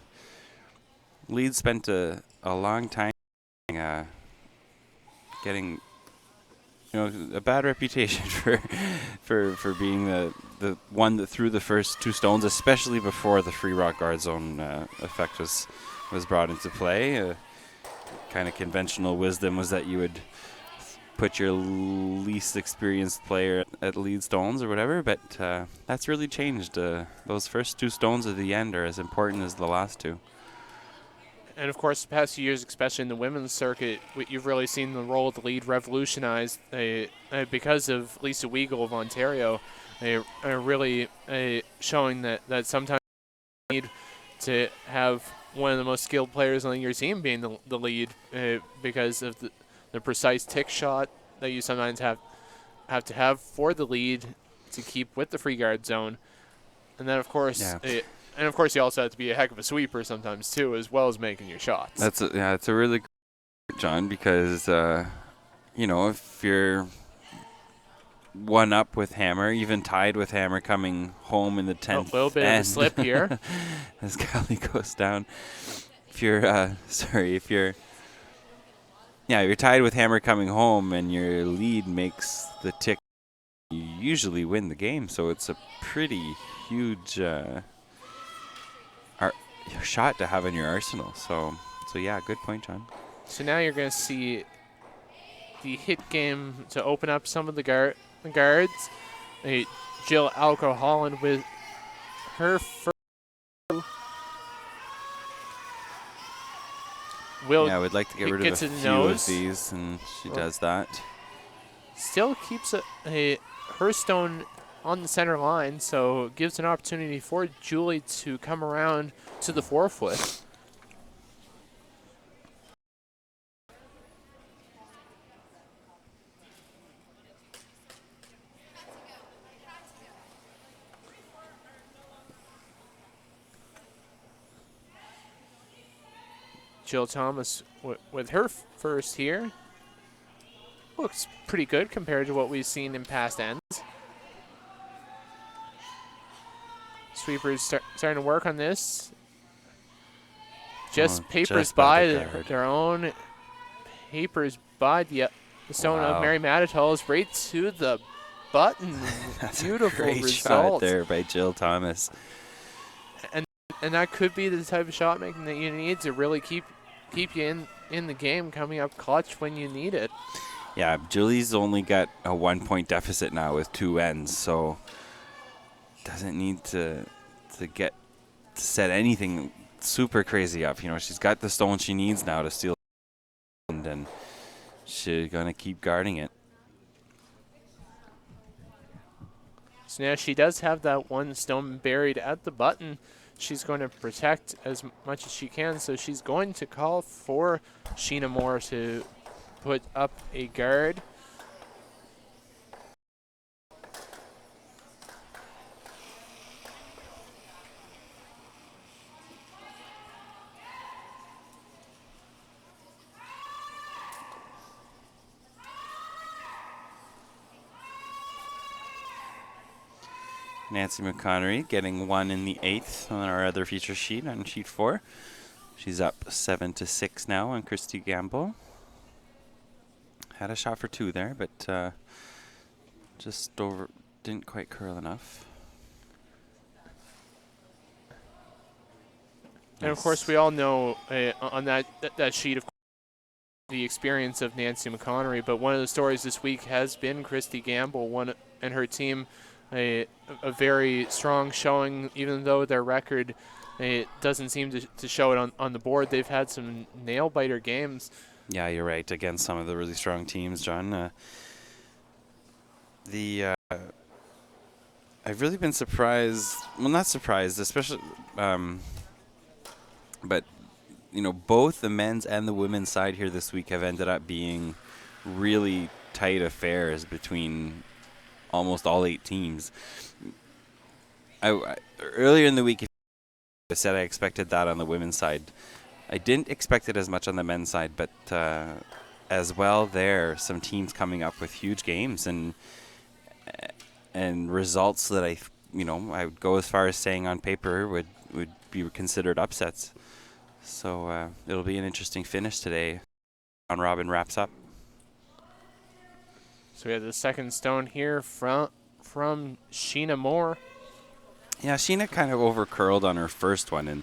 Lead spent a long time getting a bad reputation for being the one that threw the first 2 stones, especially before the free rock guard zone effect was brought into play. Kind of conventional wisdom was that you would put your least experienced player at lead stones or whatever, but that's really changed. Those first 2 stones at the end are as important as the last 2. And of course, the past few years, especially in the women's circuit, you've really seen the role of the lead revolutionized because of Lisa Weigel of Ontario, really showing that sometimes you need to have one of the most skilled players on your team being the lead because of the precise tick shot that you sometimes have to have for the lead to keep with the free guard zone. And then, of course, and of course, you also have to be a heck of a sweeper sometimes too, as well as making your shots. It's a really good John, because if you're 1 up with Hammer, even tied with Hammer coming home in the 10th, a little bit of a slip here as Caeleigh goes down. If you're tied with Hammer coming home and your lead makes the tick, you usually win the game. So it's a pretty huge shot to have in your arsenal. So yeah, good point, John. So now you're going to see the hit game to open up some of the guards. Jill Alco-Holland with her first. We'd like to get rid of a few of these, and she does that. Still keeps her stone on the center line, so gives an opportunity for Julie to come around to the forefoot. Jill Thomas with her first here. Looks pretty good compared to what we've seen in past ends. Sweepers starting to work on this. Just papers by their own. Papers by the stone of Mary Mattattall right to the button. That's beautiful a great result shot there by Jill Thomas. And that could be the type of shot making that you need to really keep you in the game, coming up clutch when you need it. Yeah, Julie's only got a 1-point deficit now with 2 ends, so doesn't need to set anything super crazy up. She's got the stone she needs now to steal, and she's gonna keep guarding it. So now she does have that 1 stone buried at the button. She's going to protect as much as she can, so she's going to call for Sheena Moore to put up a guard. Nancy McConnery getting 1 in the 8th on our other feature sheet, on sheet 4. She's up 7-6 now on Christy Gamble. Had a shot for 2 there, but didn't quite curl enough. And of course, we all know on that sheet, of course, the experience of Nancy McConnery. But one of the stories this week has been Christy Gamble, and her team. A very strong showing, even though their record doesn't seem to show it on the board. They've had some nail-biter games. Yeah, you're right. Against some of the really strong teams, John. I've really been surprised. Well, not surprised, especially, but both the men's and the women's side here this week have ended up being really tight affairs between almost all 8 teams. Earlier in the week, I said I expected that on the women's side. I didn't expect it as much on the men's side, but as well there, some teams coming up with huge games and results that I would go as far as saying on paper would be considered upsets. So it'll be an interesting finish today. Round robin wraps up. So we have the second stone here from Sheena Moore. Yeah, Sheena kind of over-curled on her first one and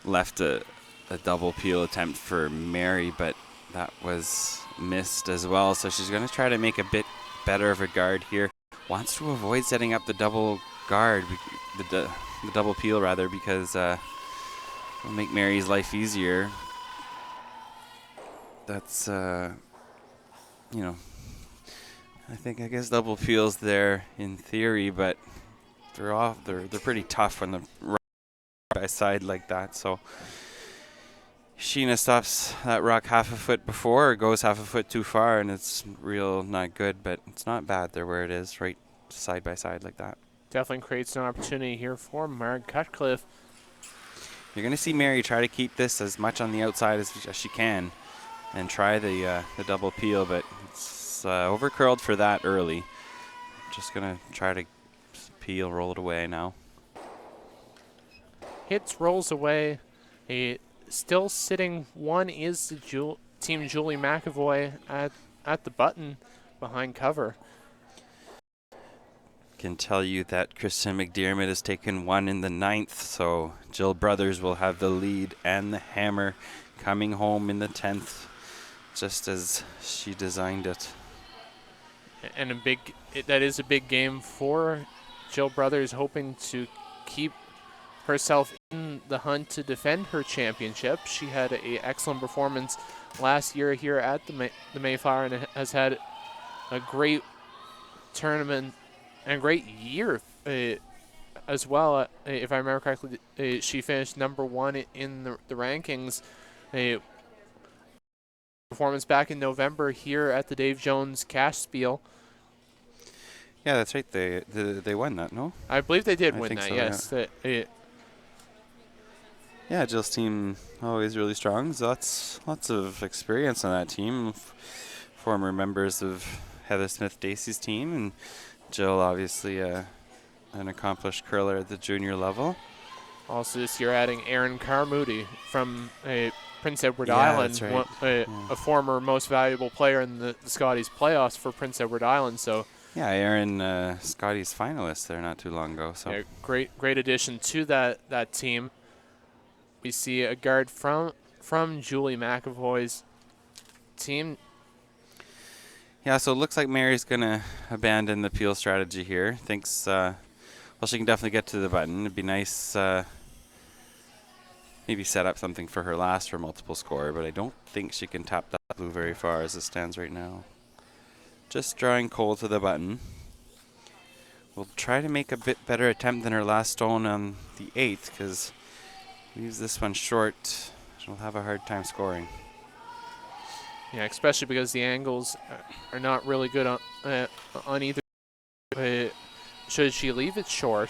left a double peel attempt for Mary, but that was missed as well. So she's going to try to make a bit better of a guard here. Wants to avoid setting up the double guard, the double peel rather, because it'll make Mary's life easier. That's, I guess double peels there in theory, but they're pretty tough when the right side like that. So Sheena stops that rock half a foot before, or goes half a foot too far, and it's real not good, but it's not bad there where it is, right side by side like that. Definitely creates an opportunity here for Margaret Cutcliffe. You're going to see Mary try to keep this as much on the outside as she can and try the double peel, but it's over curled for that early. Just going to try to peel, roll it away now. Hits, rolls away. Still sitting one is the Team Julie McEvoy at the button behind cover. Can tell you that Kristen McDermott has taken one in the 9th, so Jill Brothers will have the lead and the hammer coming home in the 10th, just as she designed it. And that is a big game for Jill Brothers, hoping to keep herself in the hunt to defend her championship. She had an excellent performance last year here at the Mayflower and has had a great tournament and a great year as well. If I remember correctly, she finished number 1 in the rankings. Performance back in November here at the Dave Jones Cash Spiel. Yeah, that's right. They won that, no? I believe they did win that, so, yes. Yeah, Jill's team always really strong. There's lots of experience on that team. Former members of Heather Smith-Dacey's team, and Jill obviously an accomplished curler at the junior level. Also this year adding Erin Carmoody from Prince Edward Yeah, Island, that's right. a former most valuable player in the Scotties playoffs for Prince Edward Island. So yeah, Erin, Scotties finalist there not too long ago. So yeah, great addition to that team. We see a guard from Julie McEvoy's team. yeah, so it looks like Mary's going to abandon the peel strategy here. Thinks, she can definitely get to the button. It'd be nice, maybe set up something for her last for multiple score, but I don't think she can tap that blue very far as it stands right now. Just drawing Cole to the button. We'll try to make a bit better attempt than her last stone on the 8th, because leaves this one short. She'll have a hard time scoring. Yeah, especially because the angles are not really good on either. Should she leave it short?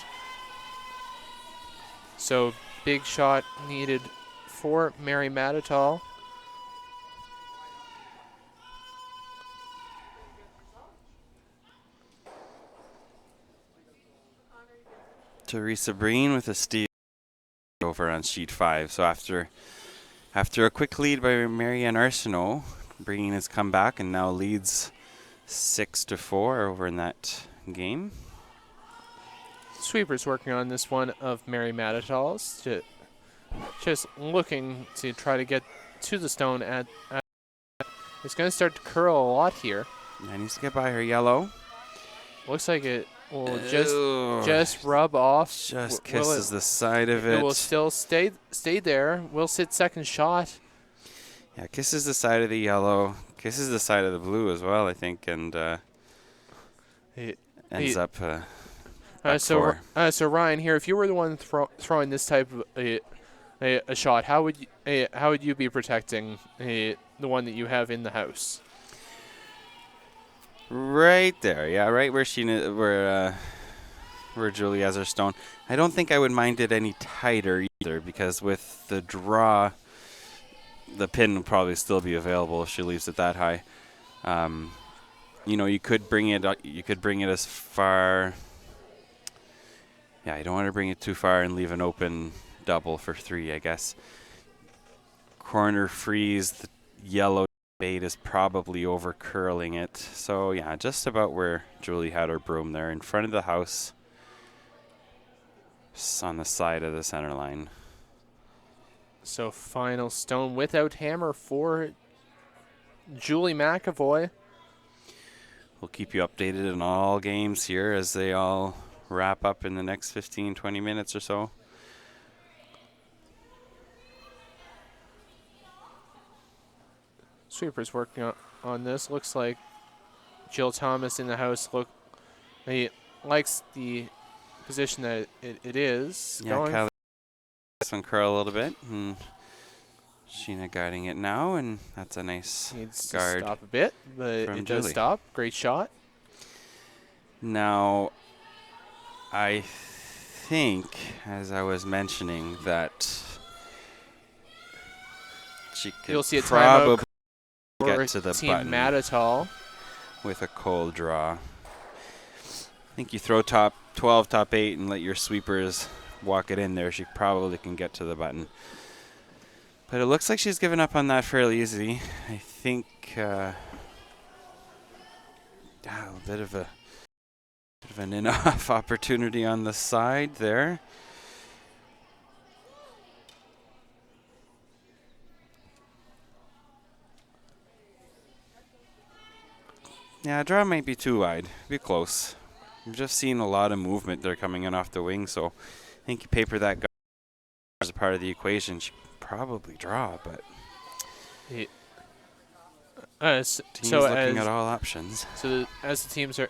So big shot needed for Mary Mattattall. Teresa Breen with a steal over on sheet 5. So after a quick lead by Marianne Arsenault, Breen has come back and now leads 6-4 over in that game. Sweepers working on this one of Mary Mattattall's, just looking to try to get to the stone at it's going to start to curl a lot here. Yeah, needs to get by her yellow. Looks like it will just rub off. Just kisses the side of it. It will still stay there. Will sit second shot. Yeah, kisses the side of the yellow, kisses the side of the blue as well, I think, and ends up so Ryan, here, if you were the one throwing this type of a shot, how would you be protecting the one that you have in the house? Right there, yeah, right where where Julie has her stone. I don't think I would mind it any tighter either, because with the draw, the pin will probably still be available if she leaves it that high. You could bring it as far. Yeah, you don't want to bring it too far and leave an open double for 3, I guess. Corner freeze the yellow bait is probably over curling it. So yeah, just about where Julie had her broom there in front of the house. On the side of the center line. So final stone without hammer for Julie McEvoy. We'll keep you updated on all games here as they all wrap up in the next 15, 20 minutes or so. Sweeper's working on this. Looks like Jill Thomas in the house. He likes the position that it is. Yeah, Caeleigh this one curl a little bit. And Sheena guiding it now, and that's a nice needs guard. to stop a bit, but it does stop. Great shot. Now, I think, as I was mentioning, that she could You'll see a probably timeout get to the team button Mattattall with a cold draw. I think you throw top 12, top 8, and let your sweepers walk it in there. She probably can get to the button. But it looks like she's given up on that fairly easily. I think a bit of an in-off opportunity on the side there. Yeah, draw might be too wide. Be close. I've just seen a lot of movement there coming in off the wing, so I think you paper that guy as a part of the equation. She probably draw, but team's looking at all options. So as the teams are,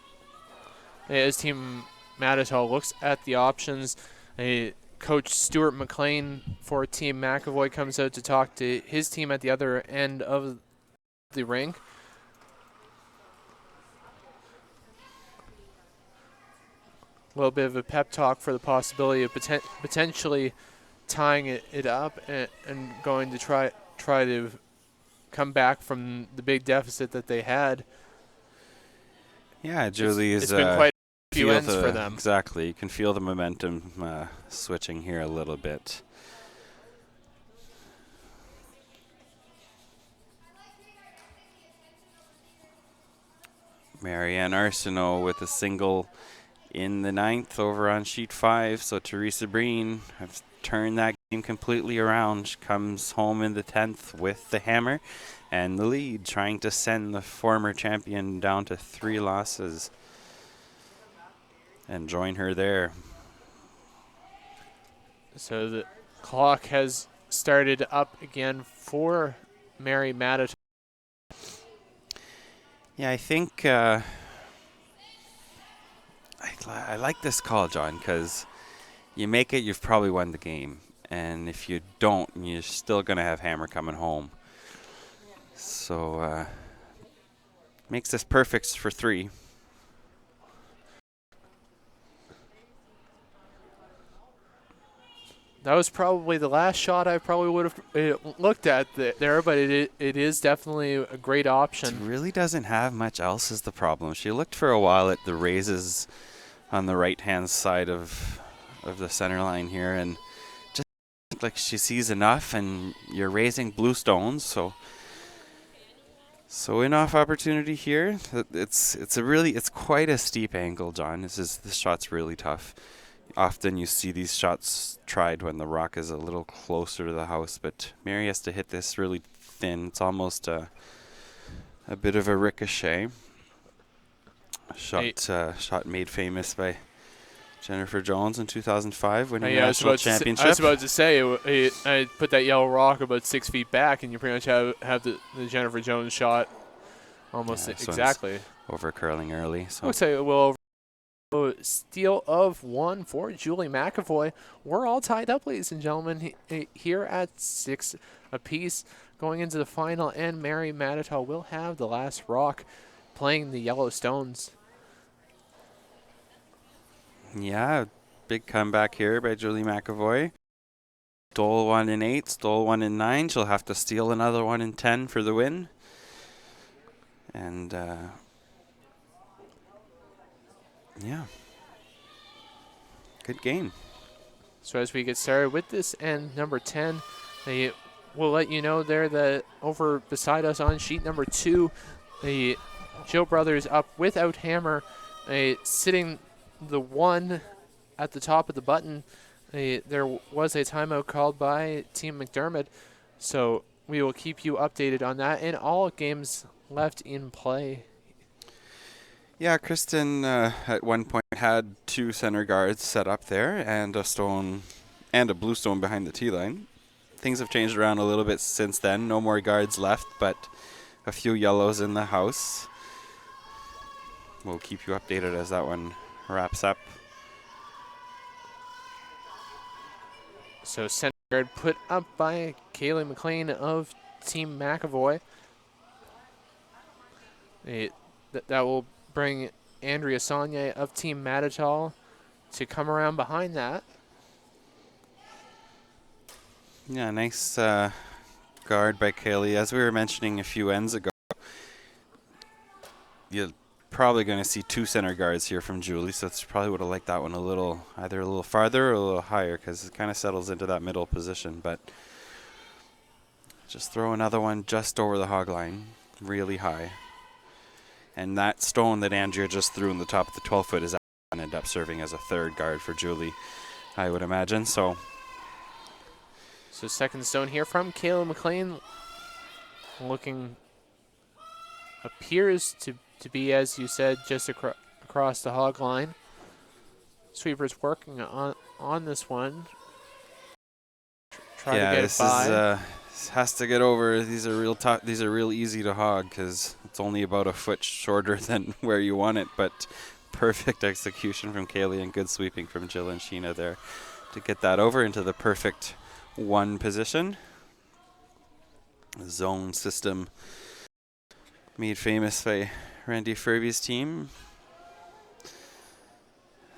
as Team Mattattall looks at the options, Coach Stuart MacLean for Team McEvoy comes out to talk to his team at the other end of the rink. A little bit of a pep talk for the possibility of potentially tying it up and going to try to come back from the big deficit that they had. Yeah, Julie it's been quite a few ends for them. Exactly. You can feel the momentum switching here a little bit. Marianne Arsenault with a single in the 9th over on sheet 5. So Teresa Breen has turned that game completely around. She comes home in the 10th with the hammer and the lead, trying to send the former champion down to 3 losses and join her there. So the clock has started up again for Mary Mattattall. Yeah, I think I like this call, John, because you make it, you've probably won the game. And if you don't, you're still going to have hammer coming home. So makes this perfect for 3. That was probably the last shot I probably would have looked at there, but it is definitely a great option. It really doesn't have much else is the problem. She looked for a while at the raises on the right-hand side of the center line here, and just like she sees enough, and you're raising blue stones, so in-off opportunity here. It's quite a steep angle, John. This shot's really tough. Often you see these shots tried when the rock is a little closer to the house, but Mary has to hit this really thin. It's almost a bit of a ricochet. Shot made famous by Jennifer Jones in 2005 winning the national championship. I was about to say, I put that yellow rock about 6 feet back, and you pretty much have the Jennifer Jones shot almost exactly. Over curling early. So I would say, well, steal of 1 for Julie McEvoy. We're all tied up, ladies and gentlemen, here at 6 apiece going into the final, and Mary Mattattall will have the last rock playing the yellow stones. Yeah, big comeback here by Julie McEvoy. Stole 1 in 8, stole 1 in 9. She'll have to steal another 1 in 10 for the win. And yeah, good game. So as we get started with this end, number 10, we'll let you know there that over beside us on sheet number 2, the Joe brothers up without hammer, sitting the 1 at the top of the button. There was a timeout called by Team McDermott, so we will keep you updated on that and all games left in play. Yeah, Kristen at one point had 2 center guards set up there and a stone and a blue stone behind the tee line. Things have changed around a little bit since then. No more guards left, but a few yellows in the house. We'll keep you updated as that one wraps up. So center guard put up by Caeleigh MacLean of Team McEvoy. That will bring Andrea Saulnier of Team Mattattall to come around behind that. Yeah, nice guard by Caeleigh. As we were mentioning a few ends ago, you're probably going to see 2 center guards here from Julie, so it's probably would have liked that one either a little farther or a little higher, because it kind of settles into that middle position. But just throw another one just over the hog line, really high. And that stone that Andrea just threw in the top of the 12-foot is going to end up serving as a 3rd guard for Julie, I would imagine. So second stone here from Caeleigh MacLean, looking appears to be, as you said, just across the hog line. Sweeper's working on this one. Try to get it by. This has to get over. These are real tough. These are real easy to hog because it's only about a foot shorter than where you want it. But perfect execution from Caeleigh and good sweeping from Jill and Sheena there to get that over into the perfect 1 position. Zone system made famous by Randy Furby's team,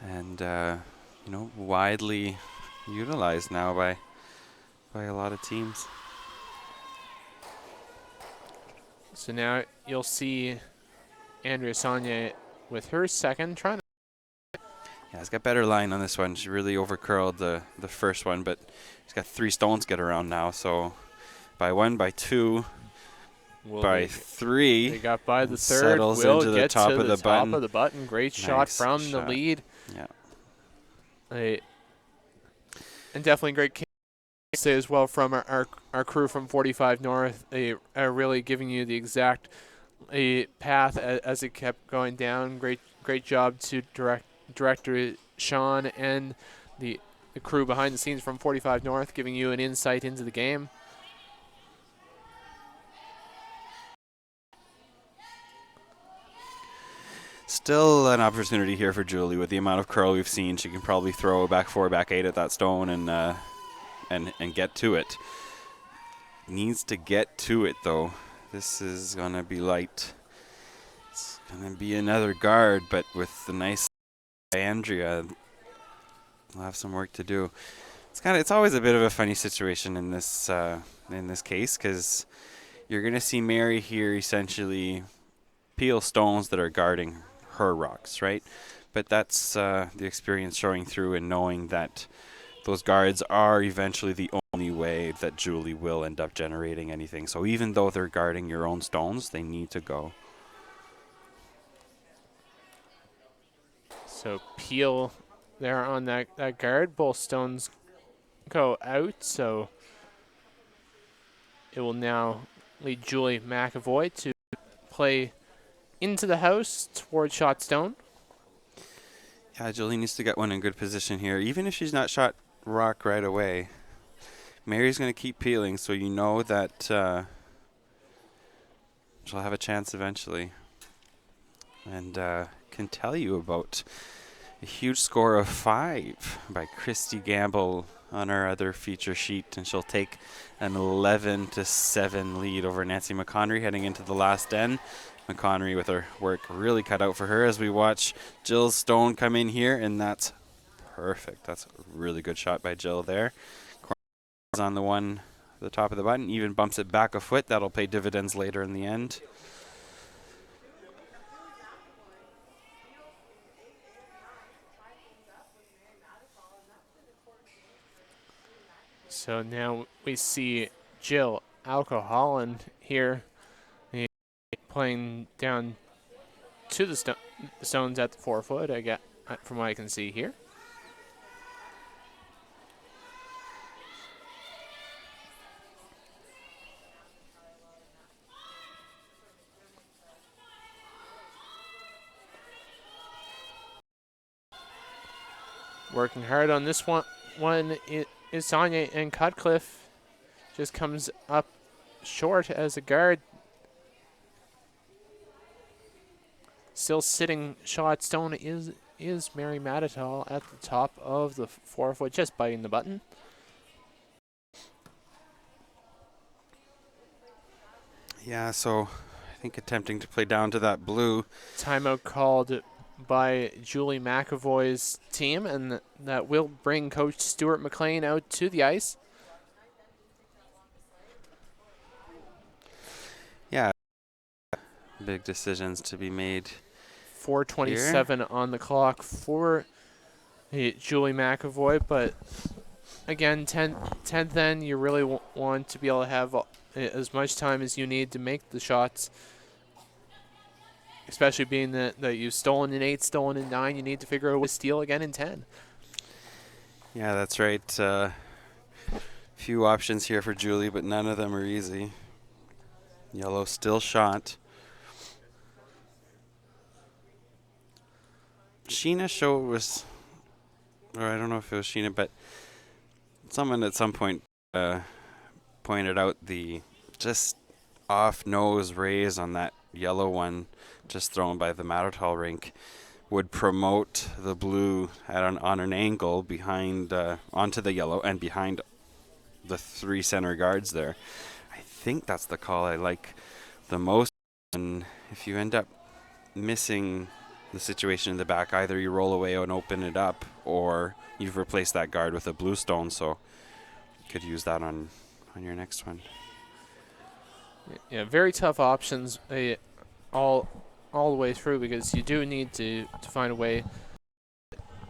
and widely utilized now by a lot of teams. So now you'll see Andrea Saulnier with her second, trying to. Yeah, he's got better line on this one. She really overcurled the first one, but he's got 3 stones to get around now. So by 1, by 2, by 3. They got by the 3rd. Settles into the top of the button. Top of the button. Great shot from the lead. Yeah. And definitely great say as well from our crew from 45 North. They are really giving you the exact path as it kept going down. Great job to director Sean and the crew behind the scenes from 45 North, giving you an insight into the game. Still an opportunity here for Julie with the amount of curl we've seen. She can probably throw back 4, back 8 at that stone and get to it. Needs to get to it though. This is gonna be light. It's gonna be another guard, but with the nice Andrea, we'll have some work to do. It's always a bit of a funny situation in this case, because you're gonna see Mary here essentially peel stones that are guarding her rocks, right? But that's the experience showing through and knowing that those guards are eventually the only way that Julie will end up generating anything. So even though they're guarding your own stones, they need to go. So peel there on that guard. Both stones go out, so it will now lead Julie McEvoy to play into the house towards shot stone. Yeah, Julie needs to get one in good position here. Even if she's not shot rock right away, Mary's going to keep peeling, so you know that she'll have a chance eventually. And can tell you about a huge score of 5 by Christy Gamble on our other feature sheet, and she'll take an 11-7 lead over Nancy McConnery heading into the last end. McConnery with her work really cut out for her as we watch Jill Stone come in here, and that's perfect. That's a really good shot by Jill there. On the top of the button, even bumps it back a foot. That'll pay dividends later in the end. So now we see Jill Alco-Holland here, playing down to the stones at the 4 foot, I get from what I can see here. Working hard on this one is Saulnier, and Cutcliffe just comes up short as a guard. Still sitting shot stone is Mary Mattattall at the top of the 4 foot, just biting the button. Yeah, so I think attempting to play down to that blue. Timeout called by Julie McEvoy's team, and that will bring Coach Stuart MacLean out to the ice. Yeah, big decisions to be made. 4:27 on the clock for Julie McEvoy, but again, 10th then, you really want to be able to have as much time as you need to make the shots, especially being that you've stolen in 8, stolen in 9. You need to figure out a way to steal again in 10. Yeah, that's right. Few options here for Julie, but none of them are easy. Yellow still shot. Sheena show was, or I don't know if it was Sheena, but someone at some point pointed out the just off-nose raise on that yellow one just thrown by the Mattattall rink would promote the blue on an angle behind onto the yellow and behind the 3 center guards there. I think that's the call I like the most. And if you end up missing the situation in the back, either you roll away and open it up, or you've replaced that guard with a blue stone, so you could use that on your next one. Yeah, very tough options all the way through, because you do need to find a way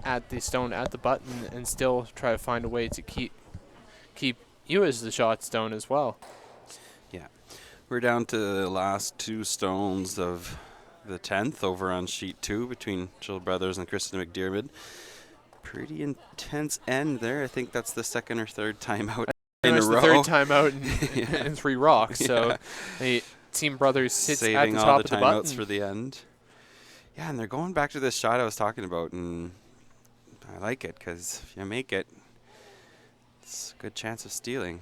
at the stone at the button and still try to find a way to keep you as the shot stone as well. Yeah, we're down to the last 2 stones of the 10th over on sheet 2 between Jill Brothers and Kristen McDermott. Pretty intense end there. I think that's the 2nd or 3rd timeout in a row. The 3rd timeout in 3 rocks. So the Team Brothers sits saving at the all top the of the button timeouts for the end. Yeah, and they're going back to this shot I was talking about, and I like it because if you make it, it's a good chance of stealing.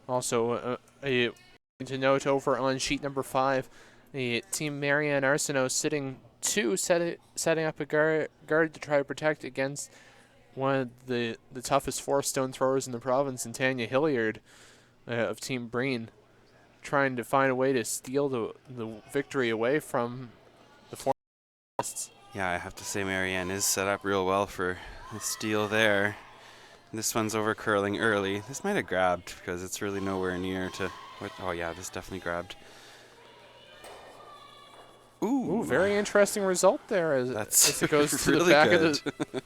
Also, to note over on sheet number 5, the Team Marianne Arsenault sitting 2, setting up a guard to try to protect against one of the toughest 4-stone throwers in the province, and Tanya Hilliard of Team Breen, trying to find a way to steal the victory away from the four-ists. Yeah, I have to say Marianne is set up real well for the steal there. This one's over curling early. This might have grabbed because it's really nowhere near to what. Oh yeah, this definitely grabbed. Ooh, very interesting result there as it goes to really the back good. of the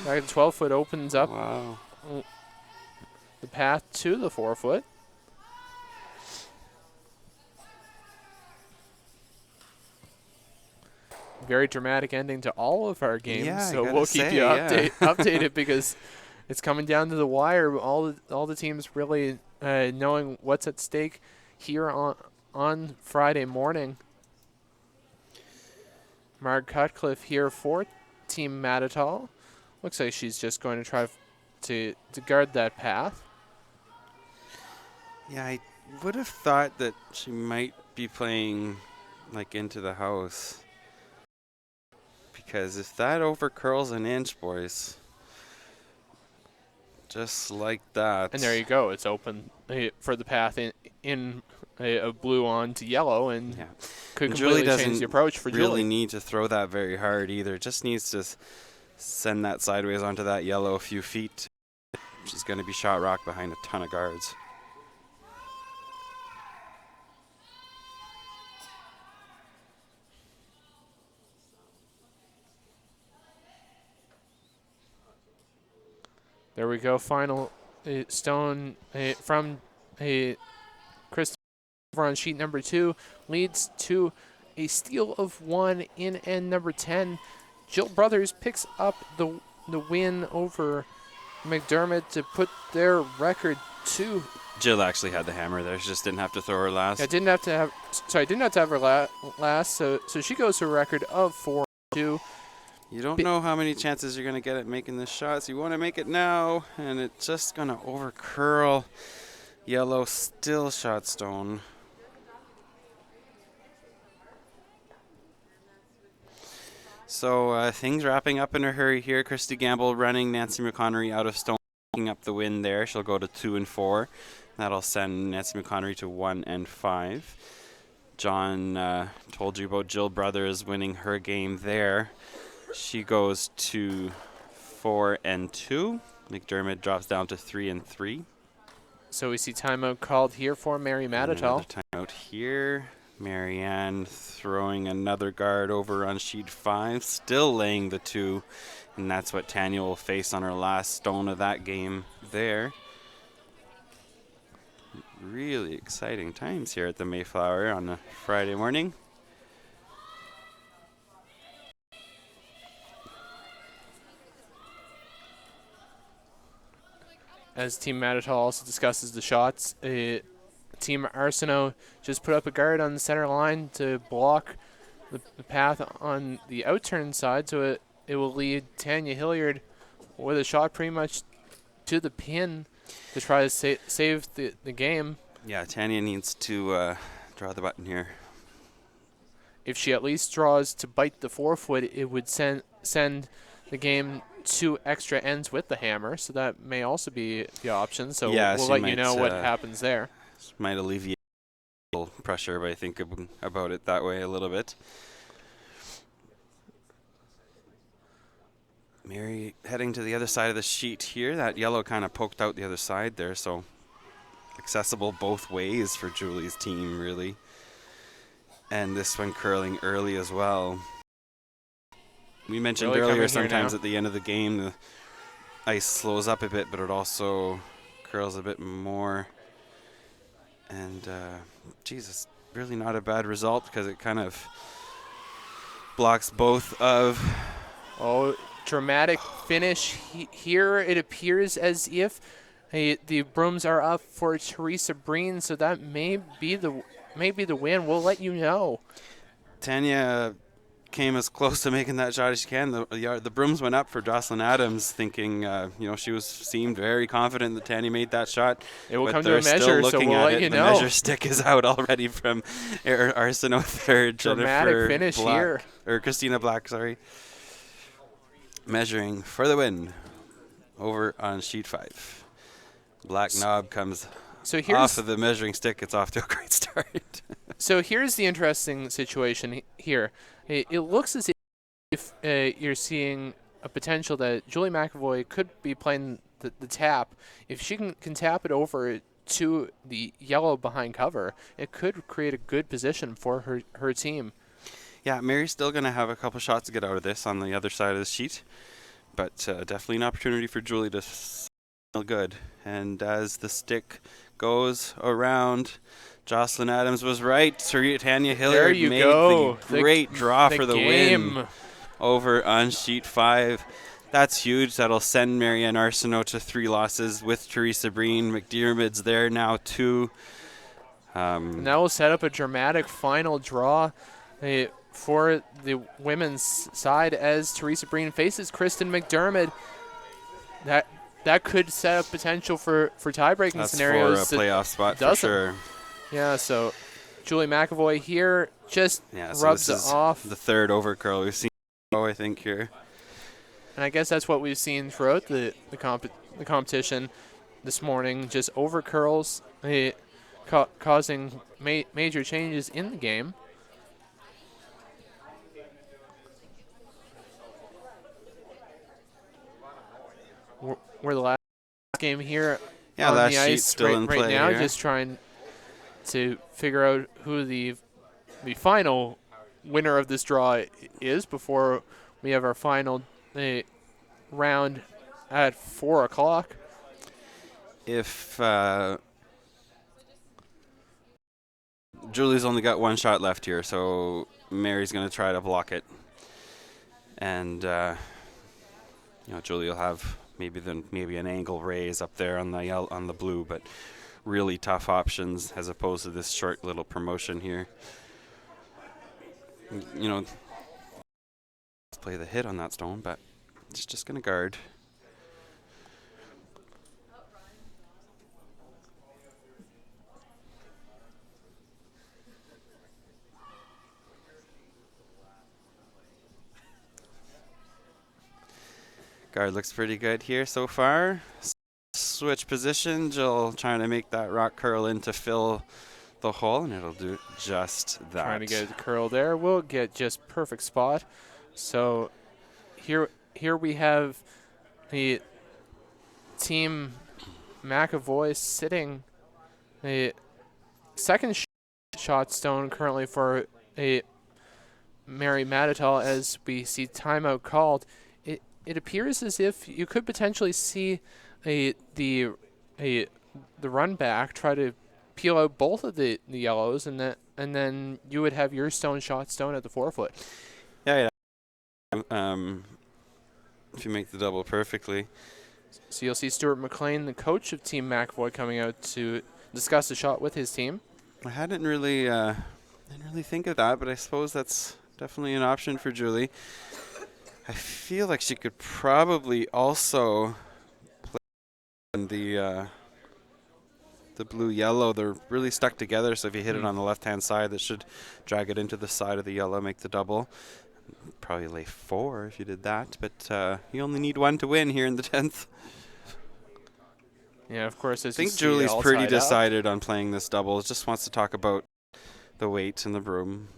12-foot, opens up Wow. the path to the 4-foot. Very dramatic ending to all of our games, Yeah, so we'll keep you updated because it's coming down to the wire. All the teams really knowing what's at stake here on Friday morning. Cutcliffe here for Team Mattattall. Looks like she's just going to try to guard that path. Yeah, I would have thought that she might be playing like into the house. Because if that over curls an inch, boys, just like that. And there you go. It's open for the path in a blue on to yellow, and yeah. could And completely Julie change the approach for really Julie. need to throw that very hard either. Just needs to send that sideways onto that yellow a few feet. She's going to be shot rock behind a ton of guards. There we go. Final stone from Kristen over on sheet number 2 leads to a steal of 1 in end number 10. Jill Brothers picks up the win over McDermott to put their record to. Jill actually had the hammer there. She just didn't have to throw her last. Yeah, didn't have to have her last. So she goes to a record of 4-2. You don't know how many chances you're going to get at making this shot, so you want to make it now, and it's just going to over-curl. Yellow still shot stone. So things wrapping up in a hurry here. Christy Gamble running Nancy McConnery out of stone, picking up the win there. She'll go to 2 and 4. That'll send Nancy McConnery to 1 and 5. John told you about Jill Brothers winning her game there. She goes to 4 and 2. McDermott drops down to 3 and 3. So we see timeout called here for Mary Mattattall. Another timeout here. Marianne throwing another guard over on sheet 5, still laying the 2, and that's what Tanya will face on her last stone of that game there. Really exciting times here at the Mayflower on a Friday morning. As Team Mattattall also discusses the shots, Team Arsenault just put up a guard on the center line to block the path on the outturn side, so it will lead Tanya Hilliard with a shot pretty much to the pin to try to save the game. Yeah, Tanya needs to draw the button here. If she at least draws to bite the forefoot, it would send the game 2 extra ends with the hammer, so that may also be the option. So yeah, we'll let you know what happens there. Might alleviate a little pressure, but I think about it that way a little bit. Mary heading to the other side of the sheet here. That yellow kind of poked out the other side there, so accessible both ways for Julie's team, really. And this one curling early as well. We mentioned really earlier sometimes at the end of the game the ice slows up a bit, but it also curls a bit more. And, Jesus, really not a bad result because it kind of blocks both of. Oh, dramatic finish here. It appears as if the brooms are up for Teresa Breen, so that may be the win. We'll let you know. Tanya came as close to making that shot as she can. The brooms went up for Jocelyn Adams, thinking she seemed very confident that Tanya made that shot. It will but come to a measure, so we'll let you know. The measure stick is out already from Arsenault third. Dramatic finish Black, here. Or Christina Black, sorry. Measuring for the win over on sheet 5. Black knob comes off of the measuring stick. It's off to a great start. So here's the interesting situation here. It looks as if you're seeing a potential that Julie McEvoy could be playing the tap. If she can tap it over to the yellow behind cover, it could create a good position for her team. Yeah, Mary's still going to have a couple shots to get out of this on the other side of the sheet, but definitely an opportunity for Julie to feel good. And as the stick goes around, Jocelyn Adams was right. Tanya Hilliard made the great draw for the win over on sheet 5. That's huge. That'll send Marianne Arsenault to 3 losses with Teresa Breen. McDermott's there now, 2. And that will set up a dramatic final draw for the women's side as Teresa Breen faces Kristen McDermott. That could set up potential for tie-breaking scenarios. That's for a playoff spot for sure. Yeah, so Julie McEvoy here just rubs it off. The third overcurl we've seen, I think, here. And I guess that's what we've seen throughout the competition this morning, just overcurls, causing major changes in the game. We're the last game here on the ice still in right play now, here. just trying to figure out who the final winner of this draw is before we have our final round at 4 o'clock. if Julie's only got one shot left here, so Mary's going to try to block it. And, Julie will have maybe an angle raise up there on the blue, but really tough options as opposed to this short little promotion here. Play the hit on that stone, but it's just going to guard. Guard looks pretty good here so far. Switch position. Jill trying to make that rock curl in to fill the hole, and it'll do just that. Trying to get the curl there. We'll get just perfect spot. So here we have the team McEvoy sitting a second shot stone currently for a Mary Mattattall as we see timeout called. It appears as if you could potentially see the run back try to peel out both of the yellows, and then you would have your shot stone at the 4 foot. Yeah. If you make the double perfectly. So you'll see Stuart MacLean, the coach of Team McEvoy, coming out to discuss the shot with his team. I didn't really think of that, but I suppose that's definitely an option for Julie. I feel like she could probably also play in the blue-yellow. They're really stuck together, so if you hit it on the left-hand side, that should drag it into the side of the yellow, make the double. Probably lay 4 if you did that, but you only need 1 to win here in the 10th. Yeah, of course. I think Julie's pretty decided on playing this double. Just wants to talk about the weight and the broom.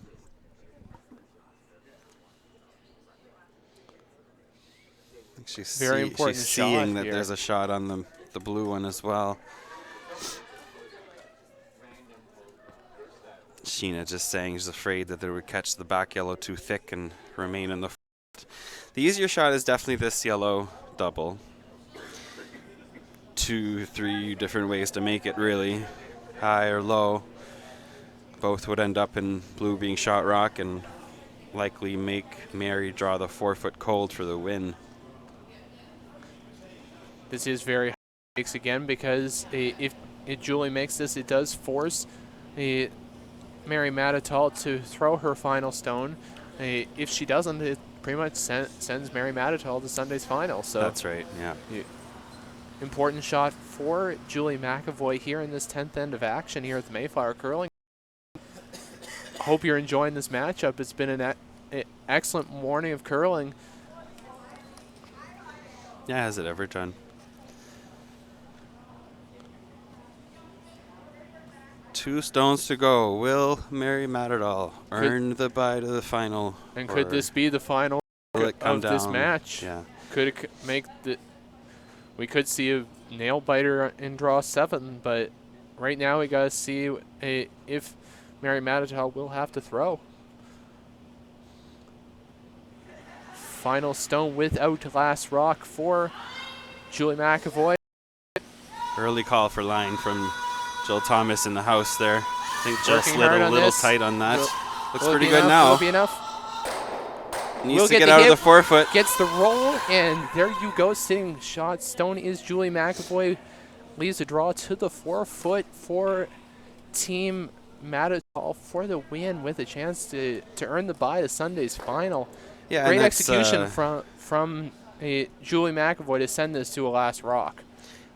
She's seeing that there's a shot on the blue one as well. Sheena just saying she's afraid that they would catch the back yellow too thick and remain in the front. The easier shot is definitely this yellow double. 2-3 different ways to make it, really. High or low. Both would end up in blue being shot rock and likely make Mary draw the 4 foot cold for the win. This is very high stakes again, because if Julie makes this, it does force Mary Mattattall to throw her final stone. If she doesn't, it pretty much sends Mary Mattattall to Sunday's final. So that's right, yeah. Important shot for Julie McEvoy here in this 10th end of action here at the Mayflower Curling. Hope you're enjoying this matchup. It's been an excellent morning of curling. Yeah, has it ever, John? 2 stones to go. Will Mary Mattattall earn the bye to the final? And could this be the final of this match? Yeah. Could it make the... We could see a nail biter in draw 7, but right now we got to see if Mary Mattattall will have to throw. Final stone without last rock for Julie McEvoy. Early call for line from Jill Thomas in the house there. I think Jill Working slid a little tight on that. Looks pretty good now. Will be enough. Needs to get out of the 4 foot. Gets the roll, and there you go. Sitting shot stone is Julie McEvoy. Leaves a draw to the 4 foot for Team Mattatall for the win, with a chance to earn the bye to Sunday's final. Yeah, great execution from Julie McEvoy to send this to a last rock.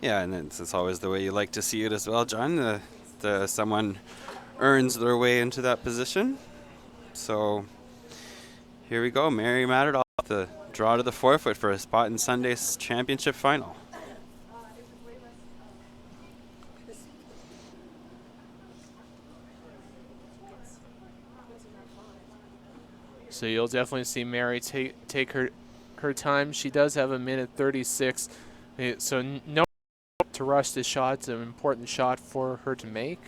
Yeah, and it's always the way you like to see it as well, John. Someone earns their way into that position. So here we go. Mary Mattattall, the draw to the 4 foot for a spot in Sunday's championship final. So you'll definitely see Mary take her time. She does have 1:36, so no to rush this shot. It's an important shot for her to make.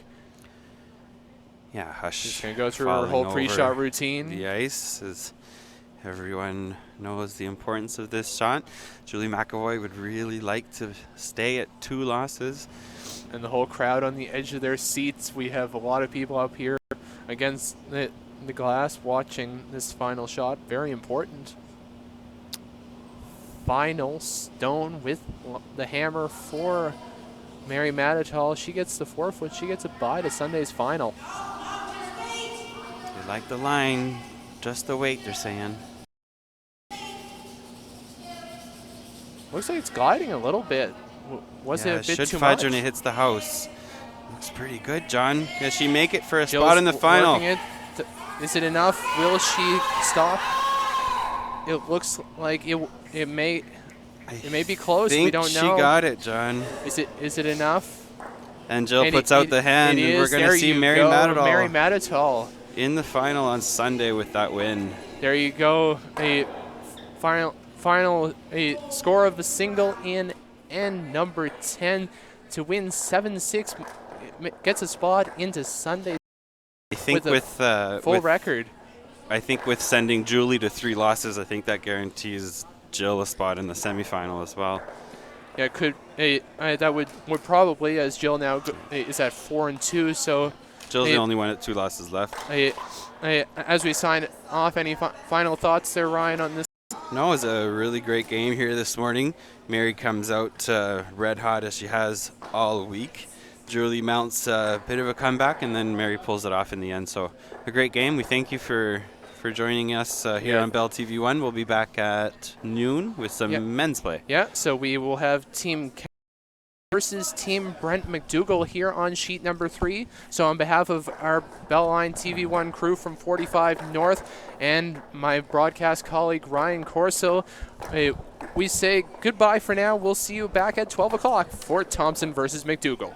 Yeah, Hush. She's going to go through her whole pre-shot routine. The ice Everyone knows the importance of this shot. Julie McEvoy would really like to stay at 2 losses. And the whole crowd on the edge of their seats. We have a lot of people up here against the glass watching this final shot. Very important. Final stone with the hammer for Mary Mattattall. She gets the 4-foot. She gets a bye to Sunday's final. They like the line, just the weight, they're saying. Looks like it's gliding a little bit. Was it a bit should too fudge much? when it hits the house. Looks pretty good, John. Does she make it for a Jill's spot in the final? Is it enough? Will she stop? It looks like it may be close. We don't know. She got it, John. Is it enough? And Jill puts out the hand, and we're going to see Mary Mattattall in the final on Sunday with that win. There you go. A final score of a single in and number 10 to win 7-6. Gets a spot into Sunday. I think with full record. I think with sending Julie to 3 losses, I think that guarantees Jill a spot in the semifinal as well. Yeah, that would probably, as Jill now is at 4-2. So Jill's the only one at 2 losses left. As we sign off, any final thoughts there, Ryan, on this? No, it was a really great game here this morning. Mary comes out red hot as she has all week. Julie mounts a bit of a comeback, and then Mary pulls it off in the end. So a great game. We thank you for joining us here on Bell TV 1. We'll be back at noon with some men's play. Yeah, so we will have Team versus Team Brent McDougall here on sheet number 3. So on behalf of our Bellline TV 1 crew from 45 North and my broadcast colleague Ryan Corso, we say goodbye for now. We'll see you back at 12 o'clock for Thompson versus McDougall.